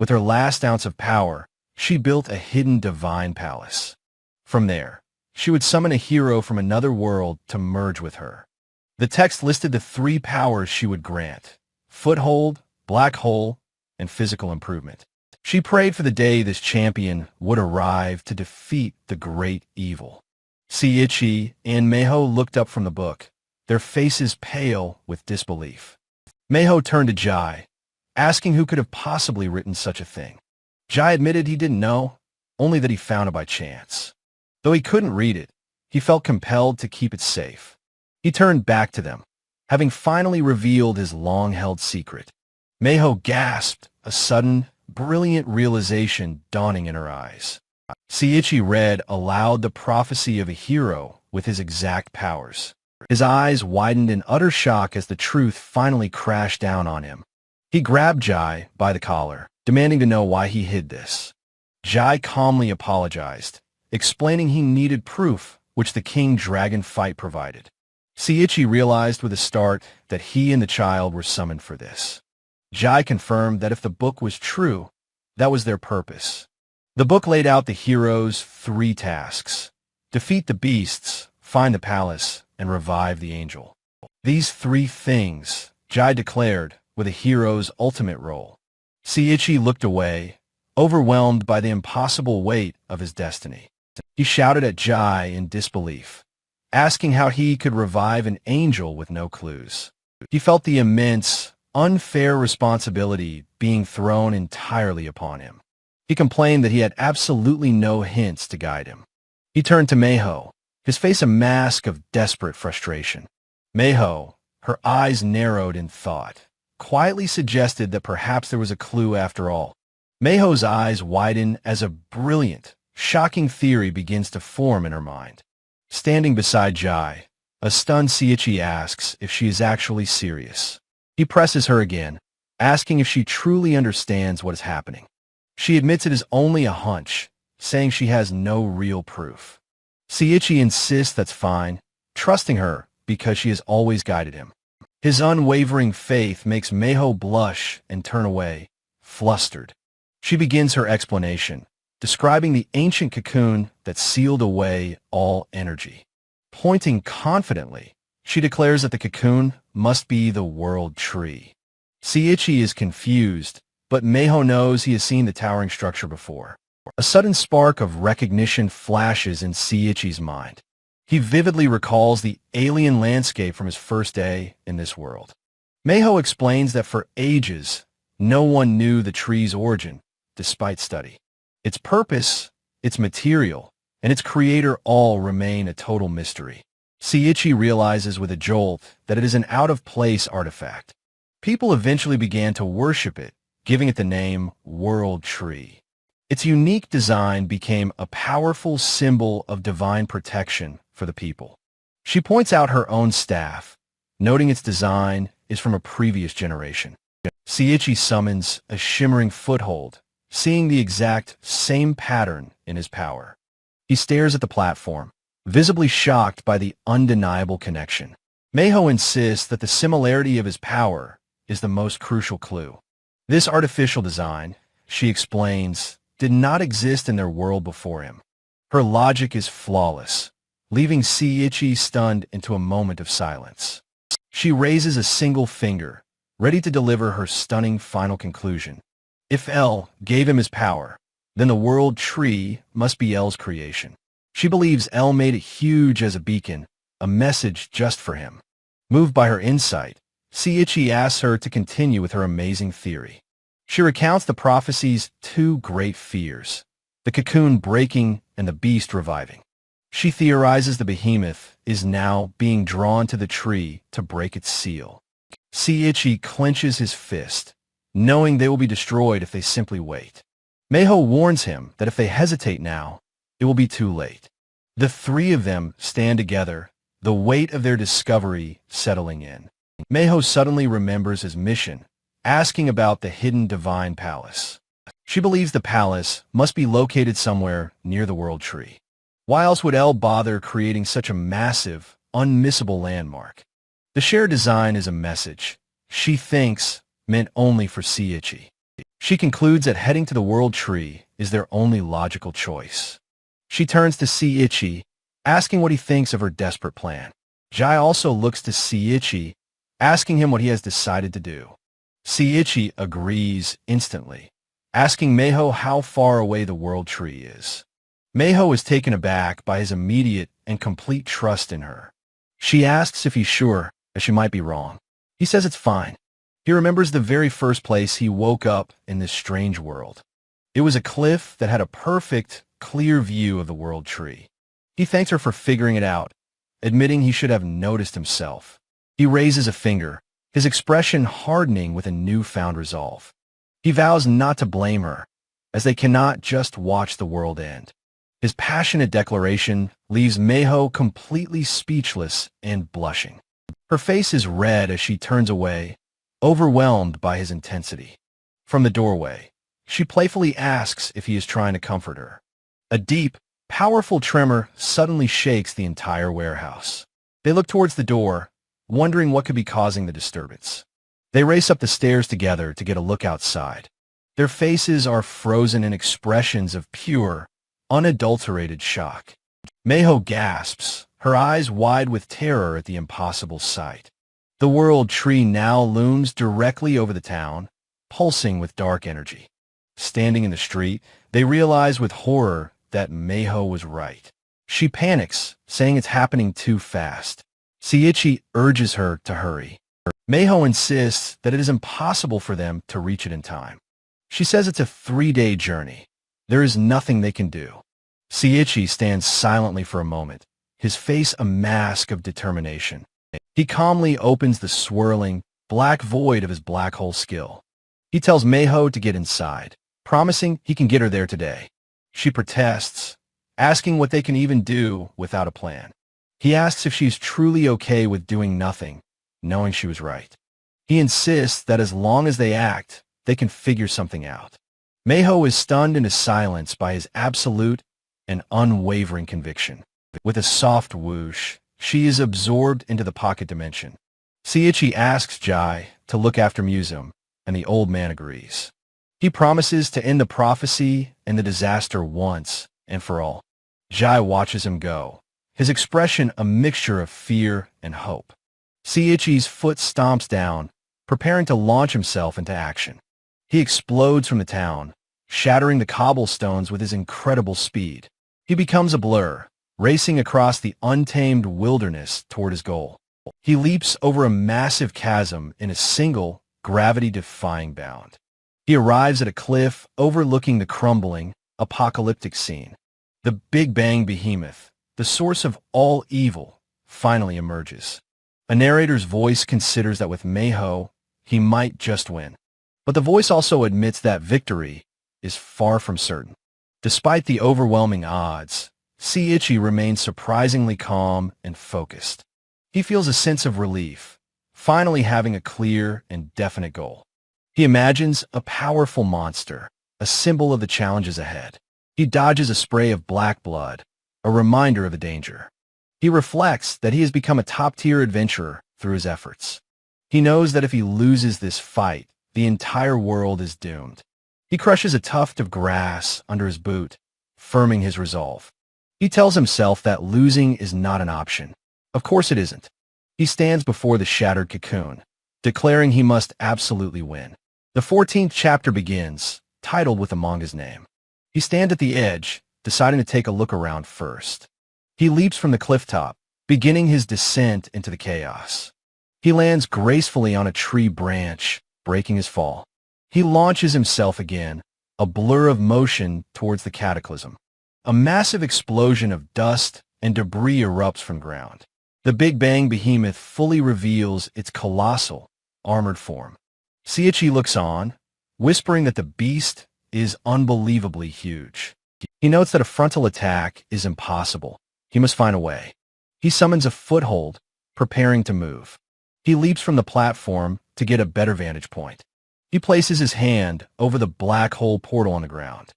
With her last ounce of power, she built a hidden divine palace. From there, she would summon a hero from another world to merge with her. The text listed the 3 powers she would grant: foothold, black hole, and physical improvement. She prayed for the day this champion would arrive to defeat the great evil. Seiichi and Meiho looked up from the book, their faces pale with disbelief. Meiho turned to Jai, asking who could have possibly written such a thing. Jai admitted he didn't know, only that he found it by chance. Though he couldn't read it, he felt compelled to keep it safe. He turned back to them, having finally revealed his long-held secret. Meiho gasped, a sudden, brilliant realization dawning in her eyes. Seiichi read aloud the prophecy of a hero with his exact powers. His eyes widened in utter shock as the truth finally crashed down on him. He grabbed Jai by the collar, demanding to know why he hid this. Jai calmly apologized, explaining he needed proof, which the King Dragon fight provided. Seiichi realized with a start that he and the child were summoned for this. Jai confirmed that if the book was true, that was their purpose. The book laid out the hero's 3 tasks: defeat the beasts, find the palace, and revive the angel. These 3 things, Jai declared, were the hero's ultimate role. Seiichi looked away, overwhelmed by the impossible weight of his destiny. He shouted at Jai in disbelief, asking how he could revive an angel with no clues. He felt the immense, unfair responsibility being thrown entirely upon him. He complained that he had absolutely no hints to guide him. He turned to Meiho, his face a mask of desperate frustration. Meiho, her eyes narrowed in thought, quietly suggested that perhaps there was a clue after all. Meiho's eyes widen as a brilliant, shocking theory begins to form in her mind. Standing beside Jai, a stunned Seiichi asks if she is actually serious. He presses her again, asking if she truly understands what is happening. She admits it is only a hunch, saying she has no real proof. Seiichi insists that's fine, trusting her because she has always guided him. His unwavering faith makes Meiho blush and turn away, flustered. She begins her explanation, describing the ancient cocoon that sealed away all energy. Pointing confidently, she declares that the cocoon must be the world tree. Seiichi is confused, but Meiho knows he has seen the towering structure before. A sudden spark of recognition flashes in Seiichi's mind. He vividly recalls the alien landscape from his first day in this world. Meiho explains that for ages, no one knew the tree's origin, despite study. Its purpose, its material, and its creator all remain a total mystery. Seiichi realizes with a jolt that it is an out-of-place artifact. People eventually began to worship it, giving it the name World Tree. Its unique design became a powerful symbol of divine protection for the people. She points out her own staff, noting its design is from a previous generation. Seiichi summons a shimmering foothold, seeing the exact same pattern in his power. He stares at the platform, visibly shocked by the undeniable connection. Meiho insists that the similarity of his power is the most crucial clue. This artificial design, she explains, did not exist in their world before him. Her logic is flawless, leaving Seiichi stunned into a moment of silence. She raises a single finger, ready to deliver her stunning final conclusion. If El gave him his power, then the world tree must be El's creation. She believes El made it huge as a beacon, a message just for him. Moved by her insight, Seiichi asks her to continue with her amazing theory. She recounts the prophecy's 2 great fears, the cocoon breaking and the beast reviving. She theorizes the behemoth is now being drawn to the tree to break its seal. Seiichi clenches his fist, knowing they will be destroyed if they simply wait. Meiho warns him that if they hesitate now, it will be too late. The 3 of them stand together, the weight of their discovery settling in. Meiho suddenly remembers his mission, asking about the hidden divine palace. She believes the palace must be located somewhere near the world tree. Why else would El bother creating such a massive, unmissable landmark? The shared design is a message, she thinks, meant only for Seiichi. She concludes that heading to the World Tree is their only logical choice. She turns to Seiichi, asking what he thinks of her desperate plan. Jai also looks to Seiichi, asking him what he has decided to do. Seiichi agrees instantly, asking Meiho how far away the World Tree is. Meiho is taken aback by his immediate and complete trust in her. She asks if he's sure, as she might be wrong. He says it's fine. He remembers the very first place he woke up in this strange world. It was a cliff that had a perfect, clear view of the World Tree. He thanks her for figuring it out, admitting he should have noticed himself. He raises a finger, his expression hardening with a newfound resolve. He vows not to blame her, as they cannot just watch the world end. His passionate declaration leaves Meiho completely speechless and blushing. Her face is red as she turns away, overwhelmed by his intensity. From the doorway, she playfully asks if he is trying to comfort her. A deep, powerful tremor suddenly shakes the entire warehouse. They look towards the door, wondering what could be causing the disturbance. They race up the stairs together to get a look outside. Their faces are frozen in expressions of pure, unadulterated shock. Meiho gasps, her eyes wide with terror at the impossible sight. The World Tree now looms directly over the town, pulsing with dark energy. Standing in the street, they realize with horror that Meiho was right. She panics, saying it's happening too fast. Seiichi urges her to hurry. Meiho insists that it is impossible for them to reach it in time. She says it's a 3-day journey. There is nothing they can do. Seiichi stands silently for a moment, his face a mask of determination. He calmly opens the swirling, black void of his black hole skill. He tells Meiho to get inside, promising he can get her there today. She protests, asking what they can even do without a plan. He asks if she's truly okay with doing nothing, knowing she was right. He insists that as long as they act, they can figure something out. Meiho is stunned into silence by his absolute and unwavering conviction. With a soft whoosh, she is absorbed into the pocket dimension. Seiichi asks Jai to look after Museum, and the old man agrees. He promises to end the prophecy and the disaster once and for all. Jai watches him go, his expression a mixture of fear and hope. Seiichi's foot stomps down, preparing to launch himself into action. He explodes from the town, shattering the cobblestones with his incredible speed. He becomes a blur, racing across the untamed wilderness toward his goal. He leaps over a massive chasm in a single, gravity-defying bound. He arrives at a cliff overlooking the crumbling, apocalyptic scene. The Big Bang behemoth, the source of all evil, finally emerges. A narrator's voice considers that with Meiho, he might just win. But the voice also admits that victory is far from certain. Despite the overwhelming odds, Seiichi remains surprisingly calm and focused. He feels a sense of relief, finally having a clear and definite goal. He imagines a powerful monster, a symbol of the challenges ahead. He dodges a spray of black blood, a reminder of the danger. He reflects that he has become a top-tier adventurer through his efforts. He knows that if he loses this fight, the entire world is doomed. He crushes a tuft of grass under his boot, firming his resolve. He tells himself that losing is not an option. Of course it isn't. He stands before the shattered cocoon, declaring he must absolutely win. The 14th chapter begins, titled with the manga's name. He stands at the edge, deciding to take a look around first. He leaps from the cliff top, beginning his descent into the chaos. He lands gracefully on a tree branch, breaking his fall. He launches himself again, a blur of motion towards the cataclysm. A massive explosion of dust and debris erupts from ground. The Big Bang behemoth fully reveals its colossal, armored form. Seiichi looks on, whispering that the beast is unbelievably huge. He notes that a frontal attack is impossible. He must find a way. He summons a foothold, preparing to move. He leaps from the platform to get a better vantage point. He places his hand over the black hole portal on the ground.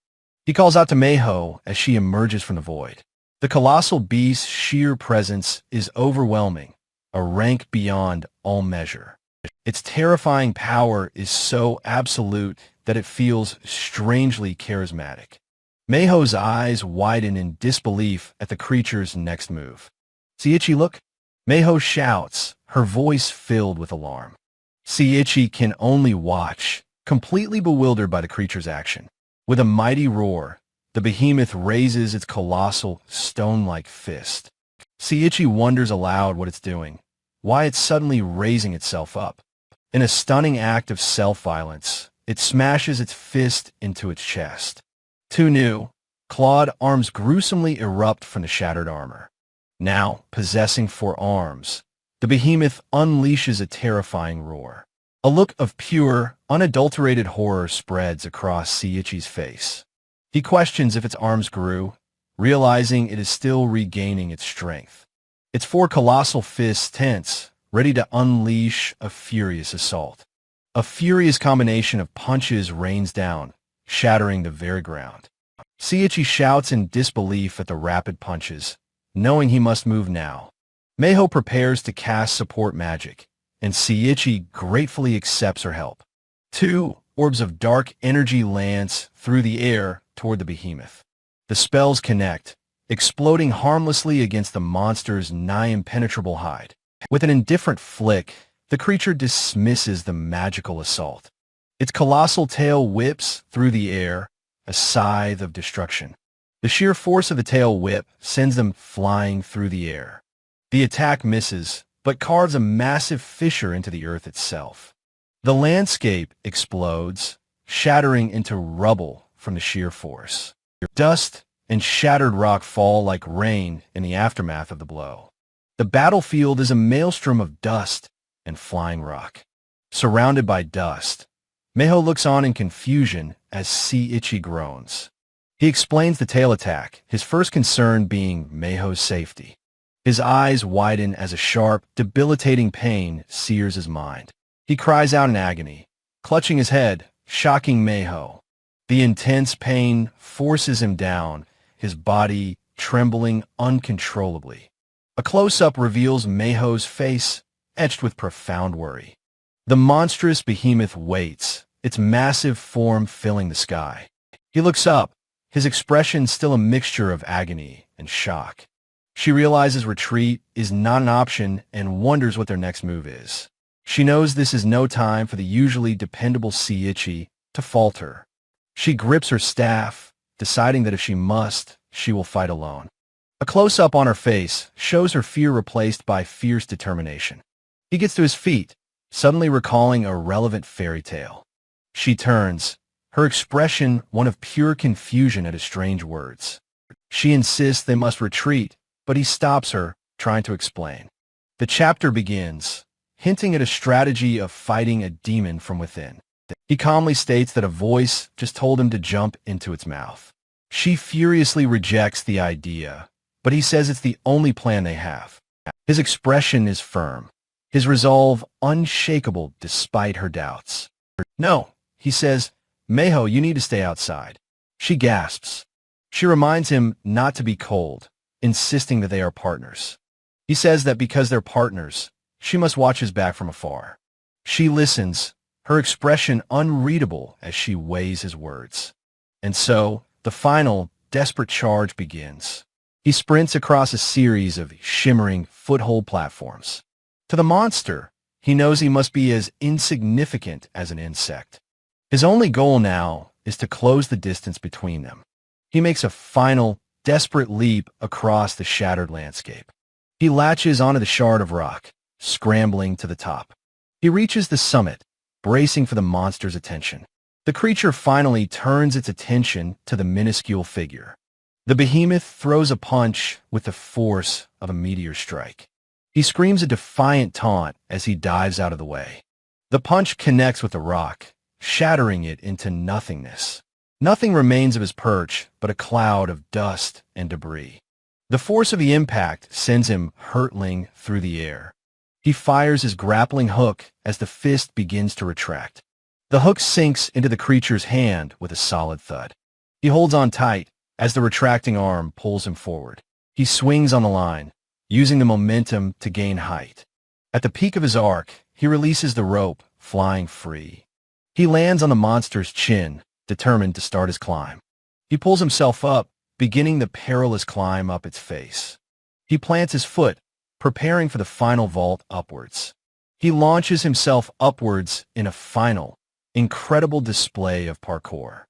He calls out to Meiho as she emerges from the void. The colossal beast's sheer presence is overwhelming, a rank beyond all measure. Its terrifying power is so absolute that it feels strangely charismatic. Meiho's eyes widen in disbelief at the creature's next move. "See Ichi, look!" Meiho shouts, her voice filled with alarm. See Ichi can only watch, completely bewildered by the creature's action. With a mighty roar, the behemoth raises its colossal, stone-like fist. See Ichi wonders aloud what it's doing, why it's suddenly raising itself up. In a stunning act of self-violence, it smashes its fist into its chest. Two new, clawed arms gruesomely erupt from the shattered armor. Now, possessing four arms, the behemoth unleashes a terrifying roar. A look of pure, unadulterated horror spreads across Seiichi's face. He questions if its arms grew, realizing it is still regaining its strength. Its four colossal fists tense, ready to unleash a furious assault. A furious combination of punches rains down, shattering the very ground. Seiichi shouts in disbelief at the rapid punches, knowing he must move now. Meiho prepares to cast support magic, and Seiichi gratefully accepts her help. Two orbs of dark energy lance through the air toward the behemoth. The spells connect, exploding harmlessly against the monster's nigh impenetrable hide. With an indifferent flick, the creature dismisses the magical assault. Its colossal tail whips through the air, a scythe of destruction. The sheer force of the tail whip sends them flying through the air. The attack misses, but carves a massive fissure into the earth itself. The landscape explodes, shattering into rubble from the sheer force. Dust and shattered rock fall like rain in the aftermath of the blow. The battlefield is a maelstrom of dust and flying rock. Surrounded by dust, Meiho looks on in confusion as Seiichi groans. He explains the tail attack, his first concern being Meiho's safety. His eyes widen as a sharp, debilitating pain sears his mind. He cries out in agony, clutching his head, shocking Meiho. The intense pain forces him down, his body trembling uncontrollably. A close-up reveals Meiho's face, etched with profound worry. The monstrous behemoth waits, its massive form filling the sky. He looks up, his expression still a mixture of agony and shock. She realizes retreat is not an option and wonders what their next move is. She knows this is no time for the usually dependable Seiichi to falter. She grips her staff, deciding that if she must, she will fight alone. A close-up on her face shows her fear replaced by fierce determination. He gets to his feet, suddenly recalling a relevant fairy tale. She turns, her expression one of pure confusion at his strange words. She insists they must retreat, but he stops her, trying to explain. The chapter begins, hinting at a strategy of fighting a demon from within. He calmly states that a voice just told him to jump into its mouth. She furiously rejects the idea, but he says it's the only plan they have. His expression is firm, his resolve unshakable despite her doubts. "No," he says, "Meiho, you need to stay outside." She gasps. She reminds him not to be cold, insisting that they are partners. He says that because they're partners, she must watch his back from afar. She listens, her expression unreadable as she weighs his words. And so, the final, desperate charge begins. He sprints across a series of shimmering foothold platforms. To the monster, he knows he must be as insignificant as an insect. His only goal now is to close the distance between them. He makes a final, desperate leap across the shattered landscape. He latches onto the shard of rock, scrambling to the top. He reaches the summit, bracing for the monster's attention. The creature finally turns its attention to the minuscule figure. The behemoth throws a punch with the force of a meteor strike. He screams a defiant taunt as he dives out of the way. The punch connects with the rock, shattering it into nothingness. Nothing remains of his perch but a cloud of dust and debris. The force of the impact sends him hurtling through the air. He fires his grappling hook as the fist begins to retract. The hook sinks into the creature's hand with a solid thud. He holds on tight as the retracting arm pulls him forward. He swings on the line, using the momentum to gain height. At the peak of his arc, he releases the rope, flying free. He lands on the monster's chin, determined to start his climb. He pulls himself up, beginning the perilous climb up its face. He plants his foot, preparing for the final vault upwards. He launches himself upwards in a final, incredible display of parkour.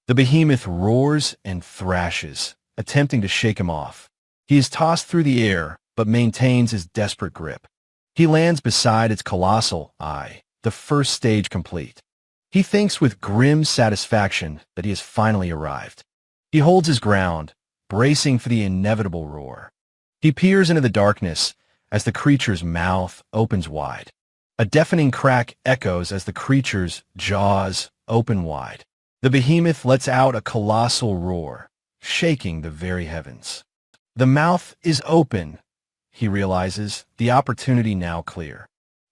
The behemoth roars and thrashes, attempting to shake him off. He is tossed through the air, but maintains his desperate grip. He lands beside its colossal eye, the first stage complete. He thinks with grim satisfaction that he has finally arrived. He holds his ground, bracing for the inevitable roar. He peers into the darkness as the creature's mouth opens wide. A deafening crack echoes as the creature's jaws open wide. The behemoth lets out a colossal roar, shaking the very heavens. The mouth is open, he realizes, the opportunity now clear.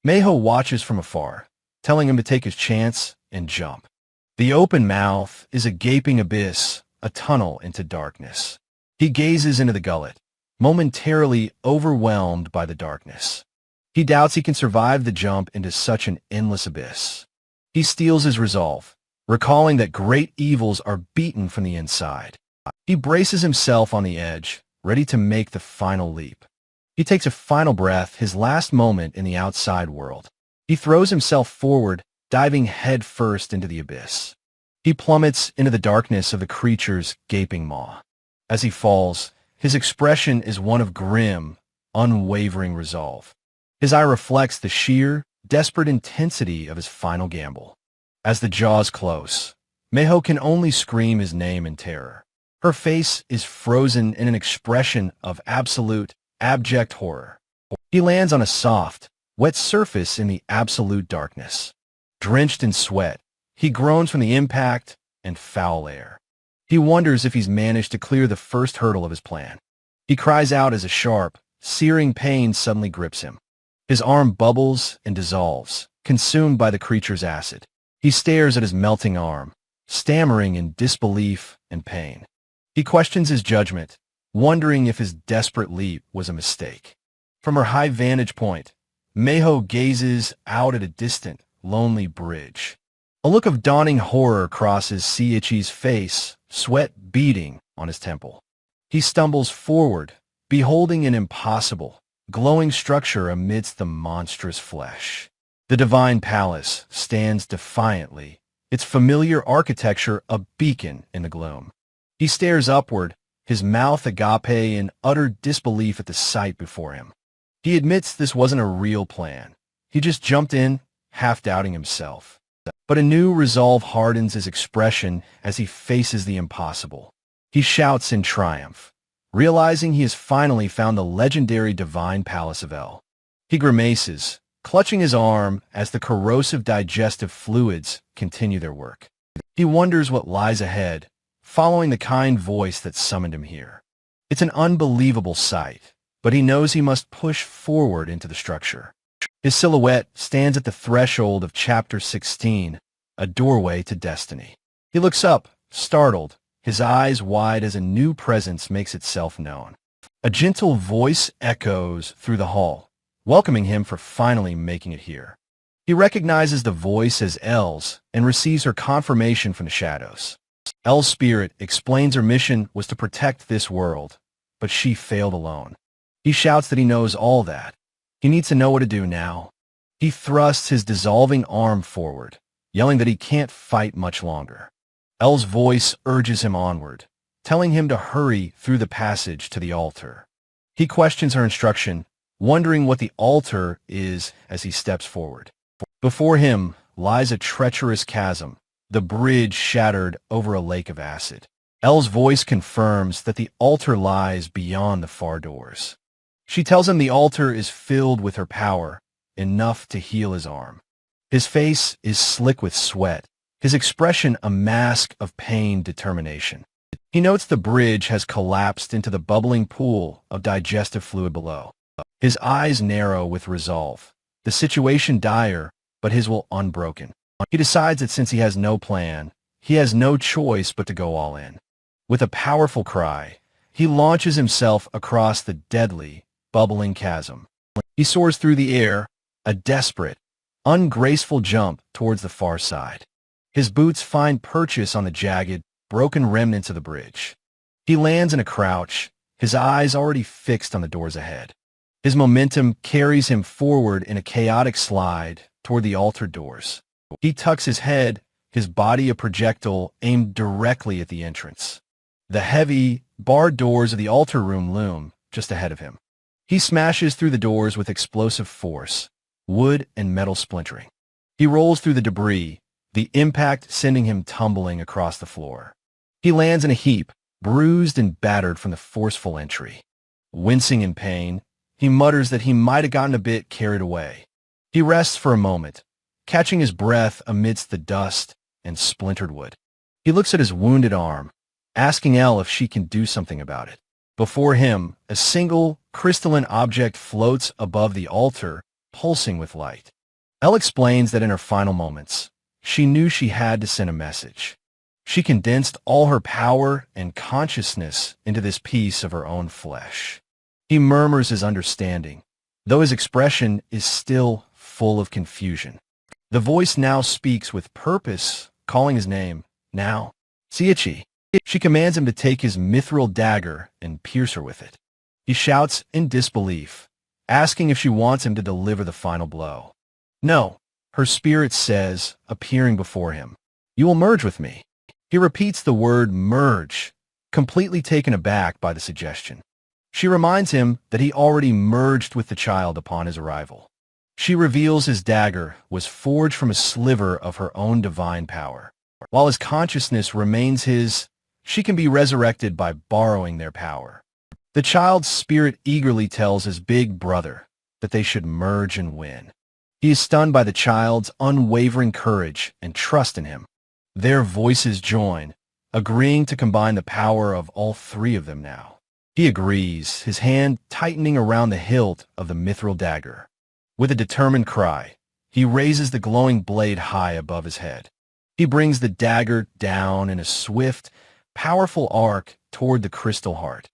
Meiho watches from afar, telling him to take his chance and jump. The open mouth is a gaping abyss, a tunnel into darkness. He gazes into the gullet, momentarily overwhelmed by the darkness. He doubts he can survive the jump into such an endless abyss. He steels his resolve, recalling that great evils are beaten from the inside. He braces himself on the edge, ready to make the final leap. He takes a final breath, his last moment in the outside world. He throws himself forward, diving head first into the abyss. He plummets into the darkness of the creature's gaping maw. As he falls, his expression is one of grim, unwavering resolve. His eye reflects the sheer, desperate intensity of his final gamble. As the jaws close, Meiho can only scream his name in terror. Her face is frozen in an expression of absolute, abject horror. He lands on a soft, wet surface in the absolute darkness. Drenched in sweat, he groans from the impact and foul air. He wonders if he's managed to clear the first hurdle of his plan. He cries out as a sharp, searing pain suddenly grips him. His arm bubbles and dissolves, consumed by the creature's acid. He stares at his melting arm, stammering in disbelief and pain. He questions his judgment, wondering if his desperate leap was a mistake. From her high vantage point, Meiho gazes out at a distant, lonely bridge. A look of dawning horror crosses Seiichi's face, sweat beading on his temple. He stumbles forward, beholding an impossible, glowing structure amidst the monstrous flesh. The divine palace stands defiantly, its familiar architecture a beacon in the gloom. He stares upward, his mouth agape in utter disbelief at the sight before him. He admits this wasn't a real plan. He just jumped in, half doubting himself. But a new resolve hardens his expression as he faces the impossible. He shouts in triumph, realizing he has finally found the legendary divine palace of El. He grimaces, clutching his arm as the corrosive digestive fluids continue their work. He wonders what lies ahead, following the kind voice that summoned him here. It's an unbelievable sight, but he knows he must push forward into the structure. His silhouette stands at the threshold of Chapter 16, a doorway to destiny. He looks up, startled, his eyes wide as a new presence makes itself known. A gentle voice echoes through the hall, welcoming him for finally making it here. He recognizes the voice as Elle's and receives her confirmation from the shadows. Elle's spirit explains her mission was to protect this world, but she failed alone. He shouts that he knows all that. He needs to know what to do now. He thrusts his dissolving arm forward, yelling that he can't fight much longer. Elle's voice urges him onward, telling him to hurry through the passage to the altar. He questions her instruction, wondering what the altar is as he steps forward. Before him lies a treacherous chasm, the bridge shattered over a lake of acid. Elle's voice confirms that the altar lies beyond the far doors. She tells him the altar is filled with her power, enough to heal his arm. His face is slick with sweat, his expression a mask of pained determination. He notes the bridge has collapsed into the bubbling pool of digestive fluid below. His eyes narrow with resolve. The situation dire, but his will unbroken. He decides that since he has no plan, he has no choice but to go all in. With a powerful cry, he launches himself across the deadly, bubbling chasm. He soars through the air, a desperate, ungraceful jump towards the far side. His boots find purchase on the jagged, broken remnants of the bridge. He lands in a crouch, his eyes already fixed on the doors ahead. His momentum carries him forward in a chaotic slide toward the altar doors. He tucks his head, his body a projectile aimed directly at the entrance. The heavy, barred doors of the altar room loom just ahead of him. He smashes through the doors with explosive force, wood and metal splintering. He rolls through the debris, the impact sending him tumbling across the floor. He lands in a heap, bruised and battered from the forceful entry. Wincing in pain, he mutters that he might have gotten a bit carried away. He rests for a moment, catching his breath amidst the dust and splintered wood. He looks at his wounded arm, asking Elle if she can do something about it. Before him, a single, crystalline object floats above the altar, pulsing with light. Elle explains that in her final moments, she knew she had to send a message. She condensed all her power and consciousness into this piece of her own flesh. He murmurs his understanding, though his expression is still full of confusion. The voice now speaks with purpose, calling his name. Now, Seiichi. She commands him to take his mithril dagger and pierce her with it. He shouts in disbelief, asking if she wants him to deliver the final blow. No, her spirit says, appearing before him. You will merge with me. He repeats the word merge, completely taken aback by the suggestion. She reminds him that he already merged with the child upon his arrival. She reveals his dagger was forged from a sliver of her own divine power. While his consciousness remains his, she can be resurrected by borrowing their power. The child's spirit eagerly tells his big brother that they should merge and win. He is stunned by the child's unwavering courage and trust in him. Their voices join, agreeing to combine the power of all three of them now. He agrees, his hand tightening around the hilt of the mithril dagger. With a determined cry, he raises the glowing blade high above his head. He brings the dagger down in a swift, powerful arc toward the crystal heart.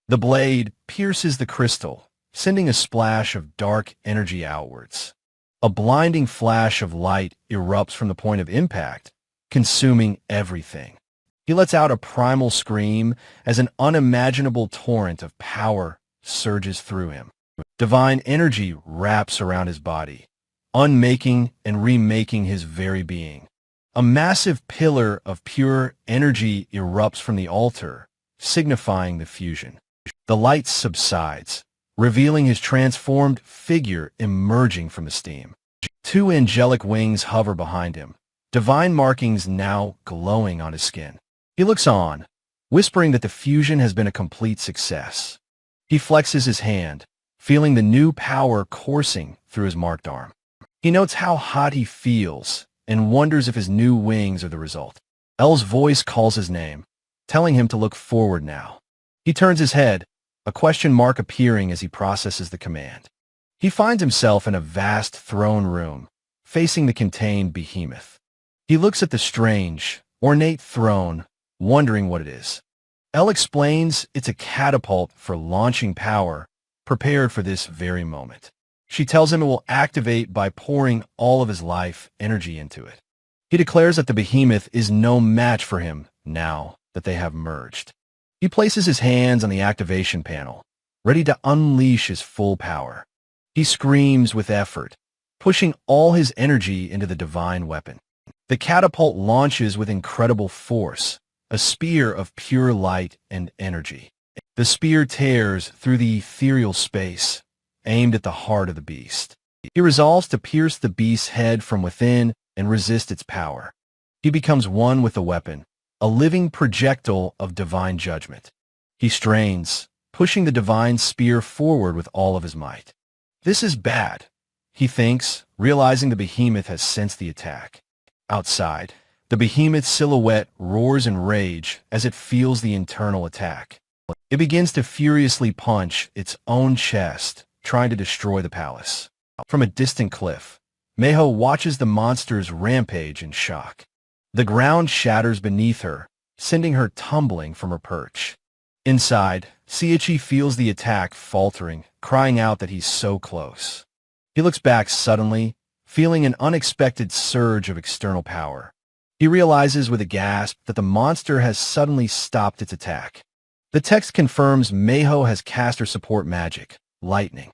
The blade pierces the crystal, sending a splash of dark energy outwards. A blinding flash of light erupts from the point of impact, consuming everything. He lets out a primal scream as an unimaginable torrent of power surges through him. Divine energy wraps around his body, unmaking and remaking his very being. A massive pillar of pure energy erupts from the altar, signifying the fusion. The light subsides, revealing his transformed figure emerging from the steam. Two angelic wings hover behind him, divine markings now glowing on his skin. He looks on, whispering that the fusion has been a complete success. He flexes his hand, feeling the new power coursing through his marked arm. He notes how hot he feels and wonders if his new wings are the result. Elle's voice calls his name, telling him to look forward now. He turns his head, a question mark appearing as he processes the command. He finds himself in a vast throne room, facing the contained behemoth. He looks at the strange, ornate throne, wondering what it is. Elle explains it's a catapult for launching power, prepared for this very moment. She tells him it will activate by pouring all of his life energy into it. He declares that the behemoth is no match for him now that they have merged. He places his hands on the activation panel, ready to unleash his full power. He screams with effort, pushing all his energy into the divine weapon. The catapult launches with incredible force, a spear of pure light and energy. The spear tears through the ethereal space, aimed at the heart of the beast. He resolves to pierce the beast's head from within and resist its power. He becomes one with the weapon, a living projectile of divine judgment. He strains, pushing the divine spear forward with all of his might. This is bad, he thinks, realizing the behemoth has sensed the attack. Outside, the behemoth's silhouette roars in rage as it feels the internal attack. It begins to furiously punch its own chest, trying to destroy the palace. From a distant cliff, Meho watches the monster's rampage in shock. The ground shatters beneath her, sending her tumbling from her perch. Inside, Seiichi feels the attack faltering, crying out that he's so close. He looks back suddenly, feeling an unexpected surge of external power. He realizes with a gasp that the monster has suddenly stopped its attack. The text confirms Meiho has cast her support magic, lightning.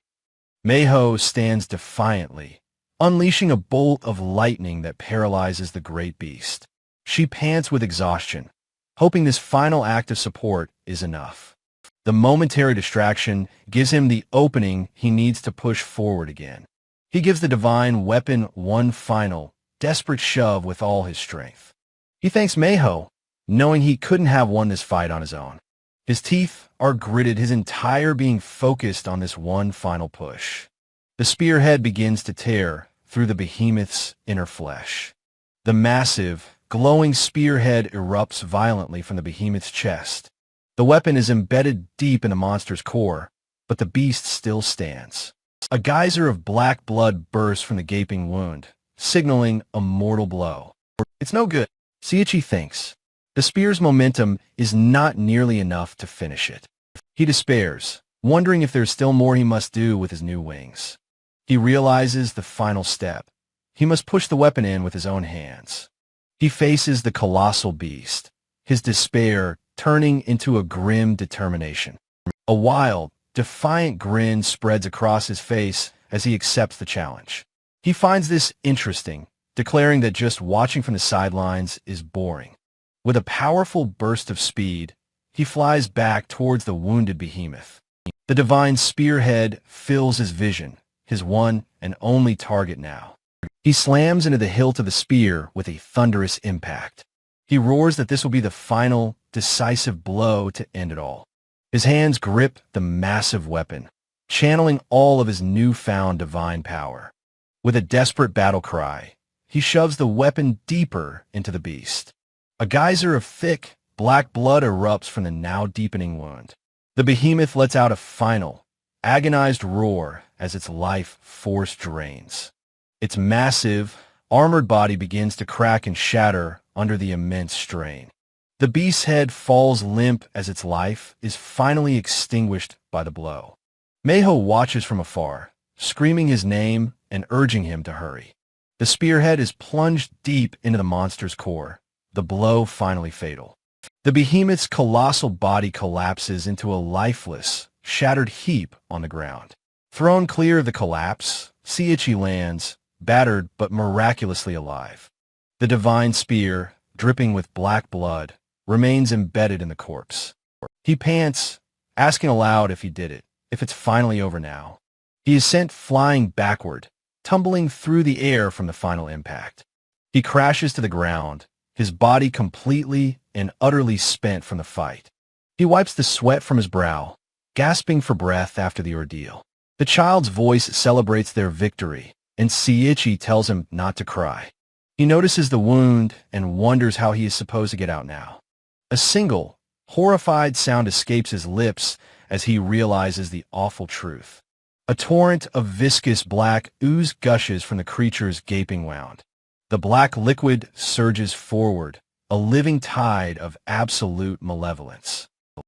Meiho stands defiantly, unleashing a bolt of lightning that paralyzes the great beast. She pants with exhaustion, hoping this final act of support is enough. The momentary distraction gives him the opening he needs to push forward again. He gives the divine weapon one final, desperate shove with all his strength. He thanks Meiho, knowing he couldn't have won this fight on his own. His teeth are gritted, his entire being focused on this one final push. The spearhead begins to tear through the behemoth's inner flesh. The massive, glowing spearhead erupts violently from the behemoth's chest. The weapon is embedded deep in the monster's core, but the beast still stands. A geyser of black blood bursts from the gaping wound, signaling a mortal blow. It's no good, Seiichi thinks. The spear's momentum is not nearly enough to finish it. He despairs, wondering if there's still more he must do with his new wings. He realizes the final step. He must push the weapon in with his own hands. He faces the colossal beast, his despair turning into a grim determination. A wild, defiant grin spreads across his face as he accepts the challenge. He finds this interesting, declaring that just watching from the sidelines is boring. With a powerful burst of speed, he flies back towards the wounded behemoth. The divine spearhead fills his vision, his one and only target now. He slams into the hilt of the spear with a thunderous impact. He roars that this will be the final, decisive blow to end it all. His hands grip the massive weapon, channeling all of his newfound divine power. With a desperate battle cry, he shoves the weapon deeper into the beast. A geyser of thick, black blood erupts from the now deepening wound. The behemoth lets out a final, agonized roar as its life force drains. Its massive, armored body begins to crack and shatter under the immense strain. The beast's head falls limp as its life is finally extinguished by the blow. Meiho watches from afar, screaming his name and urging him to hurry. The spearhead is plunged deep into the monster's core, the blow finally fatal. The behemoth's colossal body collapses into a lifeless, shattered heap on the ground. Thrown clear of the collapse, Seiichi lands, battered but miraculously alive. The divine spear, dripping with black blood, remains embedded in the corpse. He pants, asking aloud if he did it, if it's finally over now. He is sent flying backward, tumbling through the air from the final impact. He crashes to the ground, his body completely and utterly spent from the fight. He wipes the sweat from his brow, gasping for breath after the ordeal. The child's voice celebrates their victory, and Seiichi tells him not to cry. He notices the wound and wonders how he is supposed to get out now. A single, horrified sound escapes his lips as he realizes the awful truth. A torrent of viscous black ooze gushes from the creature's gaping wound. The black liquid surges forward, a living tide of absolute malevolence.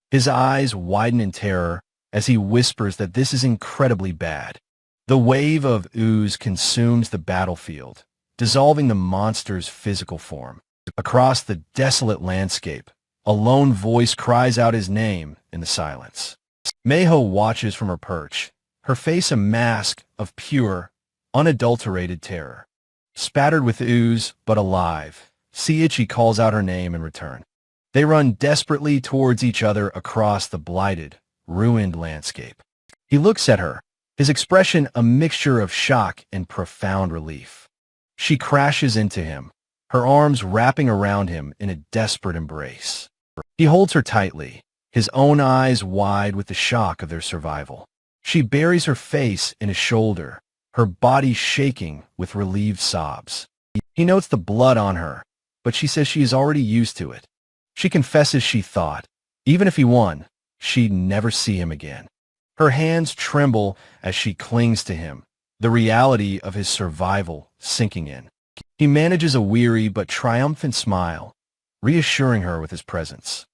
His eyes widen in terror as he whispers that this is incredibly bad. The wave of ooze consumes the battlefield, dissolving the monster's physical form. Across the desolate landscape, a lone voice cries out his name in the silence. Meiho watches from her perch, her face a mask of pure, unadulterated terror. Spattered with ooze, but alive, Seiichi calls out her name in return. They run desperately towards each other across the blighted, ruined landscape. He looks at her, his expression a mixture of shock and profound relief. She crashes into him, her arms wrapping around him in a desperate embrace. He holds her tightly, his own eyes wide with the shock of their survival. She buries her face in his shoulder, her body shaking with relieved sobs. He notes the blood on her, but she says she is already used to it. She confesses she thought, even if he won, she'd never see him again. Her hands tremble as she clings to him, the reality of his survival sinking in. He manages a weary but triumphant smile, reassuring her with his presence.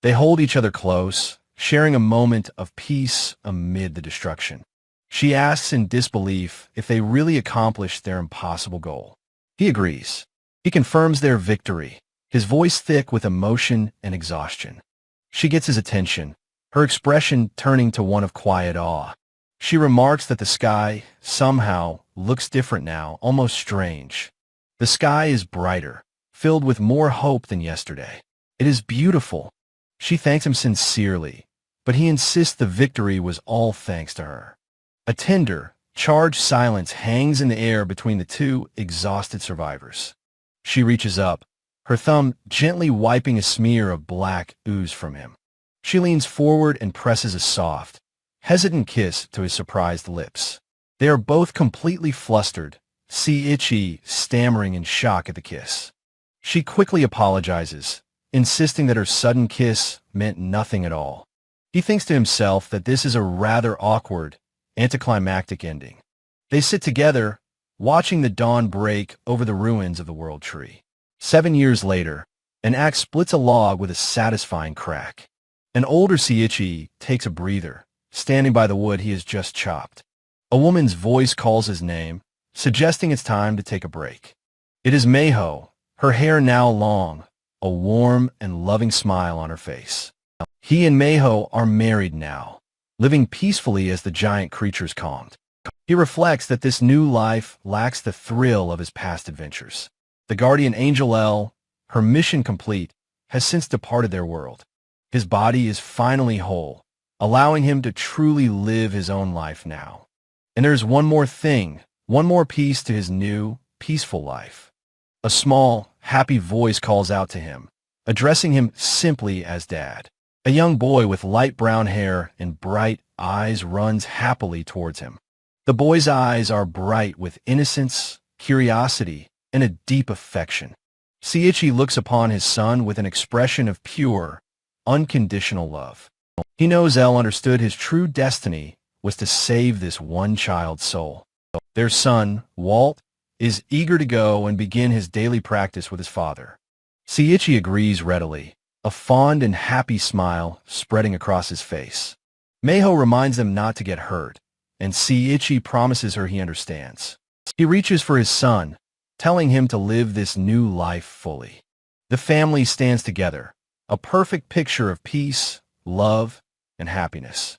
They hold each other close, sharing a moment of peace amid the destruction. She asks in disbelief if they really accomplished their impossible goal. He agrees. He confirms their victory, his voice thick with emotion and exhaustion. She gets his attention, her expression turning to one of quiet awe. She remarks that the sky, somehow, looks different now, almost strange. The sky is brighter, filled with more hope than yesterday. It is beautiful. She thanks him sincerely, but he insists the victory was all thanks to her. A tender, charged silence hangs in the air between the two exhausted survivors. She reaches up, her thumb gently wiping a smear of black ooze from him. She leans forward and presses a soft, hesitant kiss to his surprised lips. They are both completely flustered, Seiichi stammering in shock at the kiss. She quickly apologizes, insisting that her sudden kiss meant nothing at all. He thinks to himself that this is a rather awkward, anticlimactic ending. They sit together, watching the dawn break over the ruins of the World Tree. 7 years later, an axe splits a log with a satisfying crack. An older Seiichi takes a breather, standing by the wood he has just chopped. A woman's voice calls his name, suggesting it's time to take a break. It is Meiho, her hair now long, a warm and loving smile on her face. He and Meiho are married now, living peacefully as the giant creatures calmed. He reflects that this new life lacks the thrill of his past adventures. The guardian Angel L, her mission complete, has since departed their world. His body is finally whole, allowing him to truly live his own life now. And there's one more thing, one more piece to his new, peaceful life. A small, happy voice calls out to him, addressing him simply as Dad. A young boy with light brown hair and bright eyes runs happily towards him. The boy's eyes are bright with innocence, curiosity, and a deep affection. Seiichi looks upon his son with an expression of pure, unconditional love. He knows El understood his true destiny was to save this one child's soul. Their son, Walt, is eager to go and begin his daily practice with his father. Seiichi agrees readily, a fond and happy smile spreading across his face. Meiho reminds them not to get hurt, and Seiichi promises her he understands. He reaches for his son, telling him to live this new life fully. The family stands together, a perfect picture of peace, love, and happiness.